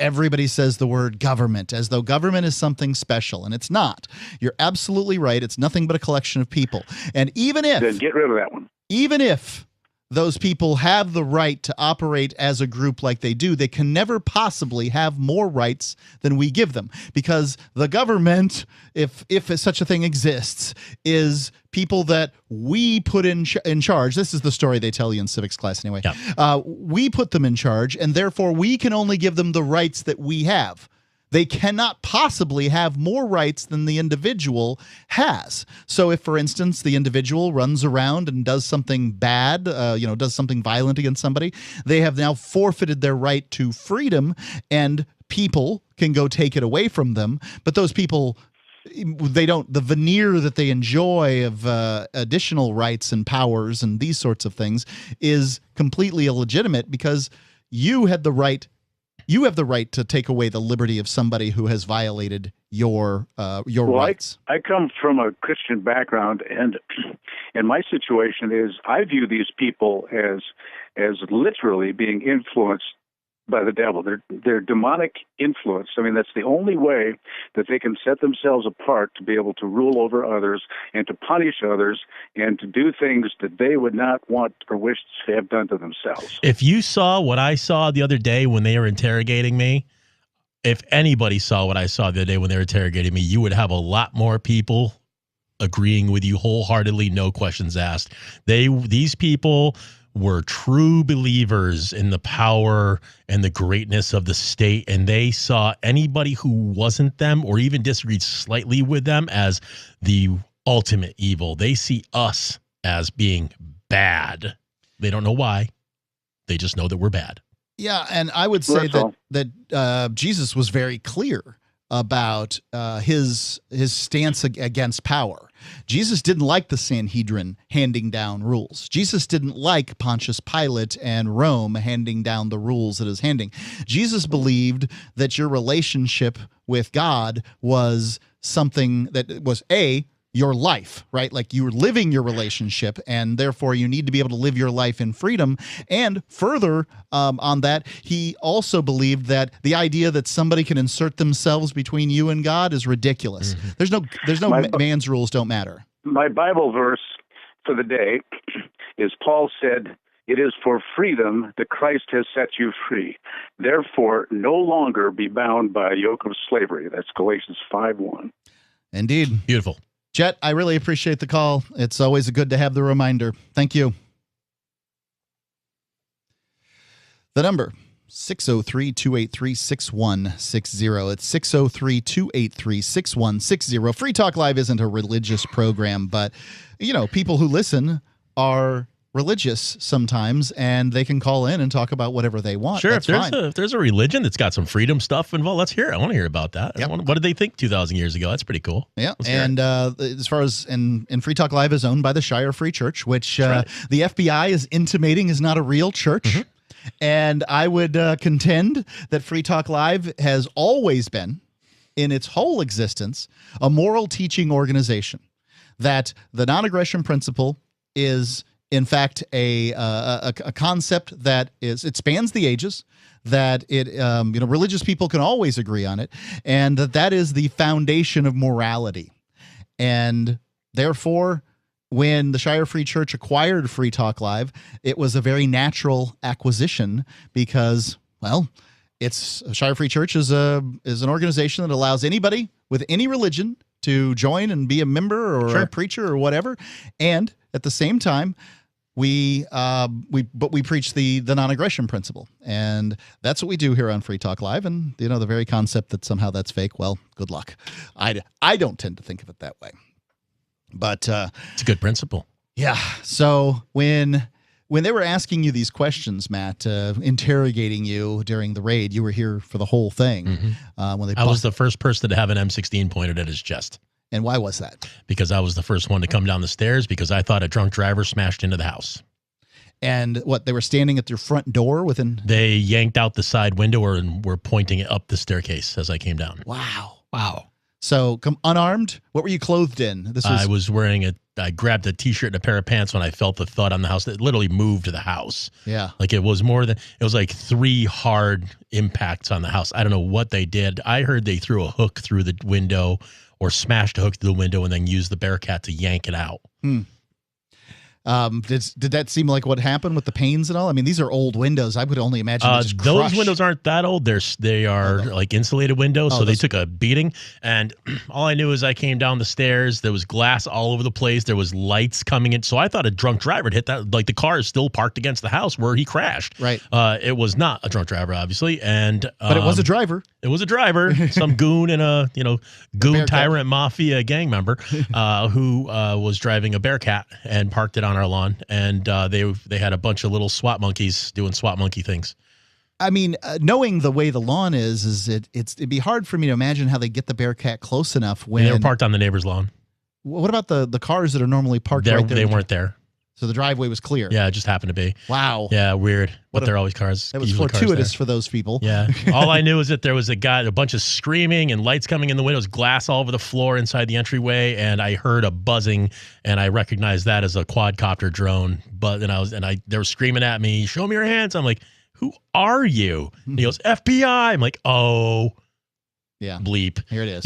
everybody says the word government as though government is something special, and it's not. You're absolutely right. It's nothing but a collection of people. And even if... Then get rid of that one. Even if those people have the right to operate as a group like they do, they can never possibly have more rights than we give them, because the government, if such a thing exists, is people that we put in charge. This is the story they tell you in civics class anyway. Yeah. We put them in charge, and therefore we can only give them the rights that we have. They cannot possibly have more rights than the individual has. So if, for instance, the individual runs around and does something bad, does something violent against somebody, they have now forfeited their right to freedom, and people can go take it away from them. But those people, the veneer that they enjoy of additional rights and powers and these sorts of things is completely illegitimate, because you had the right. You have the right to take away the liberty of somebody who has violated your rights. I come from a Christian background, and my situation is I view these people as literally being influenced by the devil. They're demonic influence. I mean, that's the only way that they can set themselves apart to be able to rule over others and to punish others and to do things that they would not want or wish to have done to themselves. If you saw what I saw the other day when they were interrogating me, if anybody saw what I saw the other day when they were interrogating me, you would have a lot more people agreeing with you wholeheartedly, no questions asked. These people were true believers in the power and the greatness of the state, and they saw anybody who wasn't them or even disagreed slightly with them as the ultimate evil. They see us as being bad. They don't know why. They just know that we're bad. Yeah, and I would say that Jesus was very clear about his stance against power. Jesus didn't like the Sanhedrin handing down rules. Jesus didn't like Pontius Pilate and Rome handing down the rules that is handing. Jesus believed that your relationship with God was something that was your life, right? Like you were living your relationship, and therefore you need to be able to live your life in freedom. And further on that, he also believed that the idea that somebody can insert themselves between you and God is ridiculous. Mm-hmm. There's no man's rules don't matter. My Bible verse for the day is Paul said, "It is for freedom that Christ has set you free. Therefore, no longer be bound by a yoke of slavery." That's Galatians 5:1. Indeed. Beautiful. Jet, I really appreciate the call. It's always good to have the reminder. Thank you. The number, 603-283-6160. It's 603-283-6160. Free Talk Live isn't a religious program, but, people who listen are religious sometimes, and they can call in and talk about whatever they want. Sure, That's if there's a religion that's got some freedom stuff involved, let's hear it. I want to hear about that. Yep. What did they think 2,000 years ago? That's pretty cool. Yeah, and as far as and Free Talk Live is owned by the Shire Free Church, which the FBI is intimating is not a real church. Mm-hmm. And I would contend that Free Talk Live has always been, in its whole existence, a moral teaching organization. That the non-aggression principle is, in fact, a concept that it spans the ages, that religious people can always agree on it, and that is the foundation of morality. And therefore, when the Shire Free Church acquired Free Talk Live, it was a very natural acquisition because, Shire Free Church is an organization that allows anybody with any religion to join and be a member or a preacher or whatever, and at the same time, we preach the non-aggression principle, and that's what we do here on Free Talk Live. And the very concept that somehow that's fake, well, good luck. I don't tend to think of it that way, but it's a good principle. Yeah. So when they were asking you these questions, Matt, interrogating you during the raid, you were here for the whole thing. Mm-hmm. I was the first person to have an M16 pointed at his chest. And why was that? Because I was the first one to come down the stairs because I thought a drunk driver smashed into the house. And what, they were standing at their front door within? They yanked out the side window and were pointing it up the staircase as I came down. Wow. So come unarmed? What were you clothed in? I was wearing I grabbed a t-shirt and a pair of pants when I felt the thud on the house. It literally moved the house. Yeah. Like it was like 3 hard impacts on the house. I don't know what they did. I heard they threw a hook through the window or smashed a hook through the window and then used the Bearcat to yank it out. Did that seem like what happened with the panes and all? I mean, these are old windows. I would only imagine they just those crush. windows aren't that old. They are like insulated windows, so they took a beating. And all I knew is I came down the stairs. There was glass all over the place. There was lights coming in. So I thought a drunk driver had hit that. Like the car is still parked against the house where he crashed. Right. It was not a drunk driver, obviously. But it was a driver. It was a driver, some goon and a goon tyrant mafia gang member who was driving a Bearcat and parked it on our lawn, and they had a bunch of little SWAT monkeys doing SWAT monkey things. I mean, knowing the way the lawn is it'd be hard for me to imagine how they get the Bearcat close enough when they were parked on the neighbor's lawn. What about the cars that are normally parked right there? They weren't there. So the driveway was clear. Yeah, it just happened to be. Wow. Yeah, weird. But they're always cars. That was fortuitous for those people. Yeah. All I knew is that there was a bunch of screaming and lights coming in the windows, glass all over the floor inside the entryway, and I heard a buzzing, and I recognized that as a quadcopter drone. But they were screaming at me, "Show me your hands!" I'm like, "Who are you?" And he goes, "FBI." I'm like, "Oh, yeah, bleep." Here it is.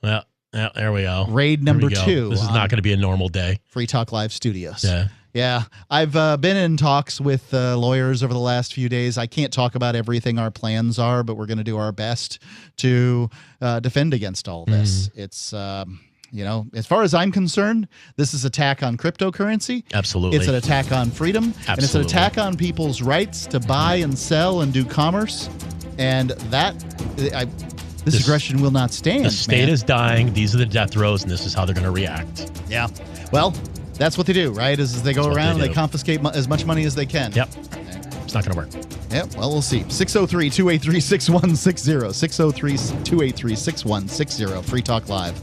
Well, there we go. Raid number 2. This is not going to be a normal day. Free Talk Live Studios. Yeah. Yeah, I've been in talks with lawyers over the last few days. I can't talk about everything our plans are, but we're going to do our best to defend against all this. It's, as far as I'm concerned, this is an attack on cryptocurrency. Absolutely. It's an attack on freedom. Absolutely. And it's an attack on people's rights to buy and sell and do commerce. And this aggression will not stand. The state is dying. These are the death throes, and this is how they're going to react. Yeah. Well, that's what they do, right? Is they go around and they confiscate as much money as they can. Yep. It's not going to work. Yep. Well, we'll see. 603-283-6160. 603-283-6160. Free Talk Live.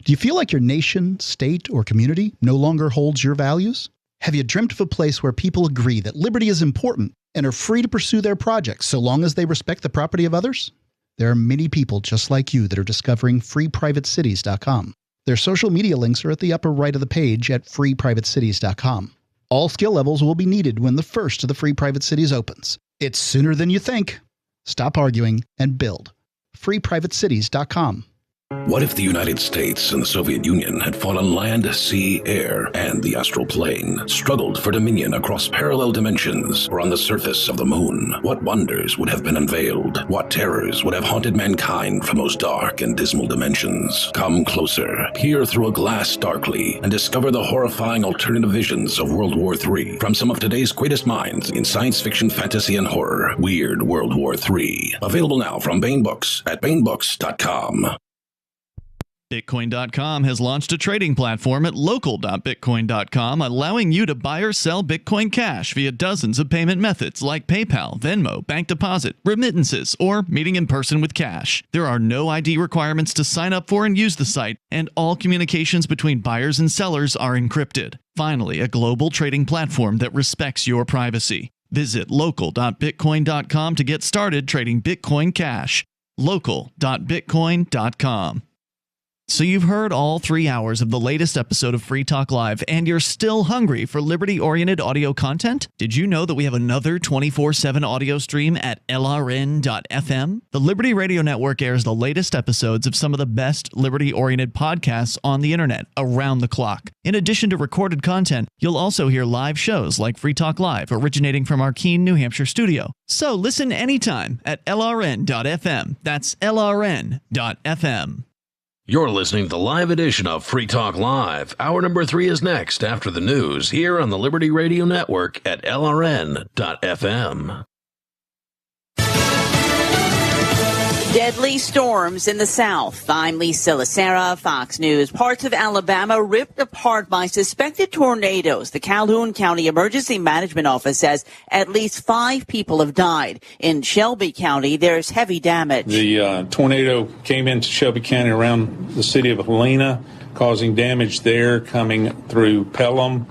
Do you feel like your nation, state, or community no longer holds your values? Have you dreamt of a place where people agree that liberty is important and are free to pursue their projects so long as they respect the property of others? There are many people just like you that are discovering freeprivatecities.com. Their social media links are at the upper right of the page at freeprivatecities.com. All skill levels will be needed when the first of the Free Private Cities opens. It's sooner than you think. Stop arguing and build. freeprivatecities.com. What if the United States and the Soviet Union had fought on land, sea, air, and the astral plane, struggled for dominion across parallel dimensions or on the surface of the moon? What wonders would have been unveiled? What terrors would have haunted mankind from those dark and dismal dimensions? Come closer, peer through a glass darkly, and discover the horrifying alternative visions of World War III from some of today's greatest minds in science fiction, fantasy, and horror. Weird World War III. Available now from Baen Books at baenbooks.com. Bitcoin.com has launched a trading platform at local.bitcoin.com, allowing you to buy or sell Bitcoin Cash via dozens of payment methods like PayPal, Venmo, bank deposit, remittances, or meeting in person with cash. There are no ID requirements to sign up for and use the site, and all communications between buyers and sellers are encrypted. Finally, a global trading platform that respects your privacy. Visit local.bitcoin.com to get started trading Bitcoin Cash. local.bitcoin.com. So you've heard all 3 hours of the latest episode of Free Talk Live, and you're still hungry for liberty-oriented audio content? Did you know that we have another 24/7 audio stream at LRN.FM? The Liberty Radio Network airs the latest episodes of some of the best liberty-oriented podcasts on the internet around the clock. In addition to recorded content, you'll also hear live shows like Free Talk Live, originating from our Keene, New Hampshire studio. So listen anytime at LRN.FM. That's LRN.FM. You're listening to the live edition of Free Talk Live. Hour number 3 is next after the news here on the Liberty Radio Network at LRN.FM. Deadly storms in the South. I'm Lisa Lacera, Fox News. Parts of Alabama ripped apart by suspected tornadoes. The Calhoun County Emergency Management Office says at least 5 people have died. In Shelby County, there's heavy damage. The tornado came into Shelby County around the city of Helena, causing damage there, coming through Pelham,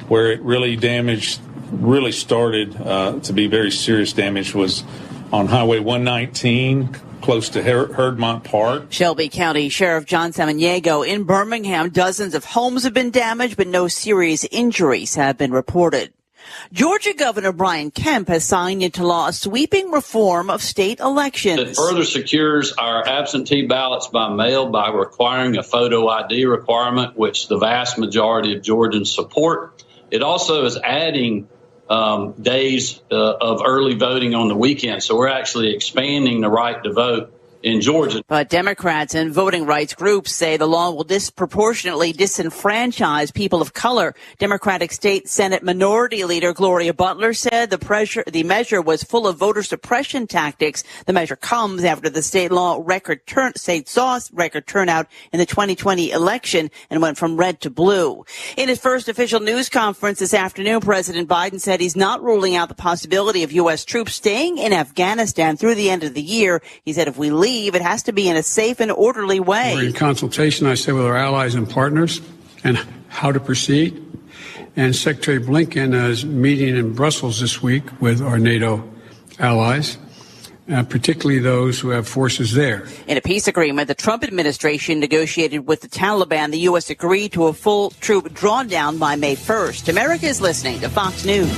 where it really started to be very serious damage was on Highway 119, close to Herdmont Park. Shelby County Sheriff John Samaniego in Birmingham. Dozens of homes have been damaged, but no serious injuries have been reported. Georgia Governor Brian Kemp has signed into law a sweeping reform of state elections. It further secures our absentee ballots by mail by requiring a photo ID requirement, which the vast majority of Georgians support. It also is adding days of early voting on the weekend. So we're actually expanding the right to vote in Georgia. But Democrats and voting rights groups say the law will disproportionately disenfranchise people of color. Democratic State Senate Minority Leader Gloria Butler said the measure was full of voter suppression tactics. The measure comes after the state saw record turnout in the 2020 election and went from red to blue. In his first official news conference this afternoon, President Biden said he's not ruling out the possibility of U.S. troops staying in Afghanistan through the end of the year. He said if we leave, it has to be in a safe and orderly way. We're in consultation, I say, with our allies and partners and how to proceed. And Secretary Blinken is meeting in Brussels this week with our NATO allies, particularly those who have forces there. In a peace agreement the Trump administration negotiated with the Taliban, the U.S. agreed to a full troop drawdown by May 1st. America is listening to Fox News.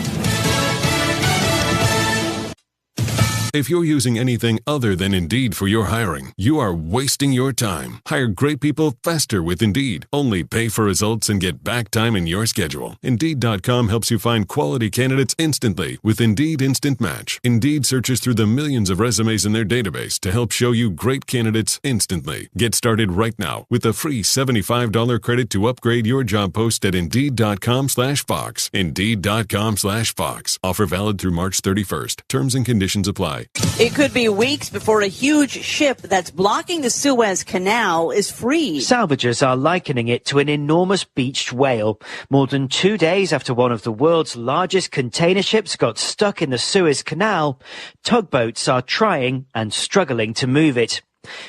If you're using anything other than Indeed for your hiring, you are wasting your time. Hire great people faster with Indeed. Only pay for results and get back time in your schedule. Indeed.com helps you find quality candidates instantly with Indeed Instant Match. Indeed searches through the millions of resumes in their database to help show you great candidates instantly. Get started right now with a free $75 credit to upgrade your job post at Indeed.com/Fox. Indeed.com/Fox. Offer valid through March 31st. Terms and conditions apply. It could be weeks before a huge ship that's blocking the Suez Canal is freed. Salvagers are likening it to an enormous beached whale. More than 2 days after one of the world's largest container ships got stuck in the Suez Canal, tugboats are trying and struggling to move it.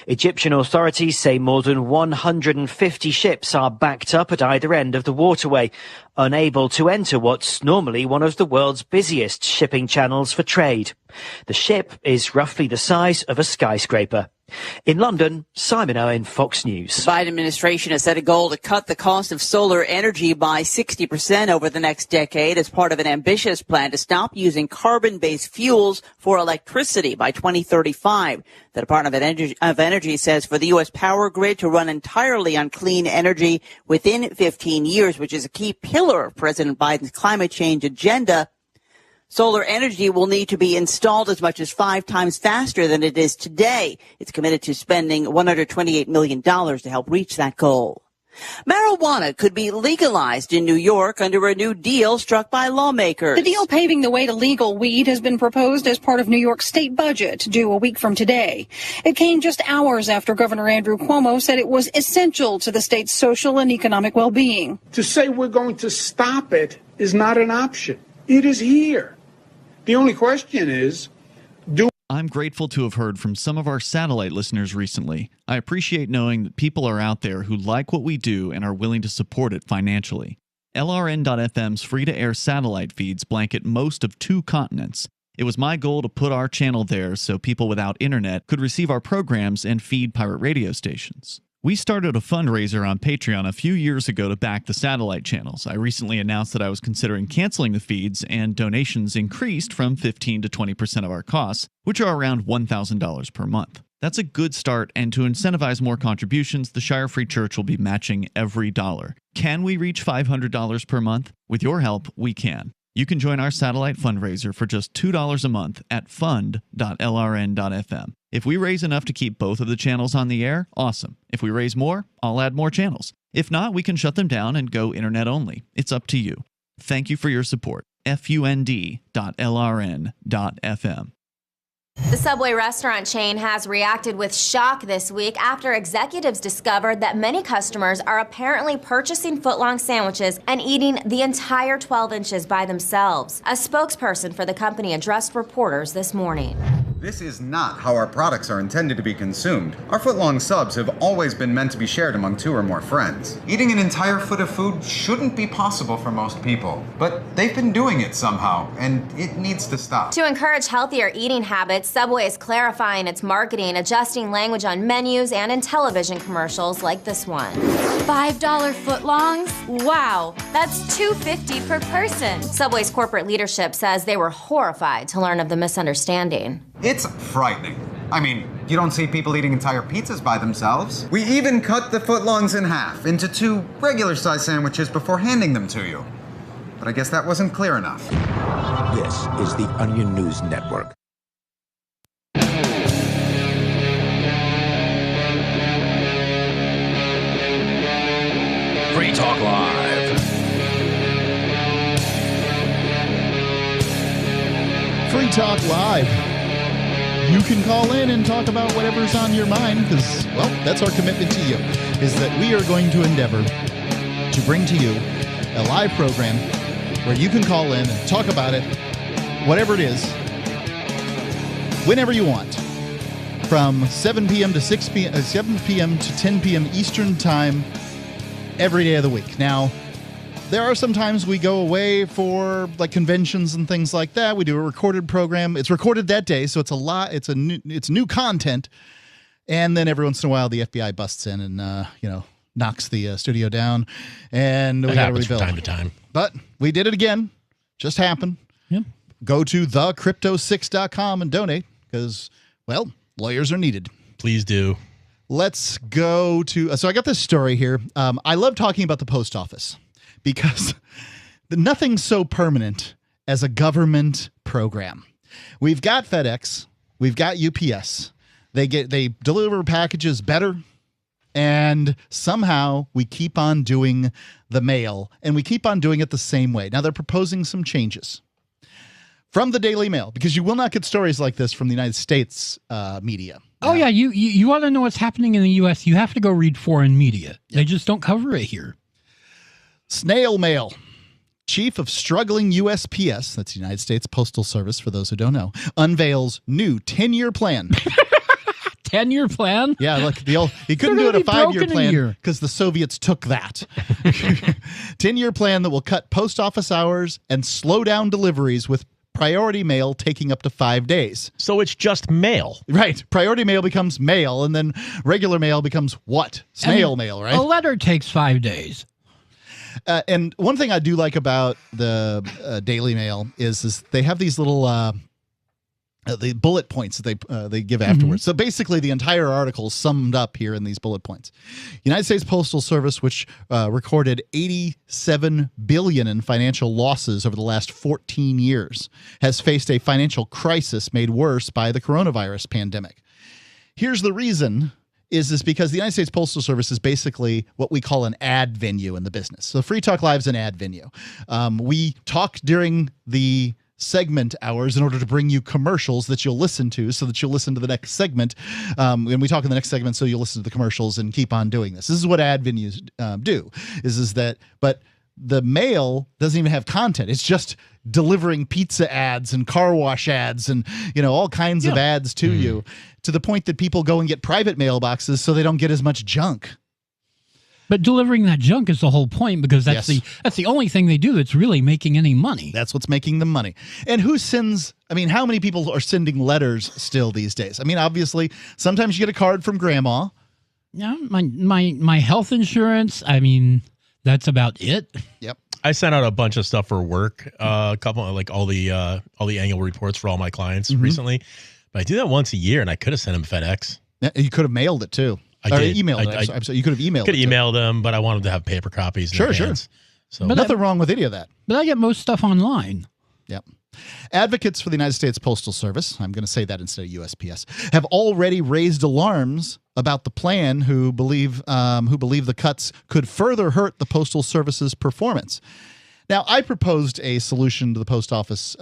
Egyptian authorities say more than 150 ships are backed up at either end of the waterway, unable to enter what's normally one of the world's busiest shipping channels for trade. The ship is roughly the size of a skyscraper. In London, Simon Owen, Fox News. The Biden administration has set a goal to cut the cost of solar energy by 60% over the next decade as part of an ambitious plan to stop using carbon-based fuels for electricity by 2035. The Department of Energy says for the U.S. power grid to run entirely on clean energy within 15 years, which is a key pillar of President Biden's climate change agenda, solar energy will need to be installed as much as 5 times faster than it is today. It's committed to spending $128 million to help reach that goal. Marijuana could be legalized in New York under a new deal struck by lawmakers. The deal paving the way to legal weed has been proposed as part of New York's state budget, due a week from today. It came just hours after Governor Andrew Cuomo said it was essential to the state's social and economic well-being. To say we're going to stop it is not an option. It is here. The only question is, I'm grateful to have heard from some of our satellite listeners recently. I appreciate knowing that people are out there who like what we do and are willing to support it financially. LRN.FM's free-to-air satellite feeds blanket most of 2 continents. It was my goal to put our channel there so people without internet could receive our programs and feed pirate radio stations. We started a fundraiser on Patreon a few years ago to back the satellite channels. I recently announced that I was considering canceling the feeds, and donations increased from 15 to 20% of our costs, which are around $1,000 per month. That's a good start, and to incentivize more contributions, the Shire Free Church will be matching every dollar. Can we reach $500 per month? With your help, we can. You can join our satellite fundraiser for just $2 a month at fund.lrn.fm. If we raise enough to keep both of the channels on the air, awesome. If we raise more, I'll add more channels. If not, we can shut them down and go internet only. It's up to you. Thank you for your support. fund.lrn.fm. The Subway restaurant chain has reacted with shock this week after executives discovered that many customers are apparently purchasing footlong sandwiches and eating the entire 12 inches by themselves. A spokesperson for the company addressed reporters this morning. This is not how our products are intended to be consumed. Our footlong subs have always been meant to be shared among 2 or more friends. Eating an entire foot of food shouldn't be possible for most people, but they've been doing it somehow, and it needs to stop. To encourage healthier eating habits, Subway is clarifying its marketing, adjusting language on menus and in television commercials like this one. $5 footlongs? Wow, that's $2.50 per person. Subway's corporate leadership says they were horrified to learn of the misunderstanding. It's frightening. I mean, you don't see people eating entire pizzas by themselves. We even cut the footlongs in half into 2 regular-sized sandwiches before handing them to you. But I guess that wasn't clear enough. This is the Onion News Network. Free Talk Live. Free Talk Live. You can call in and talk about whatever's on your mind because, well, that's our commitment to you, is that we are going to endeavor to bring to you a live program where you can call in and talk about it, whatever it is, whenever you want, from 7 p.m. to 7 p.m. to 10 p.m. Eastern Time every day of the week. Now, there are some times we go away for like conventions and things like that. We do a recorded program. It's recorded that day, so it's a lot. It's new content. And then every once in a while, the FBI busts in and knocks the studio down, and we got to rebuild from time to time. But we did it again. Just happened. Yep. Go to thecrypto6.com and donate because, well, lawyers are needed. Please do. Let's go to. So I got this story here. I love talking about the post office because nothing's so permanent as a government program. We've got FedEx. We've got UPS. They deliver packages better. And somehow we keep on doing the mail, and we keep on doing it the same way. Now, they're proposing some changes from the Daily Mail, because you will not get stories like this from the United States media. Oh, yeah. You want to know what's happening in the U.S., you have to go read foreign media. They just don't cover it here. Snail mail. Chief of struggling USPS, that's the United States Postal Service, for those who don't know, unveils new 10-year plan. 10-year plan? Yeah, like he couldn't do it a 5-year plan because the Soviets took that. 10-year plan that will cut post office hours and slow down deliveries with priority mail taking up to 5 days. So it's just mail. Right. Priority mail becomes mail, and then regular mail becomes what? Snail mail, right? A letter takes 5 days. And one thing I do like about the Daily Mail is they have these little the bullet points that they give afterwards. So basically, the entire article is summed up here in these bullet points. United States Postal Service, which recorded $87 billion in financial losses over the last 14 years, has faced a financial crisis made worse by the coronavirus pandemic. Here's the reason. Is because the United States Postal Service is basically what we call an ad venue in the business. So Free Talk Live is an ad venue. We talk during the segment hours in order to bring you commercials that you'll listen to so that you'll listen to the next segment. And we talk in the next segment so you'll listen to the commercials and keep on doing this. This is what ad venues do. But the mail doesn't even have content. It's just delivering pizza ads and car wash ads and, all kinds of ads to you, to the point that people go and get private mailboxes so they don't get as much junk. But delivering that junk is the whole point, because that's the only thing they do that's really making any money. That's what's making them money. And who sends, how many people are sending letters still these days? Obviously, sometimes you get a card from grandma. Yeah, my health insurance, that's about it. Yep. I sent out a bunch of stuff for work, a couple of all the annual reports for all my clients recently. But I do that once a year, and I could have sent them FedEx. Yeah, you could have mailed it too. I did. Emailed it. I'm sorry. You could have emailed. Could have emailed them, but I wanted to have paper copies. Sure. So, but nothing wrong with any of that. But I get most stuff online. Yep. Advocates for the United States Postal Service, I'm going to say that instead of USPS, have already raised alarms about the plan who believe the cuts could further hurt the Postal Service's performance. Now, I proposed a solution to the post office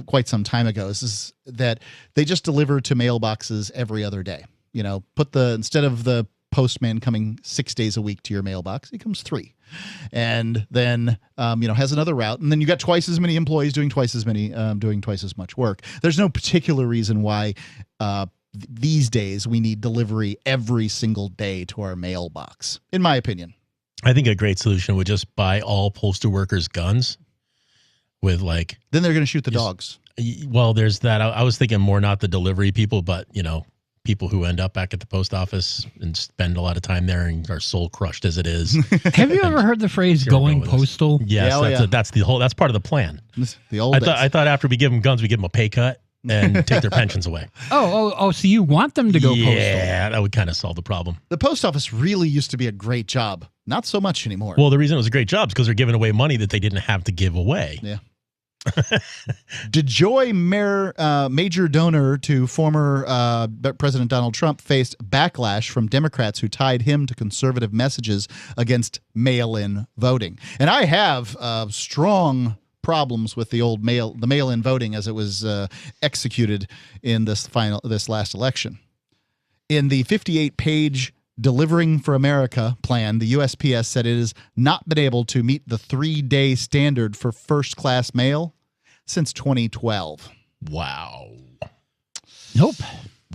quite some time ago. This is that they just deliver to mailboxes every other day. Instead of the postman coming 6 days a week to your mailbox, he comes 3. And then, has another route. And then you got twice as many employees doing twice as much work. There's no particular reason why these days we need delivery every single day to our mailbox, in my opinion. I think a great solution would just buy all postal workers guns with Then they're going to shoot the dogs. Well, there's that. I was thinking more not the delivery people, but, people who end up back at the post office and spend a lot of time there and are soul crushed as it is. Have you ever heard the phrase "going postal"? Yes, that's part of the plan. The old days. I thought after we give them guns, we give them a pay cut and take their pensions away. Oh! So you want them to go postal? Yeah, that would kind of solve the problem. The post office really used to be a great job. Not so much anymore. Well, the reason it was a great job is because they're giving away money that they didn't have to give away. Yeah. DeJoy, major donor to former President Donald Trump, faced backlash from Democrats who tied him to conservative messages against mail-in voting. And I have strong problems with the mail-in voting as it was executed in this last election. In the 58-page Delivering for America plan, the USPS said it has not been able to meet the 3-day standard for first-class mail since 2012. Wow. Nope.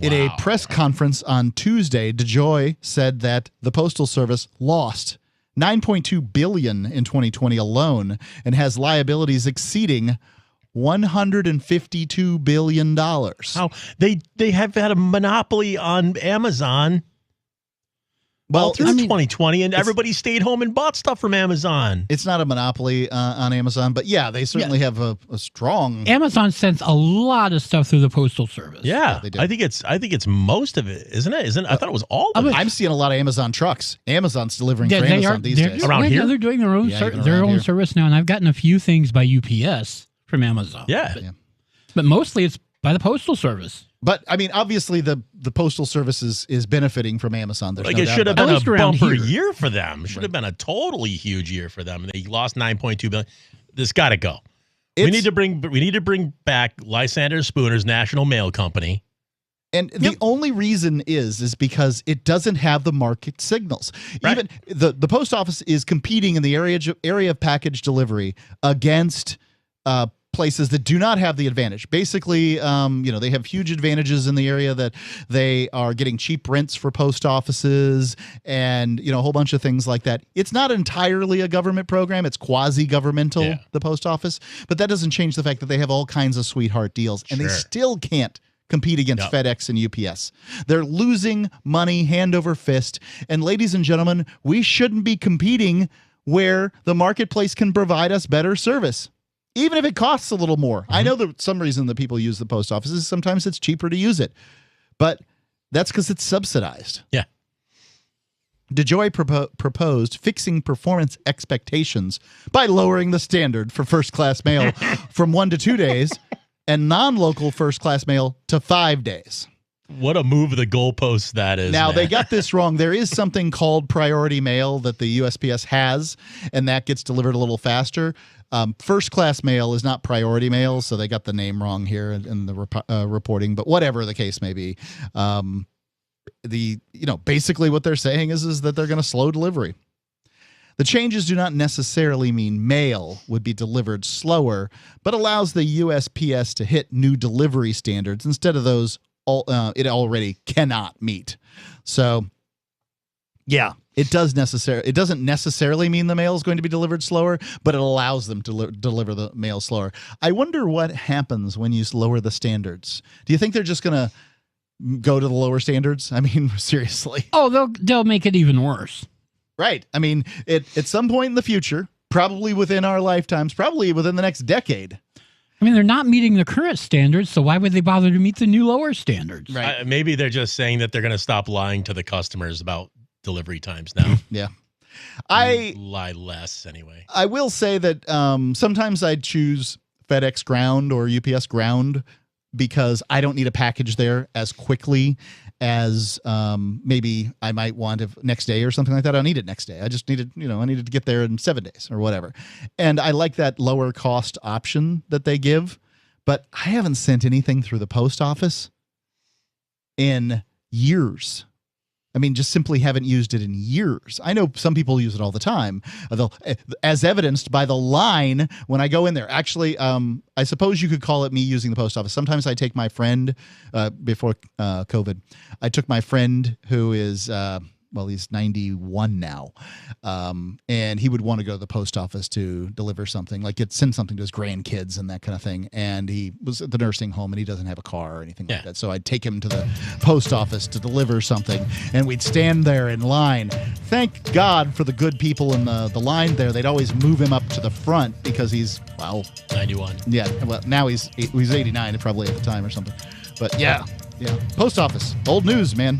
In a press conference on Tuesday, DeJoy said that the Postal Service lost $9.2 billion in 2020 alone and has liabilities exceeding $152 billion. How they have had a monopoly on Amazon. Well, through 2020, and everybody stayed home and bought stuff from Amazon. It's not a monopoly on Amazon, but yeah, they certainly have a strong. Amazon sends a lot of stuff through the Postal Service. Yeah, they do. I think it's most of it, isn't it? I thought it was all of it. I'm seeing a lot of Amazon trucks. Amazon's delivering for Amazon these days. Around here, they're doing their own service now, and I've gotten a few things by UPS from Amazon. Yeah, but mostly it's by the Postal Service. But obviously the Postal Service is benefiting from Amazon. There's it should have been a bumper year for them. It should have been a totally huge year for them. They lost $9.2 billion. This got to go. We need to bring back Lysander Spooner's National Mail Company. And the only reason is because it doesn't have the market signals. Right. Even the post office is competing in the area of package delivery against places that do not have the advantage. Basically, they have huge advantages in the area that they are getting cheap rents for post offices and, a whole bunch of things like that. It's not entirely a government program. It's quasi-governmental, the post office. But that doesn't change the fact that they have all kinds of sweetheart deals. And they still can't compete against FedEx and UPS. They're losing money hand over fist. And ladies and gentlemen, we shouldn't be competing where the marketplace can provide us better service, even if it costs a little more. I know that some reason that people use the post office is sometimes it's cheaper to use it, but that's because it's subsidized. Yeah. DeJoy proposed fixing performance expectations by lowering the standard for first-class mail from 1 to 2 days and non-local first-class mail to 5 days. What a move of the goalpost that is. Now, man. They got this wrong. There is something called priority mail that the USPS has, and that gets delivered a little faster. First-class mail is not priority mail, so they got the name wrong here in the reporting, but whatever the case may be. Basically what they're saying is that they're going to slow delivery. The changes do not necessarily mean mail would be delivered slower, but allows the USPS to hit new delivery standards instead of those it already cannot meet. So, yeah, it doesn't necessarily mean the mail is going to be delivered slower, but it allows them to deliver the mail slower. I wonder what happens when you lower the standards. Do you think they're just going to go to the lower standards? I mean, seriously. Oh, they'll make it even worse. Right. I mean, at some point in the future, probably within our lifetimes, probably within the next decade. I mean, they're not meeting the current standards, so why would they bother to meet the new lower standards? Right. Maybe they're just saying that they're going to stop lying to the customers about delivery times now. Yeah. I lie less anyway. I will say that sometimes I'd choose FedEx Ground or UPS Ground because I don't need a package there as quickly as maybe I might want next day or something like that. I don't need it next day. I just needed, I needed to get there in 7 days or whatever. And I like that lower cost option that they give, but I haven't sent anything through the post office in years. I mean, just simply haven't used it in years. I know some people use it all the time, as evidenced by the line when I go in there. Actually, I suppose you could call it me using the post office. Sometimes I take my friend, before COVID, I took my friend who is, he's 91 now, and he would want to go to the post office to deliver something, like send something to his grandkids and that kind of thing. And he was at the nursing home, and he doesn't have a car or anything like that. So I'd take him to the post office to deliver something, and we'd stand there in line. Thank God for the good people in the line there. They'd always move him up to the front because he's, 91. Yeah, well, now he's 89 probably at the time or something. But yeah. Post office, old news, man.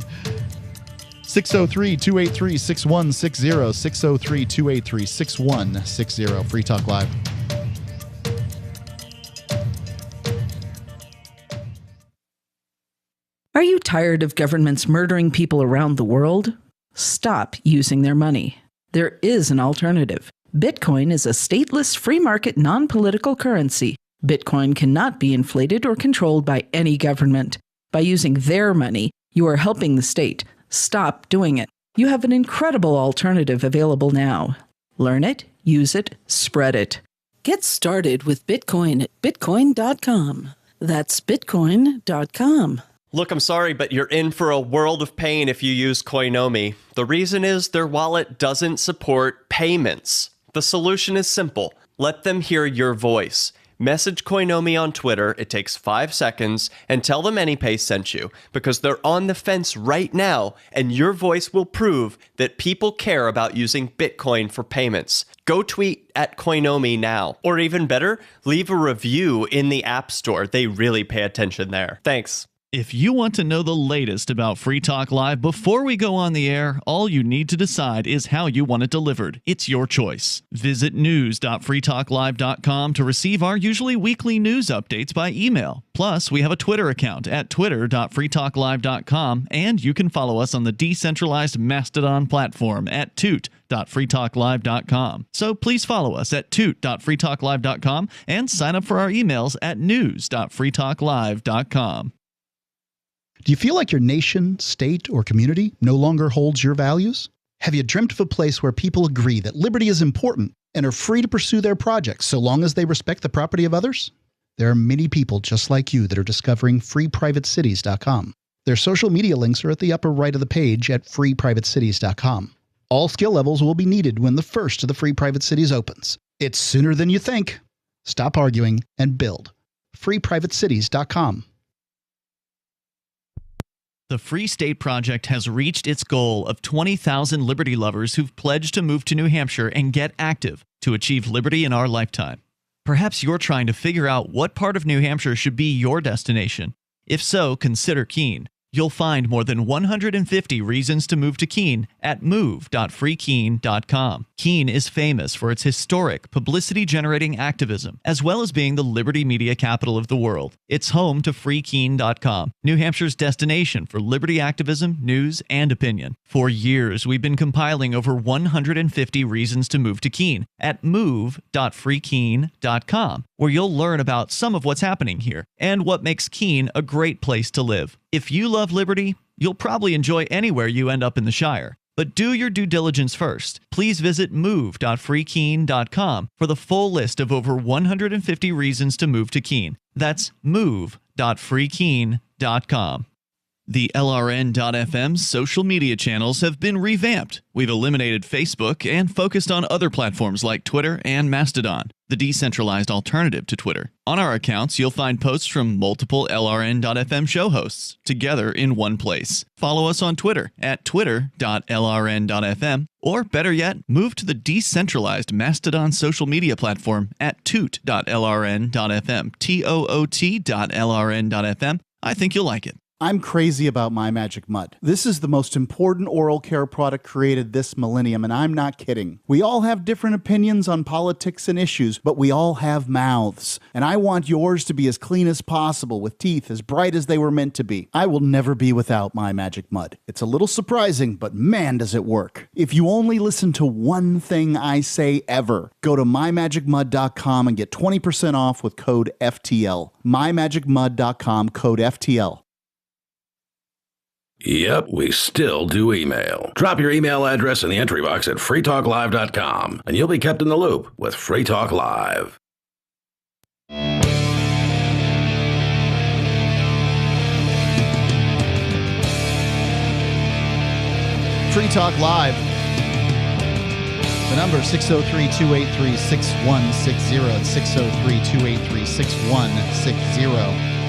603-283-6160, 603-283-6160, Free Talk Live. Are you tired of governments murdering people around the world? Stop using their money. There is an alternative. Bitcoin is a stateless, free market, non-political currency. Bitcoin cannot be inflated or controlled by any government. By using their money, you are helping the state. Stop doing it. You have an incredible alternative available now. Learn it, use it, spread it. Get started with Bitcoin at Bitcoin.com. That's Bitcoin.com. Look, I'm sorry, but you're in for a world of pain if you use Coinomi. The reason is their wallet doesn't support payments. The solution is simple. Let them hear your voice. Message Coinomi on Twitter, it takes 5 seconds, and tell them AnyPay sent you, because they're on the fence right now, and your voice will prove that people care about using Bitcoin for payments. Go tweet at Coinomi now. Or even better, leave a review in the App Store. They really pay attention there. Thanks. If you want to know the latest about Free Talk Live before we go on the air, all you need to decide is how you want it delivered. It's your choice. Visit news.freetalklive.com to receive our usually weekly news updates by email. Plus, we have a Twitter account at twitter.freetalklive.com, and you can follow us on the decentralized Mastodon platform at toot.freetalklive.com. So please follow us at toot.freetalklive.com and sign up for our emails at news.freetalklive.com. Do you feel like your nation, state, or community no longer holds your values? Have you dreamt of a place where people agree that liberty is important and are free to pursue their projects so long as they respect the property of others? There are many people just like you that are discovering freeprivatecities.com. Their social media links are at the upper right of the page at freeprivatecities.com. All skill levels will be needed when the first of the Free Private Cities opens. It's sooner than you think. Stop arguing and build. freeprivatecities.com. The Free State Project has reached its goal of 20,000 liberty lovers who've pledged to move to New Hampshire and get active to achieve liberty in our lifetime. Perhaps you're trying to figure out what part of New Hampshire should be your destination. If so, consider Keene. You'll find more than 150 reasons to move to Keene at move.freekeene.com. Keene is famous for its historic, publicity-generating activism, as well as being the liberty media capital of the world. It's home to freekeene.com, New Hampshire's destination for liberty activism, news, and opinion. For years, we've been compiling over 150 reasons to move to Keene at move.freekeene.com, where you'll learn about some of what's happening here and what makes Keene a great place to live. If you love liberty, you'll probably enjoy anywhere you end up in the Shire. But do your due diligence first. Please visit move.freekeene.com for the full list of over 150 reasons to move to Keene. That's move.freekeene.com. The LRN.FM social media channels have been revamped. We've eliminated Facebook and focused on other platforms like Twitter and Mastodon, the decentralized alternative to Twitter. On our accounts, you'll find posts from multiple LRN.FM show hosts together in one place. Follow us on Twitter at twitter.lrn.fm, or better yet, move to the decentralized Mastodon social media platform at toot.lrn.fm, toot.lrn.fm. I think you'll like it. I'm crazy about My Magic Mud. This is the most important oral care product created this millennium, and I'm not kidding. We all have different opinions on politics and issues, but we all have mouths. And I want yours to be as clean as possible, with teeth as bright as they were meant to be. I will never be without My Magic Mud. It's a little surprising, but man, does it work. If you only listen to one thing I say ever, go to mymagicmud.com and get 20% off with code FTL. mymagicmud.com, code FTL. Yep, we still do email. Drop your email address in the entry box at freetalklive.com, and you'll be kept in the loop with Free Talk Live. Free Talk Live. The number 603-283-6160. It's 603-283-6160.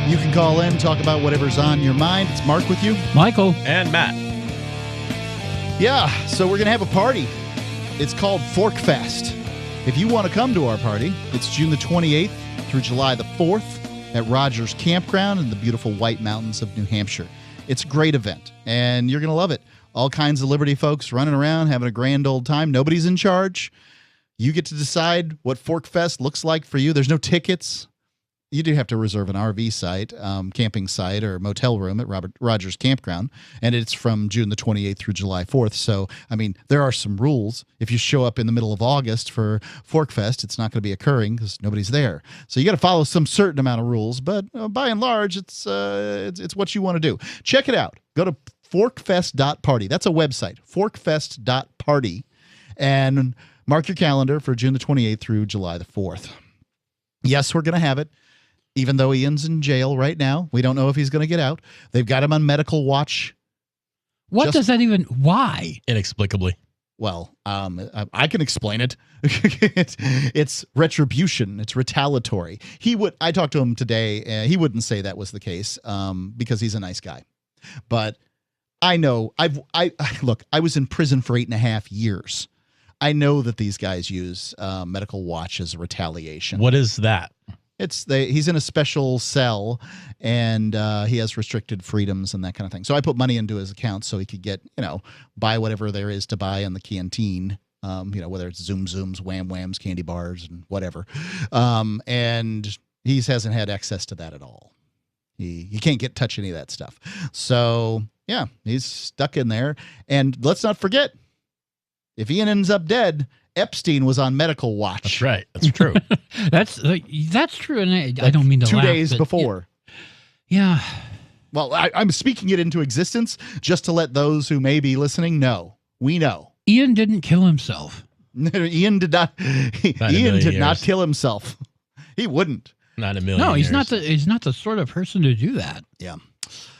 You can call in, talk about whatever's on your mind. It's Mark with you. Michael. And Matt. Yeah, so we're going to have a party. It's called Fork Fest. If you want to come to our party, it's June the 28th through July the 4th at Rogers Campground in the beautiful White Mountains of New Hampshire. It's a great event, and you're going to love it. All kinds of Liberty folks running around, having a grand old time. Nobody's in charge. You get to decide what Fork Fest looks like for you. There's no tickets. You do have to reserve an RV site, camping site, or motel room at Rogers Campground, and it's from June the 28th through July 4th. So, I mean, there are some rules. If you show up in the middle of August for Fork Fest, it's not going to be occurring because nobody's there. So you got to follow some certain amount of rules, but by and large, it's what you want to do. Check it out. Go to forkfest.party. That's a website, forkfest.party, and mark your calendar for June the 28th through July the 4th. Yes, we're going to have it. Even though Ian's in jail right now, we don't know if he's going to get out. They've got him on medical watch. What does that even? Why? Inexplicably. Well, I can explain it. It's retribution. It's retaliatory. I talked to him today. He wouldn't say that was the case because he's a nice guy. But I know. Look, I was in prison for 8.5 years. I know that these guys use medical watch as a retaliation. What is that? He's in a special cell, and he has restricted freedoms and that kind of thing. So I put money into his account so he could get, buy whatever there is to buy in the canteen, whether it's Zoom Zooms, Wham Whams, candy bars, and whatever. And he hasn't had access to that at all. He can't touch any of that stuff. So, yeah, he's stuck in there. And let's not forget, if Ian ends up dead, Epstein was on medical watch. That's right. That's true. That's true. And I don't mean to 2 laugh, days but before. Yeah. Well, I'm speaking it into existence just to let those who may be listening know. We know. Ian didn't kill himself. Ian did not. Ian did not kill himself. He wouldn't. Not a million. No, he's years. He's not the sort of person to do that. Yeah.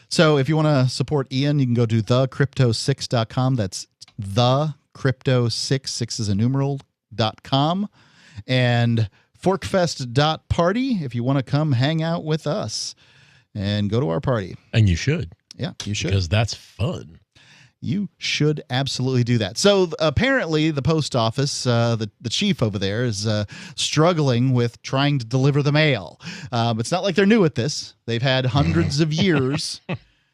So if you want to support Ian, you can go to thecrypto6.com. That's thecrypto6, 6 is a numeral, .com. And forkfest.party if you want to come hang out with us and go to our party. And you should. Yeah, you should. Because that's fun. You should absolutely do that. So apparently the post office, the chief over there is struggling with trying to deliver the mail. It's not like they're new at this. They've had hundreds of years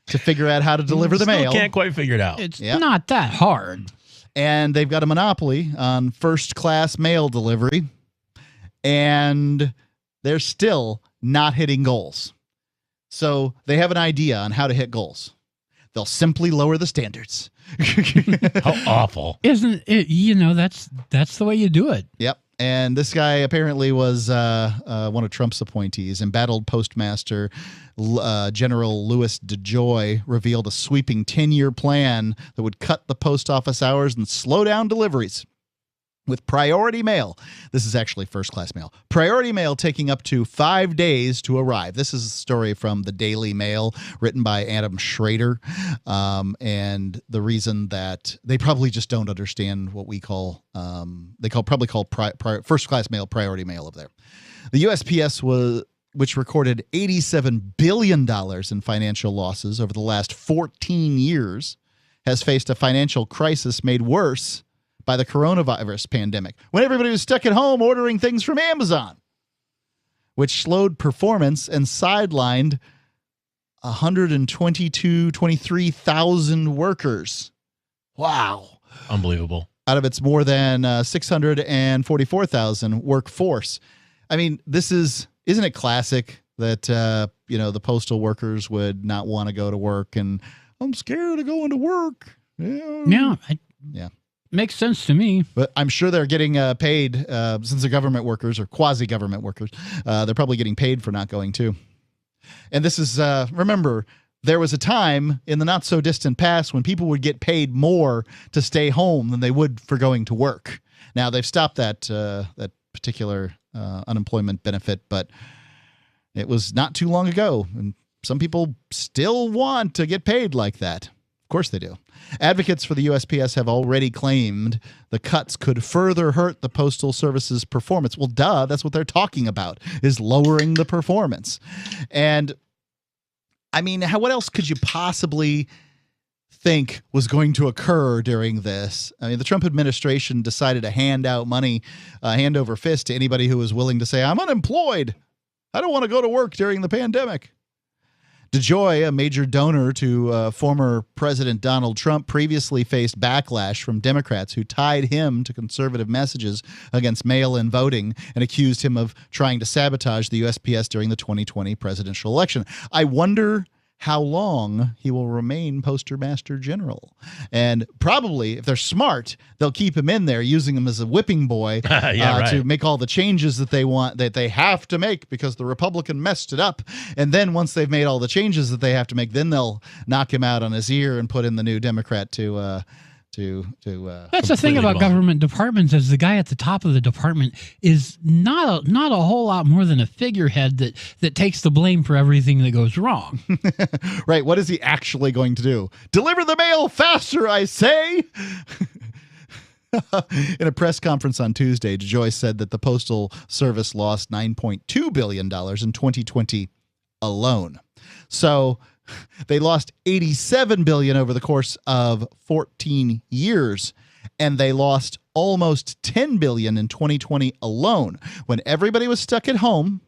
to figure out how to deliver the mail. Can't quite figure it out. It's not that hard. And they've got a monopoly on first-class mail delivery. And they're still not hitting goals. So they have an idea on how to hit goals. They'll simply lower the standards. How awful. Isn't it? That's the way you do it. Yep. And this guy apparently was one of Trump's appointees. Embattled Postmaster General Louis DeJoy revealed a sweeping 10-year plan that would cut the post office hours and slow down deliveries. With priority mail, this is actually first-class mail, priority mail taking up to 5 days to arrive. This is a story from the Daily Mail written by Adam Schrader. And the reason that they probably just don't understand what we call, probably call first-class mail priority mail over there. The USPS which recorded $87 billion in financial losses over the last 14 years, has faced a financial crisis made worse by the coronavirus pandemic, when everybody was stuck at home ordering things from Amazon, which slowed performance and sidelined 23,000 workers. Wow. Unbelievable. Out of its more than 644,000 workforce. I mean, isn't it classic that, the postal workers would not want to go to work and I'm scared of going to work. Yeah. Makes sense to me. But I'm sure they're getting paid since they're government workers or quasi-government workers. They're probably getting paid for not going too. And this is, remember, there was a time in the not so distant past when people would get paid more to stay home than they would for going to work. Now they've stopped that particular unemployment benefit, but it was not too long ago. And some people still want to get paid like that. Of course they do. Advocates for the USPS have already claimed the cuts could further hurt the Postal Service's performance. Well, duh, that's what they're talking about, is lowering the performance. And, I mean, what else could you possibly think was going to occur during this? I mean, the Trump administration decided to hand out money, hand over fist, to anybody who was willing to say, I'm unemployed. I don't want to go to work during the pandemic. DeJoy, a major donor to former President Donald Trump, previously faced backlash from Democrats who tied him to conservative messages against mail-in voting and accused him of trying to sabotage the USPS during the 2020 presidential election. I wonder how long he will remain Postmaster General. And probably, if they're smart, they'll keep him in there, using him as a whipping boy to make all the changes that they want, that they have to make because the Republican messed it up. And then once they've made all the changes that they have to make, then they'll knock him out on his ear and put in the new Democrat to that's the thing about government departments, is the guy at the top of the department is not a whole lot more than a figurehead that takes the blame for everything that goes wrong. Right. What is he actually going to do? Deliver the mail faster, I say. In a press conference on Tuesday, DeJoy said that the Postal Service lost $9.2 billion in 2020 alone. So they lost $87 billion over the course of 14 years, and they lost almost $10 billion in 2020 alone, when everybody was stuck at home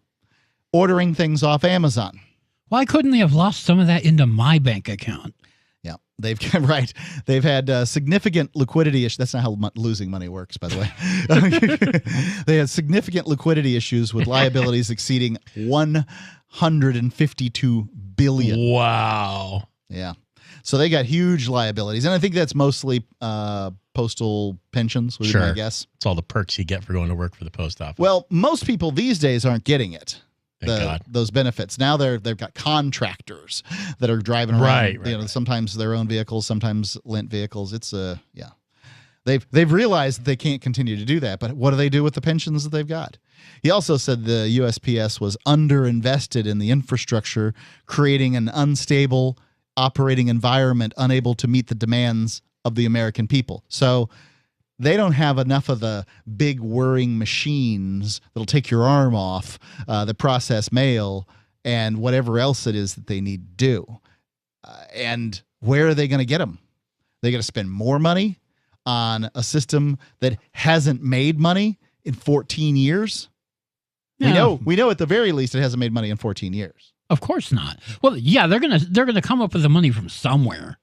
ordering things off Amazon. Why couldn't they have lost some of that into my bank account? Yeah, they've had significant liquidity issues. That's not how losing money works, by the way. They had significant liquidity issues with liabilities exceeding $152 billion. Wow. Yeah. So they got huge liabilities. And I think that's mostly postal pensions, would be my guess. It's all the perks you get for going to work for the post office. Well, most people these days aren't getting it. Thank God. Those benefits. Now they've got contractors that are driving around, right. Sometimes their own vehicles, sometimes lent vehicles. It's They've realized that they can't continue to do that, but what do they do with the pensions that they've got? He also said the USPS was underinvested in the infrastructure, creating an unstable operating environment unable to meet the demands of the American people. So they don't have enough of the big whirring machines that'll take your arm off, that process mail, and whatever else it is that they need to do. And where are they going to get them? They're going to spend more money on a system that hasn't made money in 14 years? Yeah. We know at the very least it hasn't made money in 14 years. Of course not. Well, yeah, they're gonna come up with the money from somewhere.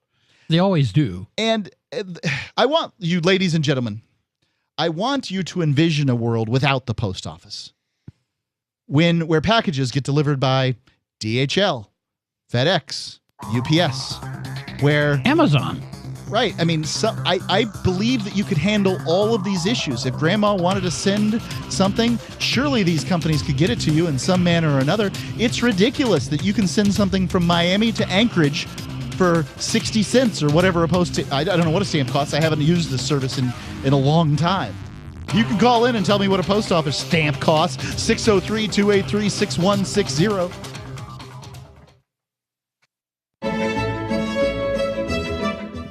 They always do. And I want you, ladies and gentlemen, I want you to envision a world without the post office, where packages get delivered by DHL, FedEx, UPS, where Amazon. Right. I mean, I believe that you could handle all of these issues. If grandma wanted to send something, surely these companies could get it to you in some manner or another. It's ridiculous that you can send something from Miami to Anchorage for 60 cents or whatever I don't know what a stamp costs. I haven't used this service in a long time. You can call in and tell me what a post office stamp costs. 603-283-6160.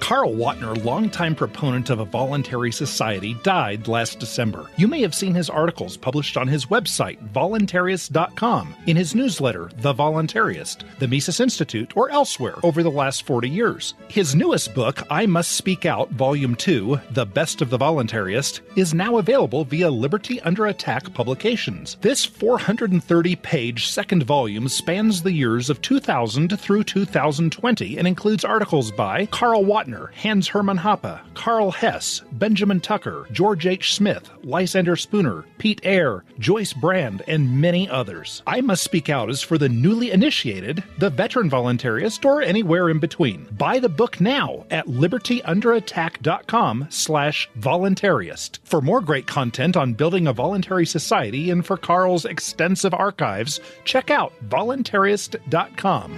Carl Watner, longtime proponent of a voluntary society, died last December. You may have seen his articles published on his website, voluntarist.com, in his newsletter, The Voluntarist, the Mises Institute, or elsewhere over the last 40 years. His newest book, I Must Speak Out, Volume 2, The Best of the Voluntarist, is now available via Liberty Under Attack Publications. This 430-page second volume spans the years of 2000 through 2020 and includes articles by Carl Watner, Hans Hermann Hoppe, Carl Hess, Benjamin Tucker, George H. Smith, Lysander Spooner, Pete Eyre, Joyce Brand, and many others. I Must Speak Out is for the newly initiated, the veteran voluntarist, or anywhere in between. Buy the book now at libertyunderattack.com/voluntarist. For more great content on building a voluntary society and for Carl's extensive archives, check out voluntarist.com.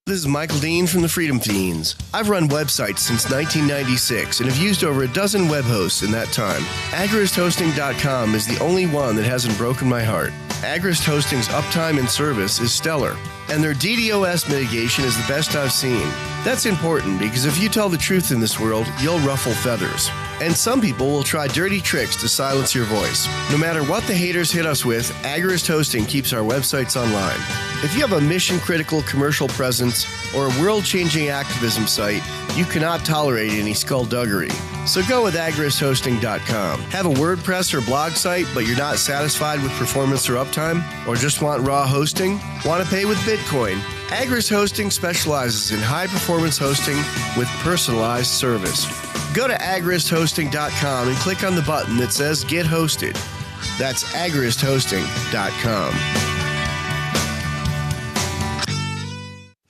This is Michael Dean from the Freedom Fiends. I've run websites since 1996 and have used over a dozen web hosts in that time. AgristHosting.com is the only one that hasn't broken my heart. Agrist Hosting's uptime and service is stellar, and their DDoS mitigation is the best I've seen. That's important because if you tell the truth in this world, you'll ruffle feathers. And some people will try dirty tricks to silence your voice. No matter what the haters hit us with, Agrist Hosting keeps our websites online. If you have a mission-critical commercial presence or a world-changing activism site, you cannot tolerate any skullduggery. So go with agristhosting.com. Have a WordPress or blog site, but you're not satisfied with performance or uptime? Or just want raw hosting? Want to pay with Bitcoin? Agrist Hosting specializes in high-performance hosting with personalized service. Go to agristhosting.com and click on the button that says Get Hosted. That's agristhosting.com.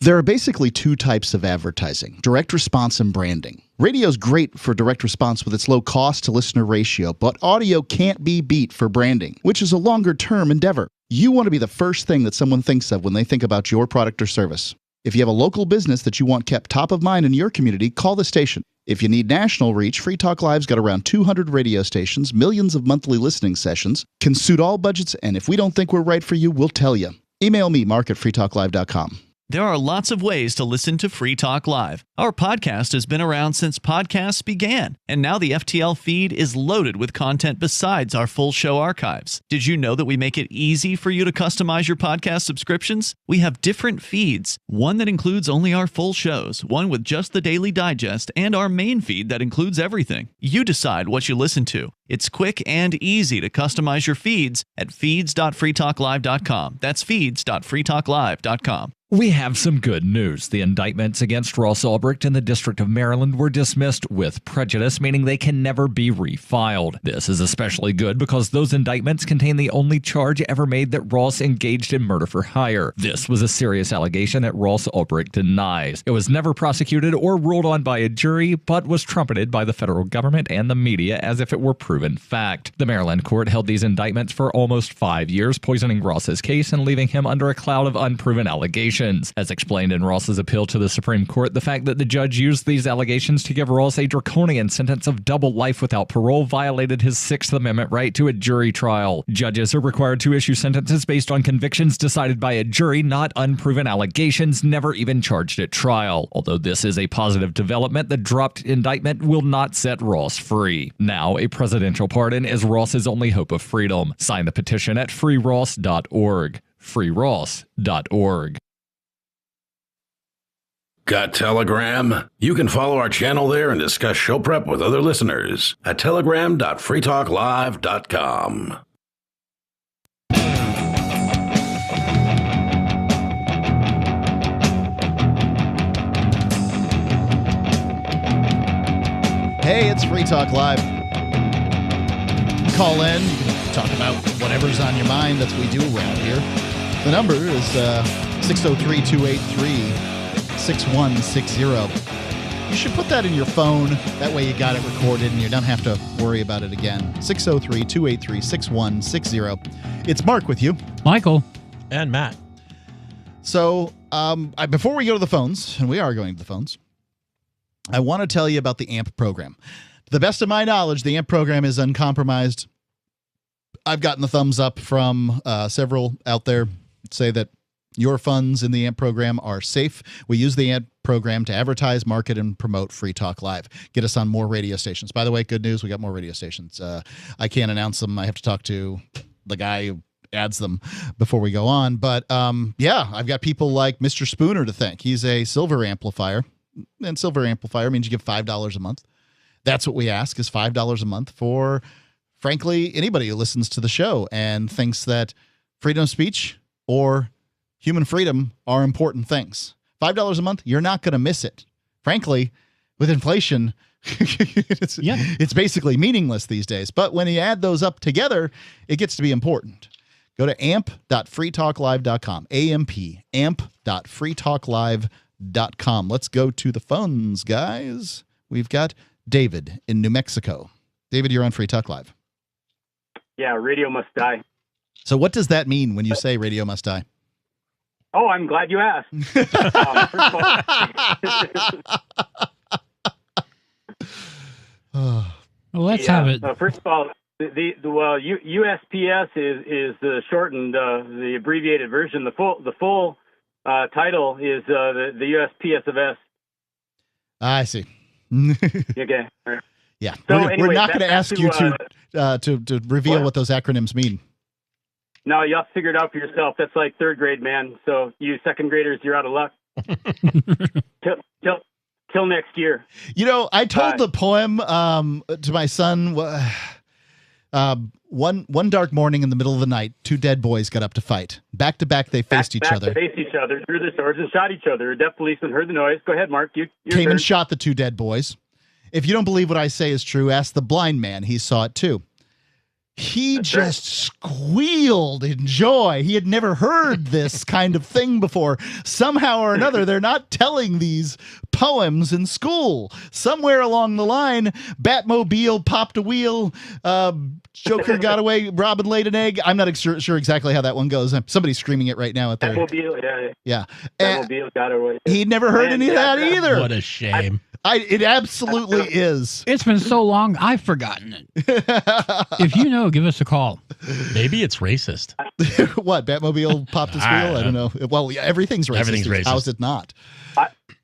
There are basically two types of advertising, direct response and branding. Radio's great for direct response with its low cost to listener ratio, but audio can't be beat for branding, which is a longer term endeavor. You want to be the first thing that someone thinks of when they think about your product or service. If you have a local business that you want kept top of mind in your community, call the station. If you need national reach, Free Talk Live's got around 200 radio stations, millions of monthly listening sessions, can suit all budgets, and if we don't think we're right for you, we'll tell you. Email me, mark@freetalklive.com. There are lots of ways to listen to Free Talk Live. Our podcast has been around since podcasts began, and now the FTL feed is loaded with content besides our full show archives. Did you know that we make it easy for you to customize your podcast subscriptions? We have different feeds, one that includes only our full shows, one with just the Daily Digest, and our main feed that includes everything. You decide what you listen to. It's quick and easy to customize your feeds at feeds.freetalklive.com. That's feeds.freetalklive.com. We have some good news. The indictments against Ross Ulbricht in the District of Maryland were dismissed with prejudice, meaning they can never be refiled. This is especially good because those indictments contain the only charge ever made that Ross engaged in murder for hire. This was a serious allegation that Ross Ulbricht denies. It was never prosecuted or ruled on by a jury, but was trumpeted by the federal government and the media as if it were proven unproven fact. The Maryland court held these indictments for almost 5 years, poisoning Ross's case and leaving him under a cloud of unproven allegations. As explained in Ross's appeal to the Supreme Court, the fact that the judge used these allegations to give Ross a draconian sentence of double life without parole violated his Sixth Amendment right to a jury trial. Judges are required to issue sentences based on convictions decided by a jury, not unproven allegations never even charged at trial. Although this is a positive development, the dropped indictment will not set Ross free. Now, a presidential pardon is Ross's only hope of freedom. Sign the petition at freeross.org. freeross.org. Got Telegram? You can follow our channel there and discuss show prep with other listeners at telegram.freetalklive.com. Hey, it's Free Talk Live. Call in. You can talk about whatever's on your mind. That's what we do around here. The number is 603-283-6160. You should put that in your phone. That way you got it recorded and you don't have to worry about it again. 603-283-6160. It's Mark with you. Michael. And Matt. So before we go to the phones, and we are going to the phones, I want to tell you about the AMP program. To the best of my knowledge, the AMP program is uncompromised. I've gotten the thumbs up from several out there say that your funds in the AMP program are safe. We use the AMP program to advertise, market, and promote Free Talk Live. Get us on more radio stations. By the way, good news, we got more radio stations. I can't announce them. I have to talk to the guy who adds them before we go on. But yeah, I've got people like Mr. Spooner to thank. He's a silver amplifier. And silver amplifier means you give $5 a month. That's what we ask, is $5 a month for, frankly, anybody who listens to the show and thinks that freedom of speech or human freedom are important things. $5 a month, you're not going to miss it. Frankly, with inflation, it's basically meaningless these days. But when you add those up together, it gets to be important. Go to amp.freetalklive.com, amp.freetalklive.com. Let's go to the phones, guys. We've got David in New Mexico. David, you're on Free Talk Live. Yeah, radio must die. So what does that mean when you say radio must die? Oh, I'm glad you asked. First of all, well, let's have it. First of all, USPS is shortened, the abbreviated version. The full title is the USPS of S. I see. Okay. All right. Yeah. So we're not going to ask you to reveal what those acronyms mean. No, you'll have to figure it out for yourself. That's like third grade, man. So you second graders, you're out of luck. Till next year. You know, I told the poem to my son. One dark morning in the middle of the night, two dead boys got up to fight. Back to back, they faced each other. Faced each other, drew their swords, and shot each other. A deaf policeman heard the noise. Go ahead, Mark. You came and shot the two dead boys. If you don't believe what I say is true, ask the blind man. He saw it too. He just squealed in joy. He had never heard this kind of thing before. Somehow or another, they're not telling these poems in school. Somewhere along the line, Batmobile popped a wheel, Joker got away, Robin laid an egg. I'm not sure exactly how that one goes. Somebody's screaming it right now at their... Batmobile, yeah. Batmobile got away. He'd never heard any of that either. What a shame. It absolutely is. It's been so long, I've forgotten it. If you know, give us a call. Maybe it's racist. What, Batmobile popped his wheel? I don't know. Well, yeah, everything's racist. Everything's racist. How is it not?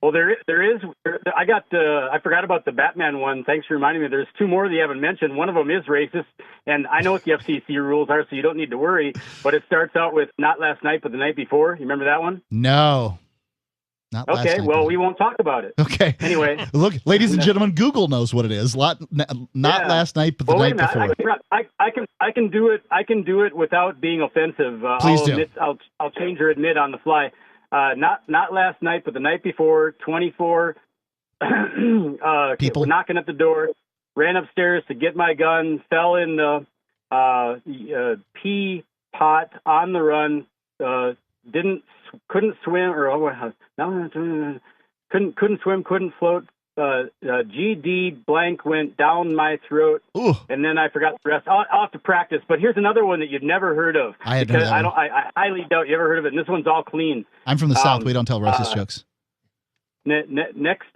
Well, there is. I forgot about the Batman one. Thanks for reminding me. There's two more that you haven't mentioned. One of them is racist, and I know what the FCC rules are, so you don't need to worry. But it starts out with "not last night, but the night before." You remember that one? No. Not last okay, night, well, we won't talk about it. Okay. Anyway. Look, ladies and gentlemen, Google knows what it is. Not last night, but the night before. I can do it. I can do it without being offensive. Please do. I'll change or admit on the fly. Not last night, but the night before. 24 people knocking at the door. Ran upstairs to get my gun. Fell in the pea pot on the run. Couldn't swim, or couldn't swim, couldn't float, GD blank went down my throat, and then I forgot the rest. I'll have to practice. But here's another one that you've never heard of. I had heard that one. I highly doubt you ever heard of it. And this one's all clean. I'm from the South. We don't tell racist jokes. Next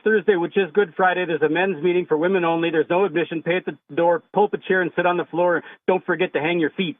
Thursday, which is Good Friday, there's a men's meeting for women only. There's no admission. Pay at the door. Pull up a chair and sit on the floor. Don't forget to hang your feet.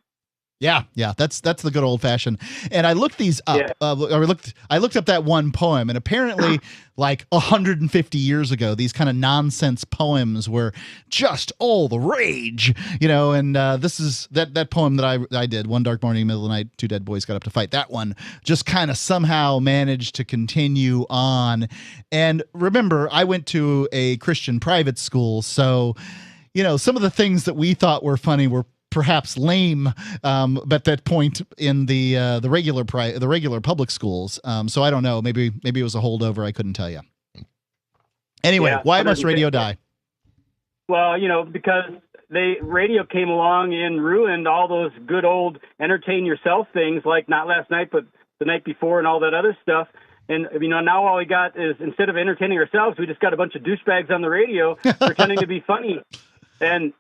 Yeah, that's the good old fashioned. And I looked these up. I looked up that one poem, and apparently, like 150 years ago, these kind of nonsense poems were just all the rage, And this is that poem that I did. One dark morning, middle of the night, two dead boys got up to fight. That one just kind of somehow managed to continue on. And remember, I went to a Christian private school, so some of the things that we thought were funny were perhaps lame, but at that point in the regular public schools. So I don't know. Maybe it was a holdover. I couldn't tell you. Anyway, why must radio die? Well, because radio came along and ruined all those good old entertain yourself things, like not last night, but the night before, and all that other stuff. And now all we got is, instead of entertaining ourselves, we just got a bunch of douchebags on the radio pretending to be funny. And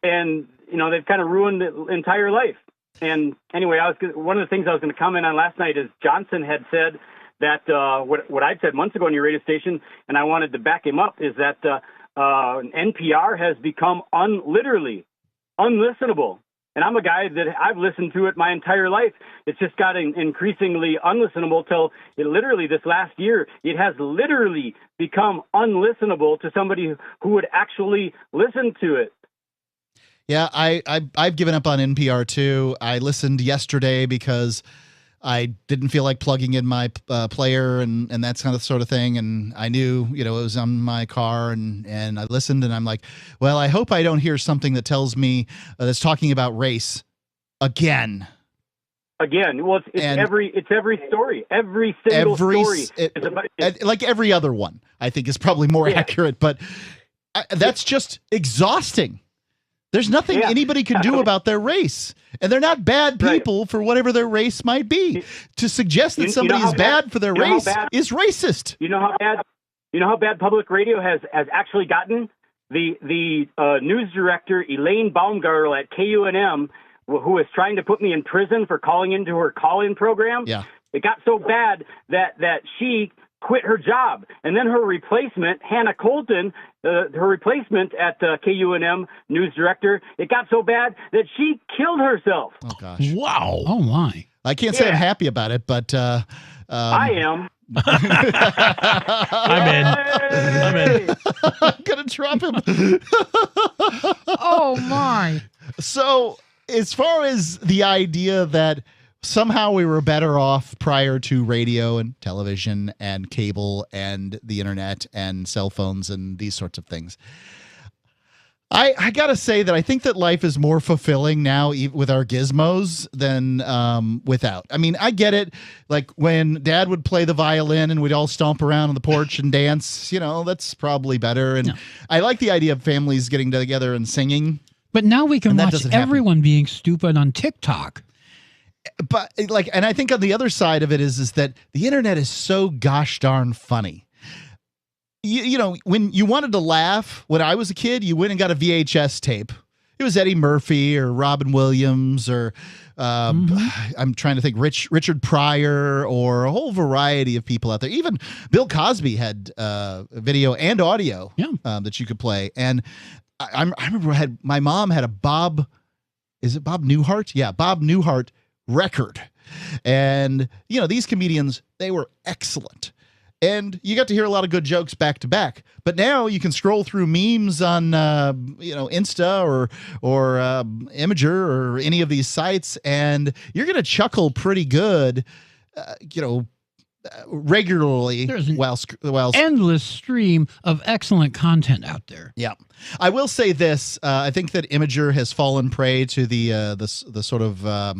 they've kind of ruined the entire life. And anyway, one of the things I was going to comment on last night is Johnson had said that what I'd said months ago on your radio station, and I wanted to back him up, is that NPR has become literally unlistenable. And I'm a guy that I've listened to it my entire life. It's just gotten increasingly unlistenable till this last year, it has literally become unlistenable to somebody who would actually listen to it. Yeah, I've given up on NPR too. I listened yesterday because I didn't feel like plugging in my player and that kind of sort of thing. And I knew, it was on my car and I listened and I'm like, well, I hope I don't hear something that tells me that's talking about race again. Well, it's every story, every single story. Like every other one, I think is probably more accurate, but that's just exhausting. There's nothing anybody can do about their race. And they're not bad people for whatever their race might be. To suggest that somebody is bad for their race is racist. You know how bad public radio has actually gotten? The news director, Elaine Baumgartel at KUNM, who is trying to put me in prison for calling into her call-in program. Yeah. It got so bad that she quit her job. And then her replacement, Hannah Colton, her replacement at KUNM news director, it got so bad that she killed herself. Oh, gosh. Wow. Oh, my. I can't say I'm happy about it, but... I am. I'm in. I'm going to drop him. Oh, my. So, as far as the idea that somehow we were better off prior to radio and television and cable and the internet and cell phones and these sorts of things, I got to say that I think that life is more fulfilling now with our gizmos than without. I mean, I get it. Like when Dad would play the violin and we'd all stomp around on the porch and dance, that's probably better. And I like the idea of families getting together and singing. But now we can watch everyone being stupid on TikTok. But and I think on the other side of it is that the internet is so gosh darn funny. When you wanted to laugh when I was a kid, you went and got a VHS tape. It was Eddie Murphy or Robin Williams or I'm trying to think Richard Pryor or a whole variety of people out there. Even Bill Cosby had video and audio that you could play. And I remember my mom had a Bob Newhart? Yeah, Bob Newhart record. And, these comedians, they were excellent. And you got to hear a lot of good jokes back to back. But now you can scroll through memes on, Insta or Imager or any of these sites, and you're going to chuckle pretty good, regularly. There's an endless stream of excellent content out there. Yeah. I will say this. I think that Imager has fallen prey to the sort of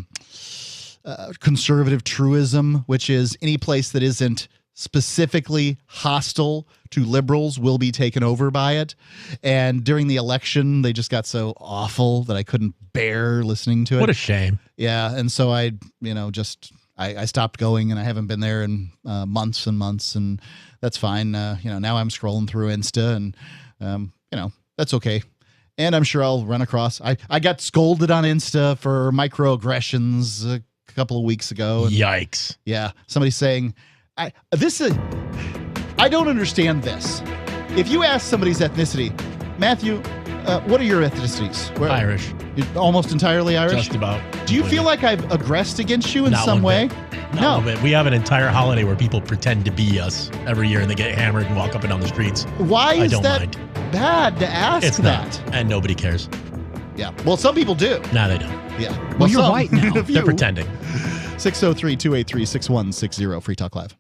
conservative truism, which is any place that isn't specifically hostile to liberals will be taken over by it. And during the election, they just got so awful that I couldn't bear listening to it. What a shame. Yeah. And so I, just I stopped going, and I haven't been there in months and months, and that's fine. Now I'm scrolling through Insta, and that's okay. And I'm sure I'll run across. I got scolded on Insta for microaggressions a couple of weeks ago. And, yikes! Yeah, somebody saying, I don't understand this. If you ask somebody's ethnicity, Matthew, what are your ethnicities? Irish. You're almost entirely Irish? Just about. Do you feel like I've aggressed against you in some way? No. But we have an entire holiday where people pretend to be us every year, and they get hammered and walk up and down the streets. Why is that bad to ask it's that? Not, and nobody cares. Yeah. Well, some people do. No, they don't. Yeah. Well, you're white now. They're pretending. 603-283-6160, Free Talk Live.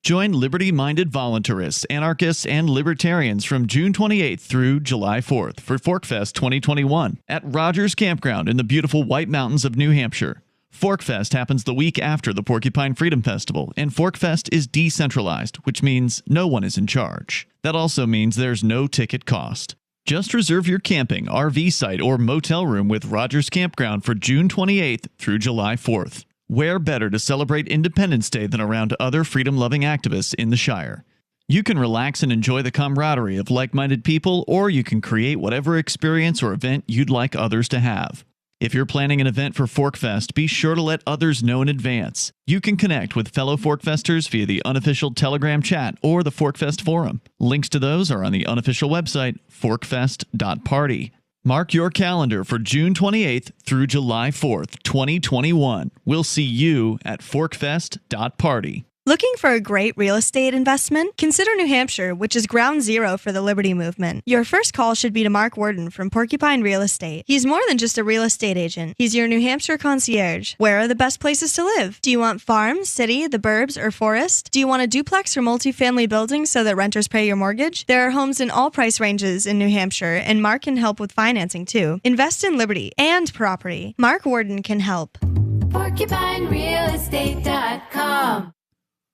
Join liberty-minded voluntarists, anarchists, and libertarians from June 28th through July 4th for ForkFest 2021 at Rogers Campground in the beautiful White Mountains of New Hampshire. ForkFest happens the week after the Porcupine Freedom Festival, and ForkFest is decentralized, which means no one is in charge. That also means there's no ticket cost. Just reserve your camping, RV site, or motel room with Rogers Campground for June 28th through July 4th. Where better to celebrate Independence Day than around other freedom-loving activists in the Shire? You can relax and enjoy the camaraderie of like-minded people, or you can create whatever experience or event you'd like others to have. If you're planning an event for ForkFest, be sure to let others know in advance. You can connect with fellow ForkFesters via the unofficial Telegram chat or the ForkFest forum. Links to those are on the unofficial website, forkfest.party. Mark your calendar for June 28th through July 4th, 2021. We'll see you at forkfest.party. Looking for a great real estate investment? Consider New Hampshire, which is ground zero for the Liberty Movement. Your first call should be to Mark Worden from Porcupine Real Estate. He's more than just a real estate agent. He's your New Hampshire concierge. Where are the best places to live? Do you want farm, city, the burbs, or forest? Do you want a duplex or multifamily building so that renters pay your mortgage? There are homes in all price ranges in New Hampshire, and Mark can help with financing too. Invest in liberty and property. Mark Worden can help. PorcupineRealEstate.com.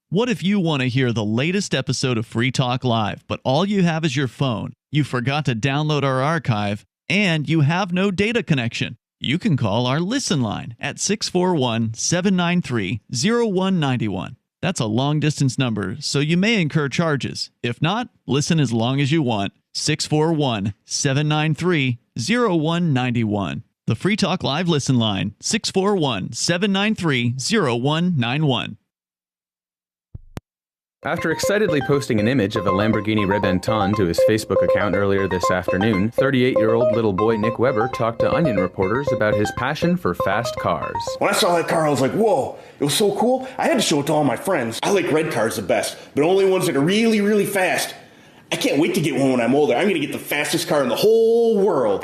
What if you want to hear the latest episode of Free Talk Live, but all you have is your phone, you forgot to download our archive, and you have no data connection? You can call our Listen line at 641-793-0191. That's a long-distance number, so you may incur charges. If not, listen as long as you want. 641-793-0191. The Free Talk Live Listen line, 641-793-0191. After excitedly posting an image of a Lamborghini Rebenton to his Facebook account earlier this afternoon, 38-year-old little boy Nick Weber talked to Onion reporters about his passion for fast cars. When I saw that car, I was like, whoa, it was so cool. I had to show it to all my friends. I like red cars the best, but only ones that are really, really fast. I can't wait to get one when I'm older. I'm going to get the fastest car in the whole world.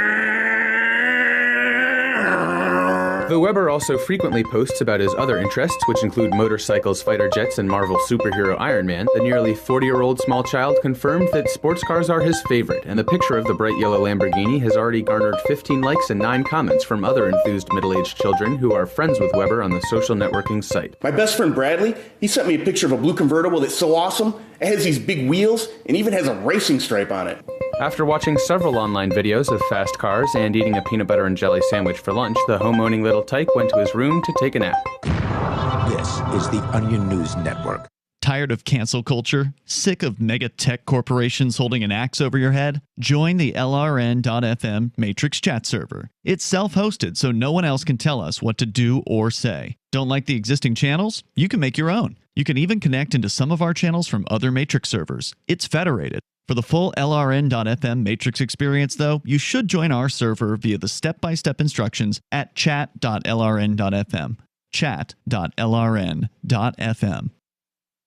Though Weber also frequently posts about his other interests, which include motorcycles, fighter jets, and Marvel superhero Iron Man, the nearly 40-year-old small child confirmed that sports cars are his favorite, and the picture of the bright yellow Lamborghini has already garnered 15 likes and 9 comments from other enthused middle-aged children who are friends with Weber on the social networking site. My best friend Bradley, he sent me a picture of a blue convertible that's so awesome. It has these big wheels and even has a racing stripe on it. After watching several online videos of fast cars and eating a peanut butter and jelly sandwich for lunch, the home-owning little tyke went to his room to take a nap. This is the Onion News Network. Tired of cancel culture? Sick of mega tech corporations holding an axe over your head? Join the LRN.FM Matrix chat server. It's self-hosted, so no one else can tell us what to do or say. Don't like the existing channels? You can make your own. You can even connect into some of our channels from other Matrix servers. It's federated. For the full LRN.FM Matrix experience, though, you should join our server via the step-by-step instructions at chat.lrn.fm. Chat.lrn.fm.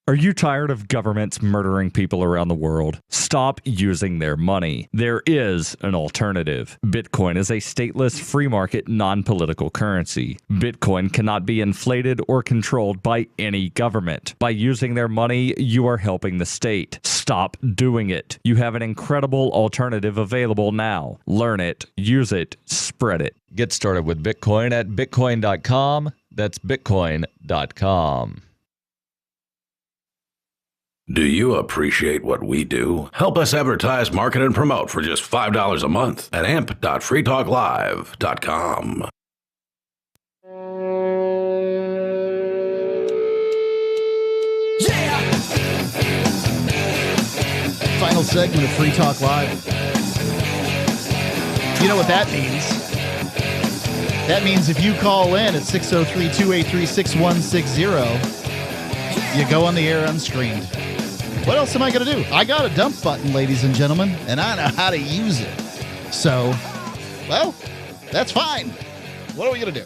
Are you tired of governments murdering people around the world? Stop using their money. There is an alternative. Bitcoin is a stateless, free market, non-political currency. Bitcoin cannot be inflated or controlled by any government. By using their money, you are helping the state. Stop doing it. You have an incredible alternative available now. Learn it, use it, spread it. Get started with Bitcoin at bitcoin.com. That's bitcoin.com. Do you appreciate what we do? Help us advertise, market, and promote for just $5 a month at amp.freetalklive.com. Final segment of Free Talk Live. You know what that means? That means if you call in at 603-283-6160, you go on the air unscreened. What else am I going to do? I got a dump button, ladies and gentlemen, and I know how to use it. So, well, that's fine. What are we going to do?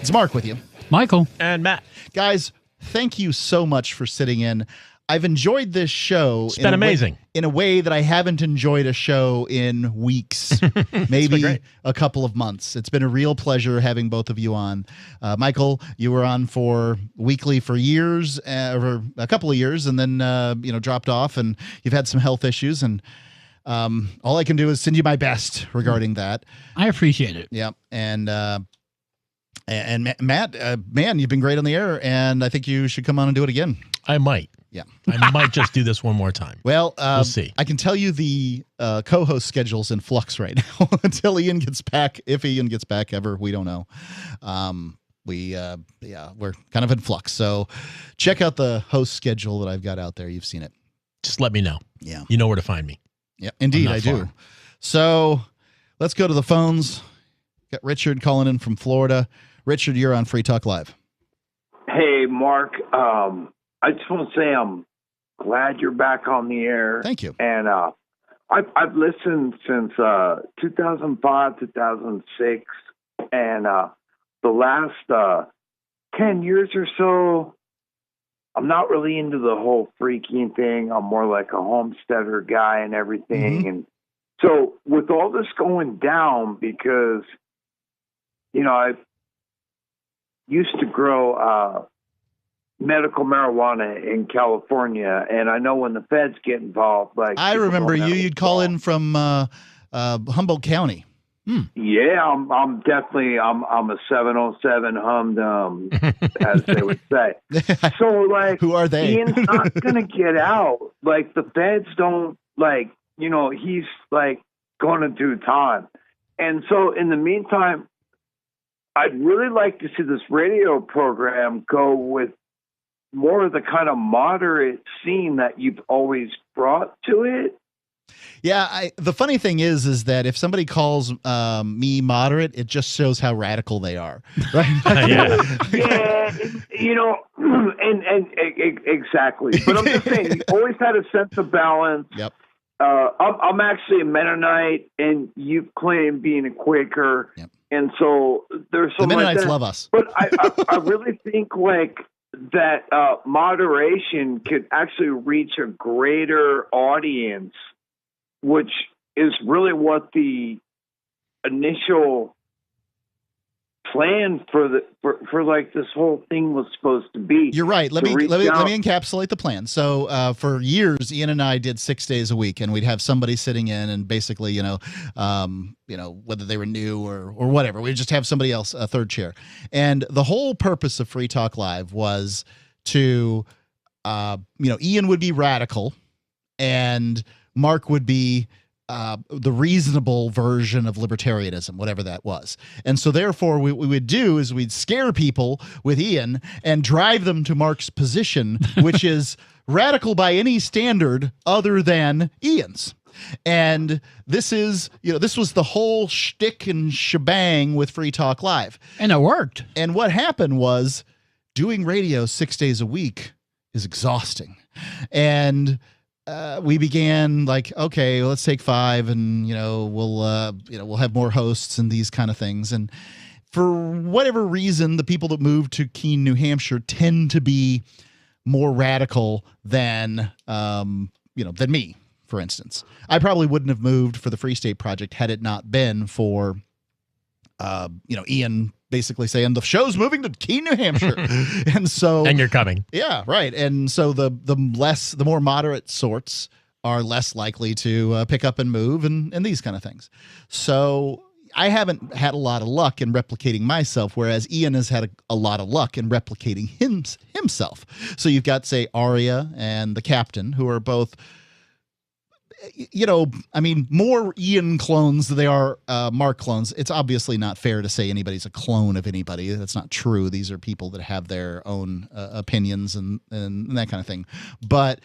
It's Mark with you. Michael. And Matt. Guys, thank you so much for sitting in. I've enjoyed this show. It's been amazing. In a way that I haven't enjoyed a show in weeks, maybe a couple of months. It's been a real pleasure having both of you on. Michael, you were on for weekly for years, or a couple of years, and then dropped off, and you've had some health issues, and all I can do is send you my best regarding that. I appreciate it. Yeah, and Matt, man, you've been great on the air, and I think you should come on and do it again. I might. Yeah. I might just do this one more time. Well, we'll see. I can tell you the co-host schedule's in flux right now until Ian gets back. If Ian gets back ever, we don't know. We're kind of in flux. So check out the host schedule that I've got out there. You've seen it. Just let me know. Yeah. You know where to find me. Yeah, indeed, I do. So let's go to the phones. Got Richard calling in from Florida. Richard, you're on Free Talk Live. Hey, Mark. I just want to say I'm glad you're back on the air. Thank you. And I've listened since 2005, 2006, and the last 10 years or so, I'm not really into the whole freaking thing. I'm more like a homesteader guy and everything. Mm-hmm. And so with all this going down, because, I used to grow medical marijuana in California, and I know when the feds get involved, like I remember you'd call in from Humboldt County. Yeah, I'm definitely I'm a 707 humdum, as they would say. So like, who are they? Ian's not gonna get out. Like the feds don't he's like going to do time, and so in the meantime, I'd really like to see this radio program go with more of the kind of moderate scene that you've always brought to it. Yeah, the funny thing is that if somebody calls me moderate, it just shows how radical they are, right? And exactly. But I'm just saying, you always had a sense of balance. Yep. I'm actually a Mennonite, and you claim being a Quaker, and so there's some the Mennonites like that. love us. But I really think like that moderation could actually reach a greater audience, which is really what the initial plan for like this whole thing was supposed to be. You're right. Let me encapsulate the plan. So for years, Ian and I did 6 days a week, and we'd have somebody sitting in, and basically, whether they were new or whatever, we'd just have somebody else, a third chair. And the whole purpose of Free Talk Live was to, Ian would be radical, and Mark would be the reasonable version of libertarianism, whatever that was. And so therefore what we would do is we'd scare people with Ian and drive them to Mark's position, which is radical by any standard other than Ian's. And this was the whole shtick and shebang with Free Talk Live. And it worked. And what happened was doing radio 6 days a week is exhausting. And we began like, okay, let's take 5, and we'll have more hosts and these kind of things. And for whatever reason, the people that move to Keene, New Hampshire, tend to be more radical than than me. For instance, I probably wouldn't have moved for the Free State Project had it not been for Ian basically saying the show's moving to Keene, New Hampshire. And you're coming. Yeah, right. And so the more moderate sorts are less likely to pick up and move and these kind of things. So I haven't had a lot of luck in replicating myself, whereas Ian has had a lot of luck in replicating himself. So you've got, say, Aria and the Captain, who are both more Ian clones than they are Mark clones. It's obviously not fair to say anybody's a clone of anybody. That's not true. These are people that have their own opinions and that kind of thing. But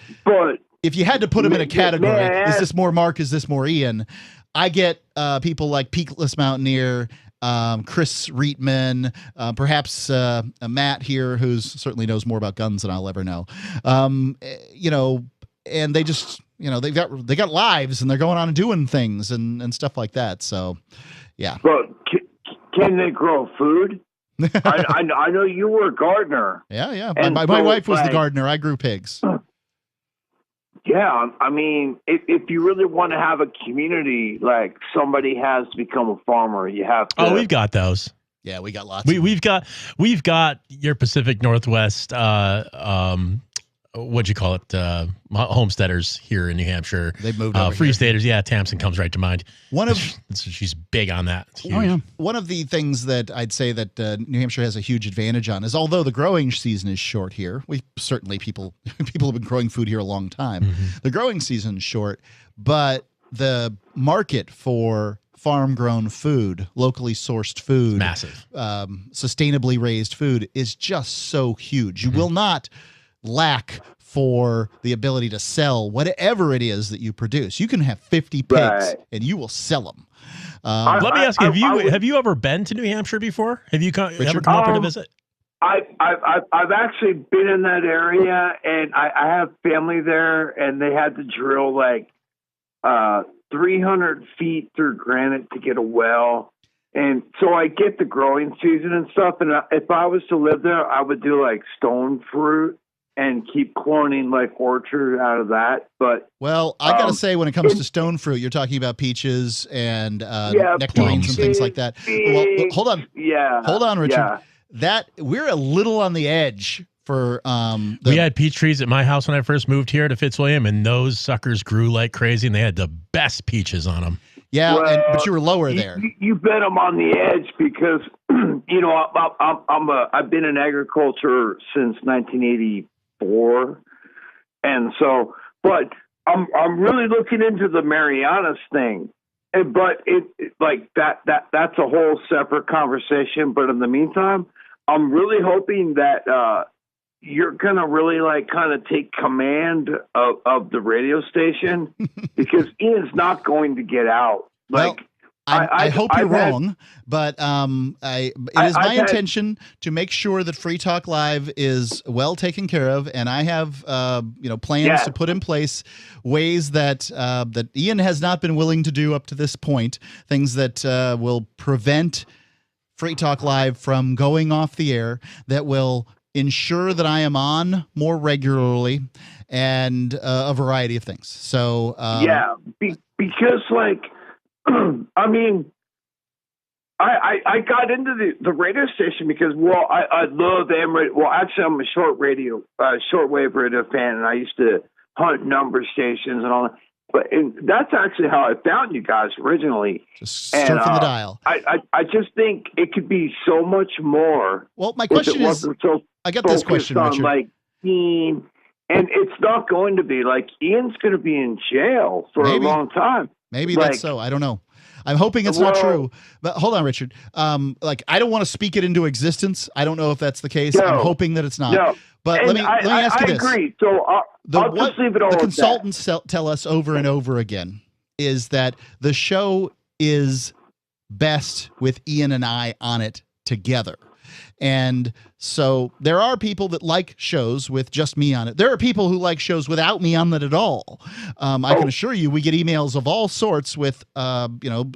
if you had to put them in a category, is this more Mark? Is this more Ian? I get people like Peakless Mountaineer, Chris Reitman, perhaps Matt here, who certainly knows more about guns than I'll ever know. You know, and they just, you know, they got lives and they're going on and doing things and stuff like that. So, yeah. Well, can they grow food? I know you were a gardener. Yeah. And my wife was the gardener. I grew pigs. Yeah, I mean, if you really want to have a community, like somebody has to become a farmer. You have to. Oh, we've got those. Yeah, we got lots. We've got your Pacific Northwest. What'd you call it? Homesteaders here in New Hampshire. They've moved over Free here. Staters. Yeah, Tamsin comes right to mind. She's big on that. It's huge. Oh, yeah. One of the things that I'd say that New Hampshire has a huge advantage on is, although the growing season is short here, people have been growing food here a long time. Mm-hmm. The growing season is short, but the market for farm-grown food, locally sourced food, massive, sustainably raised food is just so huge. You will not lack for the ability to sell whatever it is that you produce. You can have 50 pigs and you will sell them. Let me ask you: have you ever been to New Hampshire before? Have you ever come up here to visit? I've actually been in that area, and I have family there, and they had to drill like 300 feet through granite to get a well. And so I get the growing season and stuff. And if I was to live there, I would do like stone fruit and keep cloning like orchard out of that. But well, I gotta say, when it comes to stone fruit, you're talking about peaches and nectarines and things like that. Well, hold on, Richard. Yeah. That we're a little on the edge for. We had peach trees at my house when I first moved here to Fitzwilliam, and those suckers grew like crazy, and they had the best peaches on them. Yeah, but you were lower there. You bet I'm on the edge because you know I've been in agriculture since 1984, and so but I'm really looking into the Marianas thing, but that's a whole separate conversation. But in the meantime, I'm really hoping that you're gonna really like kind of take command of the radio station because Ian's not going to get out. Like, I hope you're wrong, but it is my intention to make sure that Free Talk Live is well taken care of, and I have plans to put in place ways that that Ian has not been willing to do up to this point, things that will prevent Free Talk Live from going off the air, that will ensure that I am on more regularly, and a variety of things. So because like. I mean, I got into the radio station because, I love AM radio. Well, actually, I'm a shortwave radio fan, and I used to hunt number stations and all that. But that's actually how I found you guys originally. Just surfing the dial. I just think it could be so much more. Well, my question is, I got this question, Richard. Like Ian, and it's not going to be like Ian's going to be in jail for a long time. Maybe that's so. I don't know. I'm hoping it's not true. But hold on, Richard. I don't want to speak it into existence. I don't know if that's the case. No. I'm hoping that it's not. No. But let me ask you this. I agree. So I'll just leave it all the at consultants tell us over and over again is that the show is best with Ian and I on it together. And so there are people that like shows with just me on it. There are people who like shows without me on it at all. I can assure you we get emails of all sorts with,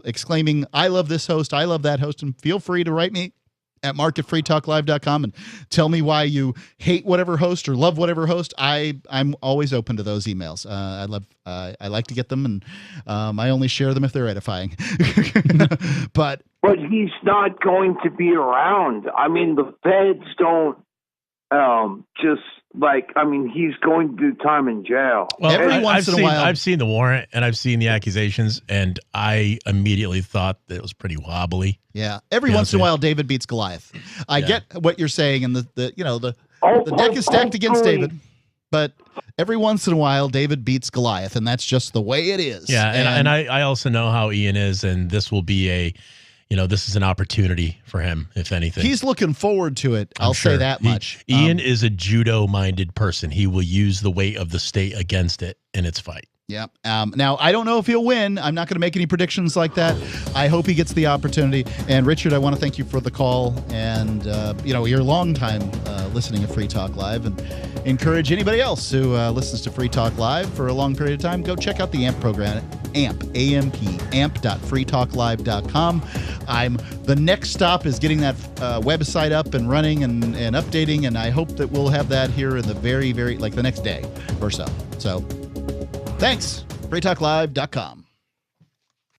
exclaiming, I love this host, I love that host, and feel free to write me at mark@freetalklive.com and tell me why you hate whatever host or love whatever host. I'm always open to those emails. I like to get them, and I only share them if they're edifying. But he's not going to be around. I mean, the feds don't he's going to do time in jail. Well, I've seen the warrant and I've seen the accusations, and I immediately thought that it was pretty wobbly. Yeah, every once in a while, David beats Goliath. I get what you're saying, and the deck is stacked against David. But every once in a while, David beats Goliath, and that's just the way it is. Yeah, and I also know how Ian is, and this will be this is an opportunity for him, if anything. He's looking forward to it. I'll say that much. Ian is a judo-minded person. He will use the weight of the state against it in its fight. Yeah. Now, I don't know if he'll win. I'm not going to make any predictions like that. I hope he gets the opportunity. And Richard, I want to thank you for the call and, your long time listening to Free Talk Live, and encourage anybody else who listens to Free Talk Live for a long period of time. Go check out the AMP program, amp.freetalklive.com. The next stop is getting that website up and running and updating, and I hope that we'll have that here in the very, very, the next day or so. So, thanks. freetalklive.com.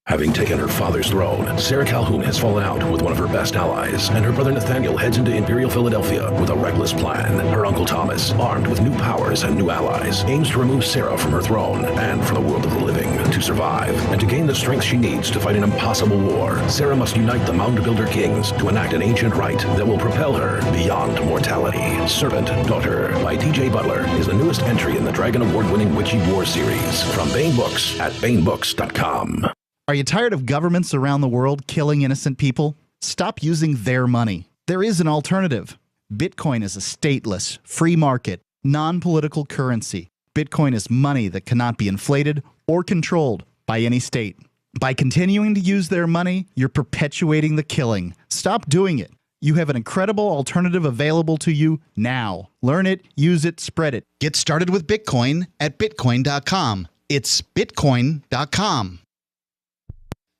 Having taken her father's throne, Sarah Calhoun has fallen out with one of her best allies, and her brother Nathaniel heads into Imperial Philadelphia with a reckless plan. Her uncle Thomas, armed with new powers and new allies, aims to remove Sarah from her throne and from the world of the living. To survive and to gain the strength she needs to fight an impossible war, Sarah must unite the Mound Builder Kings to enact an ancient rite that will propel her beyond mortality. Servant Daughter by T.J. Butler is the newest entry in the Dragon Award-winning Witchy War series from Baen Books at baenbooks.com. Are you tired of governments around the world killing innocent people? Stop using their money. There is an alternative. Bitcoin is a stateless, free market, non-political currency. Bitcoin is money that cannot be inflated or controlled by any state. By continuing to use their money, you're perpetuating the killing. Stop doing it. You have an incredible alternative available to you now. Learn it, use it, spread it. Get started with Bitcoin at bitcoin.com. It's bitcoin.com.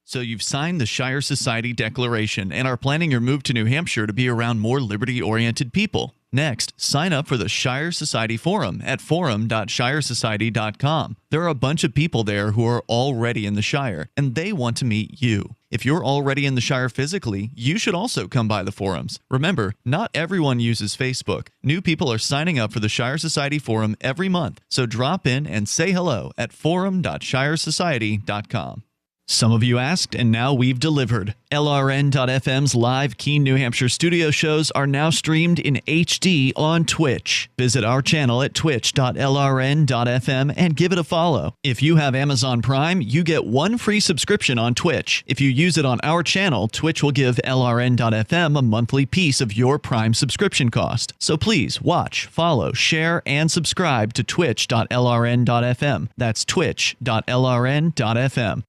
So you've signed the Shire Society Declaration and are planning your move to New Hampshire to be around more liberty-oriented people. Next, sign up for the Shire Society Forum at forum.shiresociety.com. There are a bunch of people there who are already in the Shire, and they want to meet you. If you're already in the Shire physically, you should also come by the forums. Remember, not everyone uses Facebook. New people are signing up for the Shire Society Forum every month, so drop in and say hello at forum.shiresociety.com. Some of you asked, and now we've delivered. LRN.FM's live Keene, New Hampshire studio shows are now streamed in HD on Twitch. Visit our channel at twitch.lrn.fm and give it a follow. If you have Amazon Prime, you get one free subscription on Twitch. If you use it on our channel, Twitch will give LRN.FM a monthly piece of your Prime subscription cost. So please watch, follow, share, and subscribe to twitch.lrn.fm. That's twitch.lrn.fm.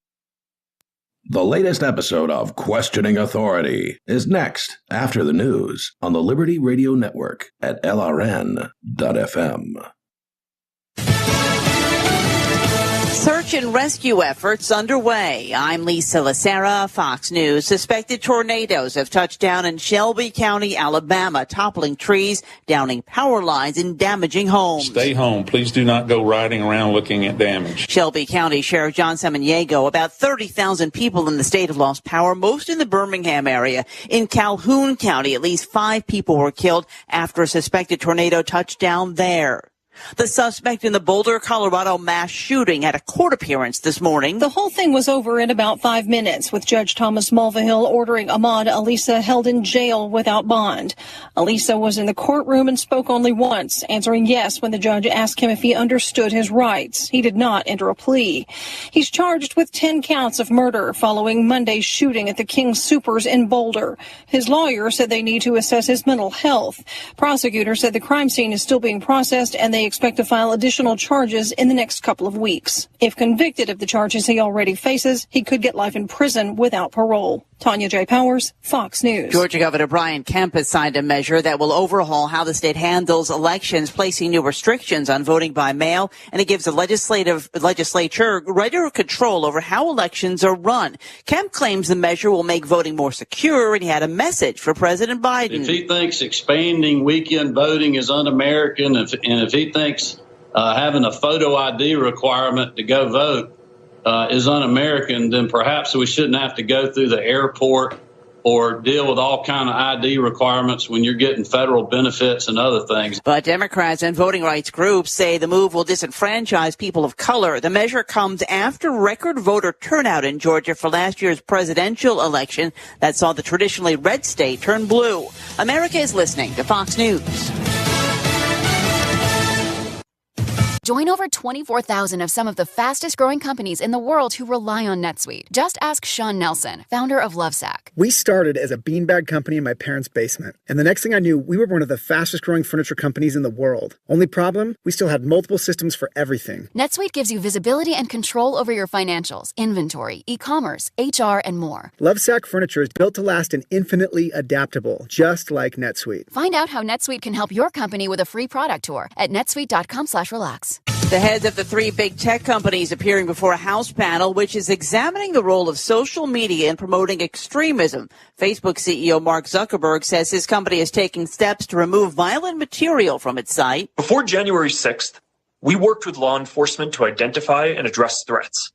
The latest episode of Questioning Authority is next after the news on the Liberty Radio Network at LRN.FM. Search and rescue efforts underway. I'm Lisa Lacera, Fox News. Suspected tornadoes have touched down in Shelby County, Alabama, toppling trees, downing power lines, and damaging homes. Stay home. Please do not go riding around looking at damage. Shelby County Sheriff John Samaniego, about 30,000 people in the state have lost power, most in the Birmingham area. In Calhoun County, at least 5 people were killed after a suspected tornado touched down there. The suspect in the Boulder, Colorado mass shooting had a court appearance this morning. The whole thing was over in about 5 minutes, with Judge Thomas Mulvihill ordering Ahmad Alissa held in jail without bond. Alissa was in the courtroom and spoke only once, answering yes when the judge asked him if he understood his rights. He did not enter a plea. He's charged with 10 counts of murder following Monday's shooting at the King Supers in Boulder. His lawyer said they need to assess his mental health. Prosecutors said the crime scene is still being processed and they expect to file additional charges in the next couple of weeks. If convicted of the charges he already faces, he could get life in prison without parole. Tanya J. Powers, Fox News. Georgia Governor Brian Kemp has signed a measure that will overhaul how the state handles elections, placing new restrictions on voting by mail, and it gives the legislature greater control over how elections are run. Kemp claims the measure will make voting more secure, and he had a message for President Biden. If he thinks expanding weekend voting is un-American, and if he thinks having a photo ID requirement to go vote is un-American, then perhaps we shouldn't have to go through the airport or deal with all kind of ID requirements when you're getting federal benefits and other things. But Democrats and voting rights groups say the move will disenfranchise people of color. The measure comes after record voter turnout in Georgia for last year's presidential election that saw the traditionally red state turn blue. America is listening to Fox News. Join over 24,000 of some of the fastest growing companies in the world who rely on NetSuite. Just ask Sean Nelson, founder of Lovesac. We started as a beanbag company in my parents' basement. And the next thing I knew, we were one of the fastest growing furniture companies in the world. Only problem, we still had multiple systems for everything. NetSuite gives you visibility and control over your financials, inventory, e-commerce, HR, and more. Lovesac furniture is built to last and infinitely adaptable, just like NetSuite. Find out how NetSuite can help your company with a free product tour at netsuite.com/relax. The heads of the three big tech companies appearing before a House panel, which is examining the role of social media in promoting extremism. Facebook CEO Mark Zuckerberg says his company is taking steps to remove violent material from its site. Before January 6th, we worked with law enforcement to identify and address threats.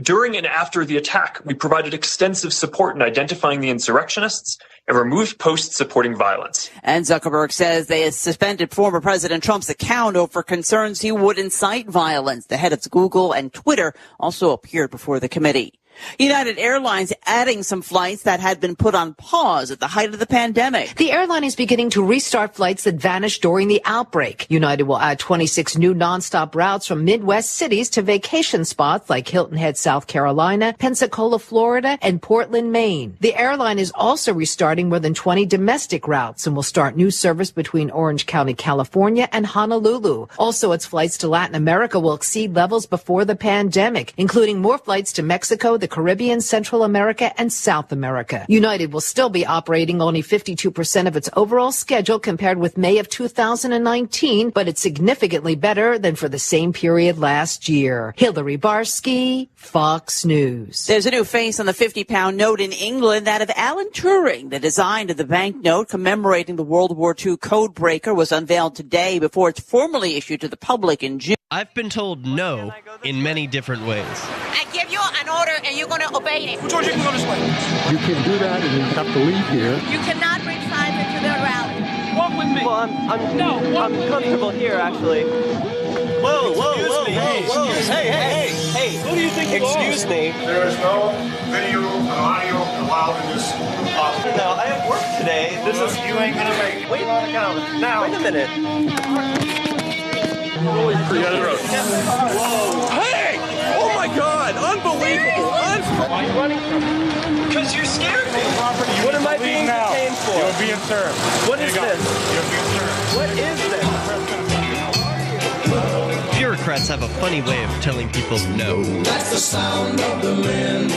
During and after the attack, we provided extensive support in identifying the insurrectionists and removed posts supporting violence. And Zuckerberg says they have suspended former President Trump's account over concerns he would incite violence. The head of Google and Twitter also appeared before the committee. United Airlines adding some flights that had been put on pause at the height of the pandemic. The airline is beginning to restart flights that vanished during the outbreak. United will add 26 new nonstop routes from Midwest cities to vacation spots like Hilton Head, South Carolina, Pensacola, Florida, and Portland, Maine. The airline is also restarting more than 20 domestic routes and will start new service between Orange County, California, and Honolulu. Also, its flights to Latin America will exceed levels before the pandemic, including more flights to Mexico, the Caribbean, Central America, and South America. United will still be operating only 52% of its overall schedule compared with May of 2019, but it's significantly better than for the same period last year. Hillary Barsky, Fox News. There's a new face on the 50-pound note in England, that of Alan Turing. The design of the banknote commemorating the World War II code breaker was unveiled today before it's formally issued to the public in June. I've been told no in many different ways. I give you an order and you're going to obey it. George, you can go this way. You can't do that and you have to leave here. You cannot bring signs into the rally. Walk with me. Well, I'm comfortable here, actually. Whoa, hey, who do you think you are? Excuse me. There is no video and audio allowed in this office. No, I have work today. You ain't gonna make it. Wait on account. Now. Wait a minute. Whoa. Hey! Oh my God! Unbelievable! Why are you running from me? Because you scared me. What am I being detained for? You're being served. What is this? You're being served. What is this? Bureaucrats have a funny way of telling people no. That's the sound of the men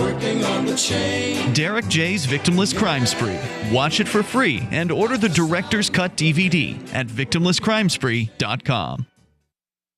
working on the chain. Derek J's Victimless Crime Spree. Watch it for free and order the Director's Cut DVD at victimlesscrimespree.com.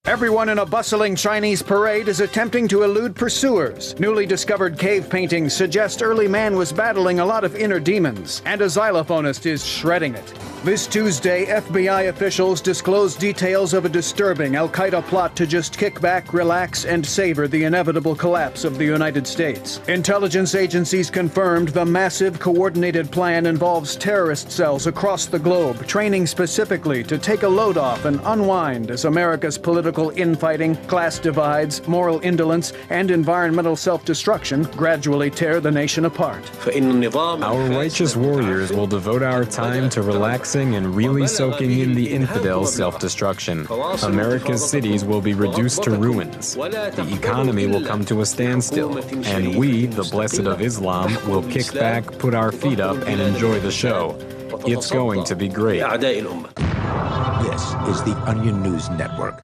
Everyone in a bustling Chinese parade is attempting to elude pursuers. Newly discovered cave paintings suggest early man was battling a lot of inner demons, and a xylophonist is shredding it. This Tuesday, FBI officials disclosed details of a disturbing al-Qaeda plot to just kick back, relax, and savor the inevitable collapse of the United States. Intelligence agencies confirmed the massive coordinated plan involves terrorist cells across the globe, training specifically to take a load off and unwind as America's political infighting, class divides, moral indolence, and environmental self-destruction gradually tear the nation apart. Our righteous warriors will devote our time to relaxing and really soaking in the infidels' self-destruction. America's cities will be reduced to ruins. The economy will come to a standstill. And we, the blessed of Islam, will kick back, put our feet up, and enjoy the show. It's going to be great. This is the Onion News Network.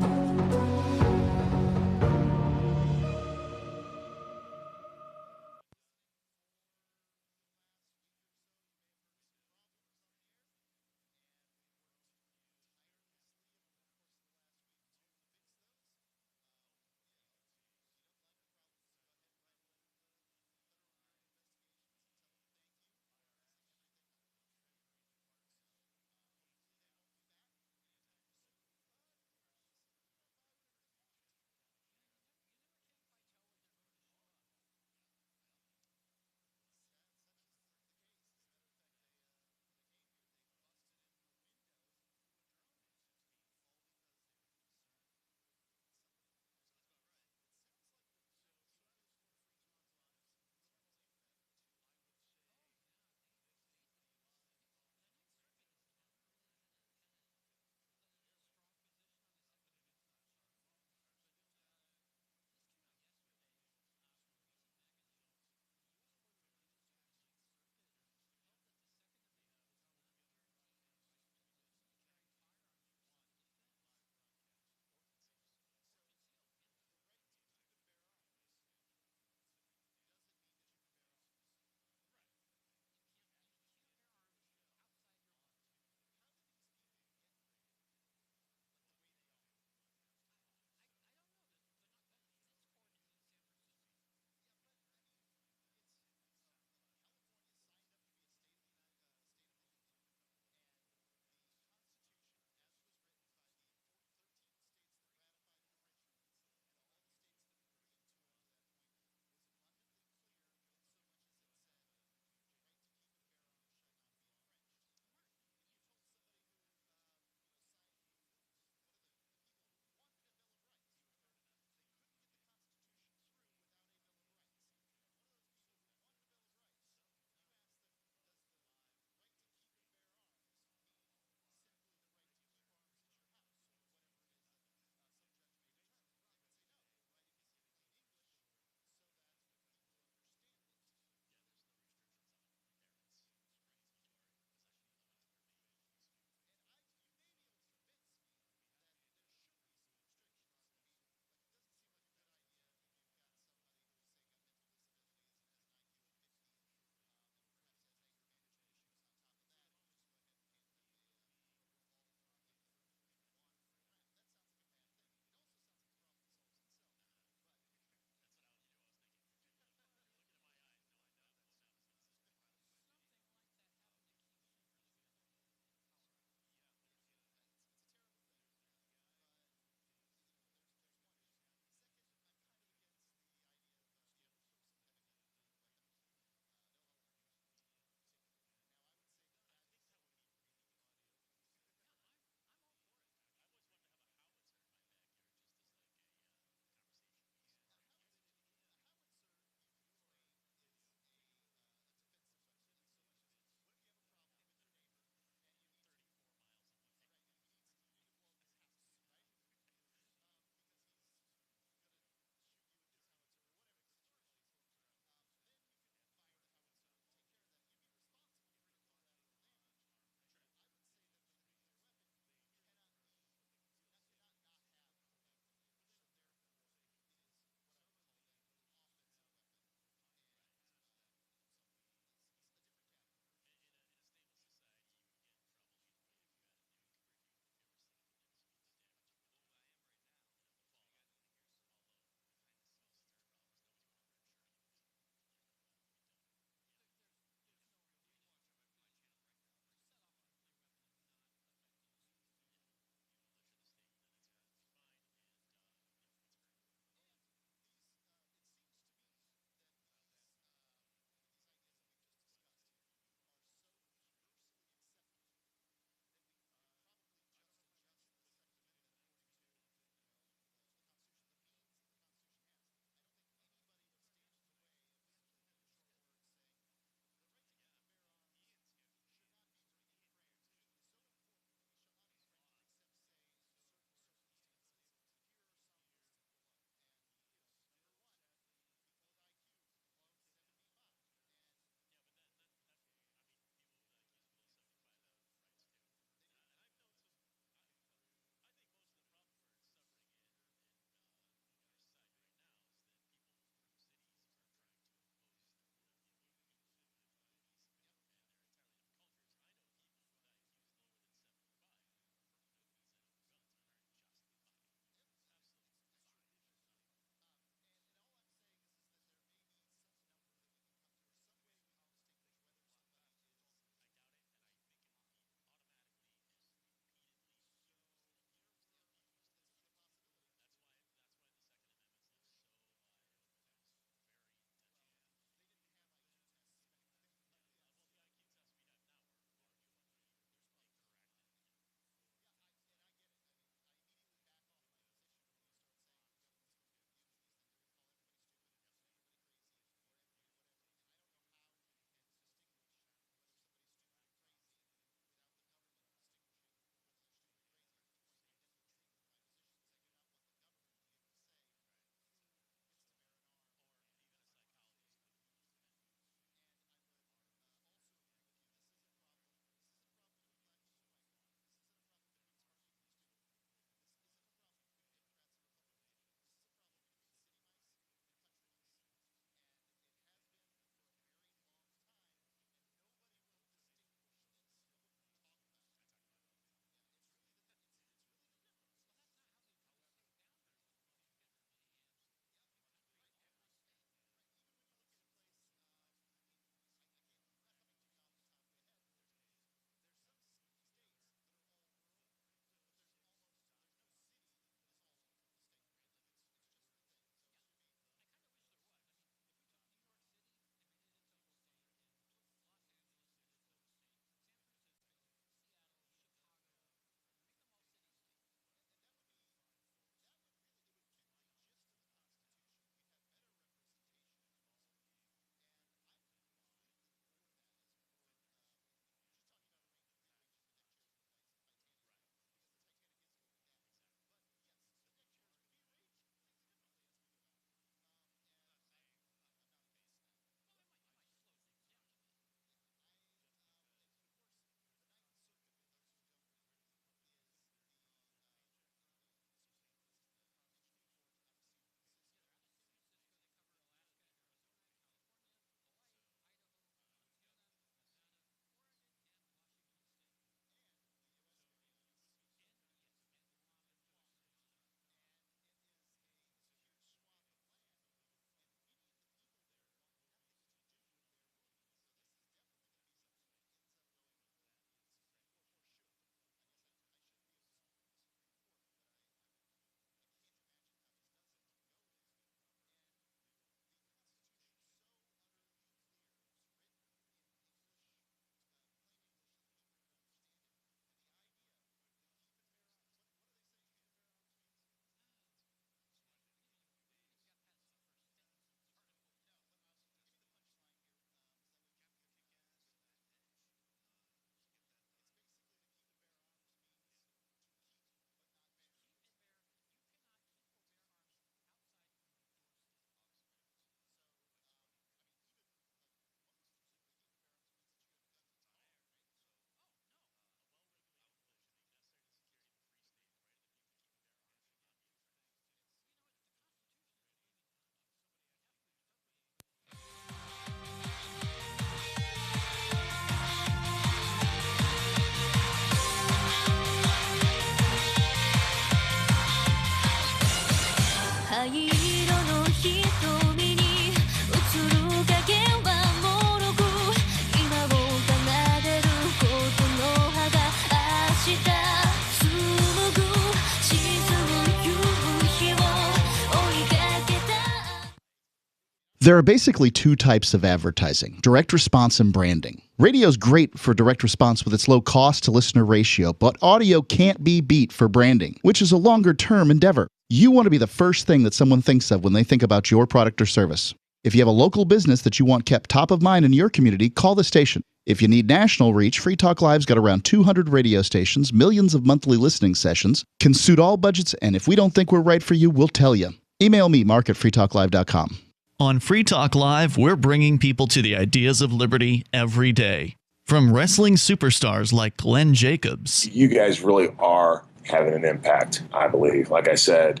There are basically two types of advertising, direct response and branding. Radio's great for direct response with its low cost to listener ratio, but audio can't be beat for branding, which is a longer-term endeavor. You want to be the first thing that someone thinks of when they think about your product or service. If you have a local business that you want kept top of mind in your community, call the station. If you need national reach, Free Talk Live's got around 200 radio stations, millions of monthly listening sessions, can suit all budgets, and if we don't think we're right for you, we'll tell you. Email me, mark@freetalklive.com. On Free Talk Live, we're bringing people to the ideas of liberty every day. From wrestling superstars like Glenn Jacobs. You guys really are having an impact, I believe. Like I said,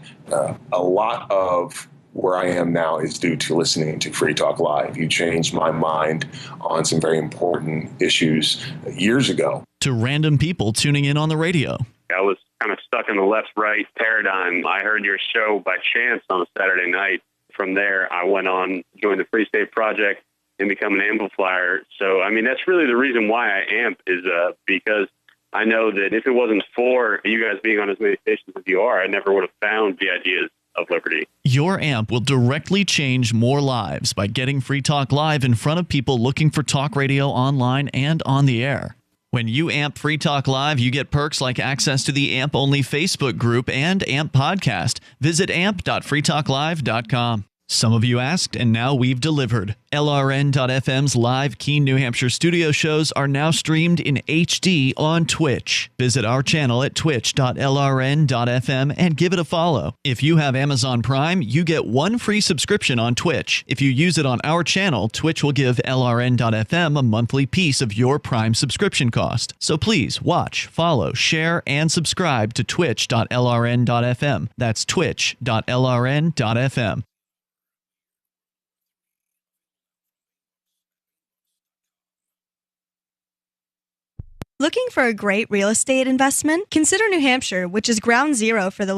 a lot of where I am now is due to listening to Free Talk Live. You changed my mind on some very important issues years ago. To random people tuning in on the radio. I was kind of stuck in the left-right paradigm. I heard your show by chance on a Saturday night. From there, I went on, joined the Free State Project, and become an amplifier. So, I mean, that's really the reason why I amp is because I know that if it wasn't for you guys being on as many stations as you are, I never would have found the ideas of liberty. Your amp will directly change more lives by getting Free Talk Live in front of people looking for talk radio online and on the air. When you amp Free Talk Live, you get perks like access to the AMP-only Facebook group and AMP podcast. Visit amp.freetalklive.com. Some of you asked, and now we've delivered. LRN.FM's live Keene, New Hampshire studio shows are now streamed in HD on Twitch. Visit our channel at twitch.lrn.fm and give it a follow. If you have Amazon Prime, you get one free subscription on Twitch. If you use it on our channel, Twitch will give LRN.FM a monthly piece of your Prime subscription cost. So please watch, follow, share, and subscribe to twitch.lrn.fm. That's twitch.lrn.fm. Looking for a great real estate investment? Consider New Hampshire, which is ground zero for the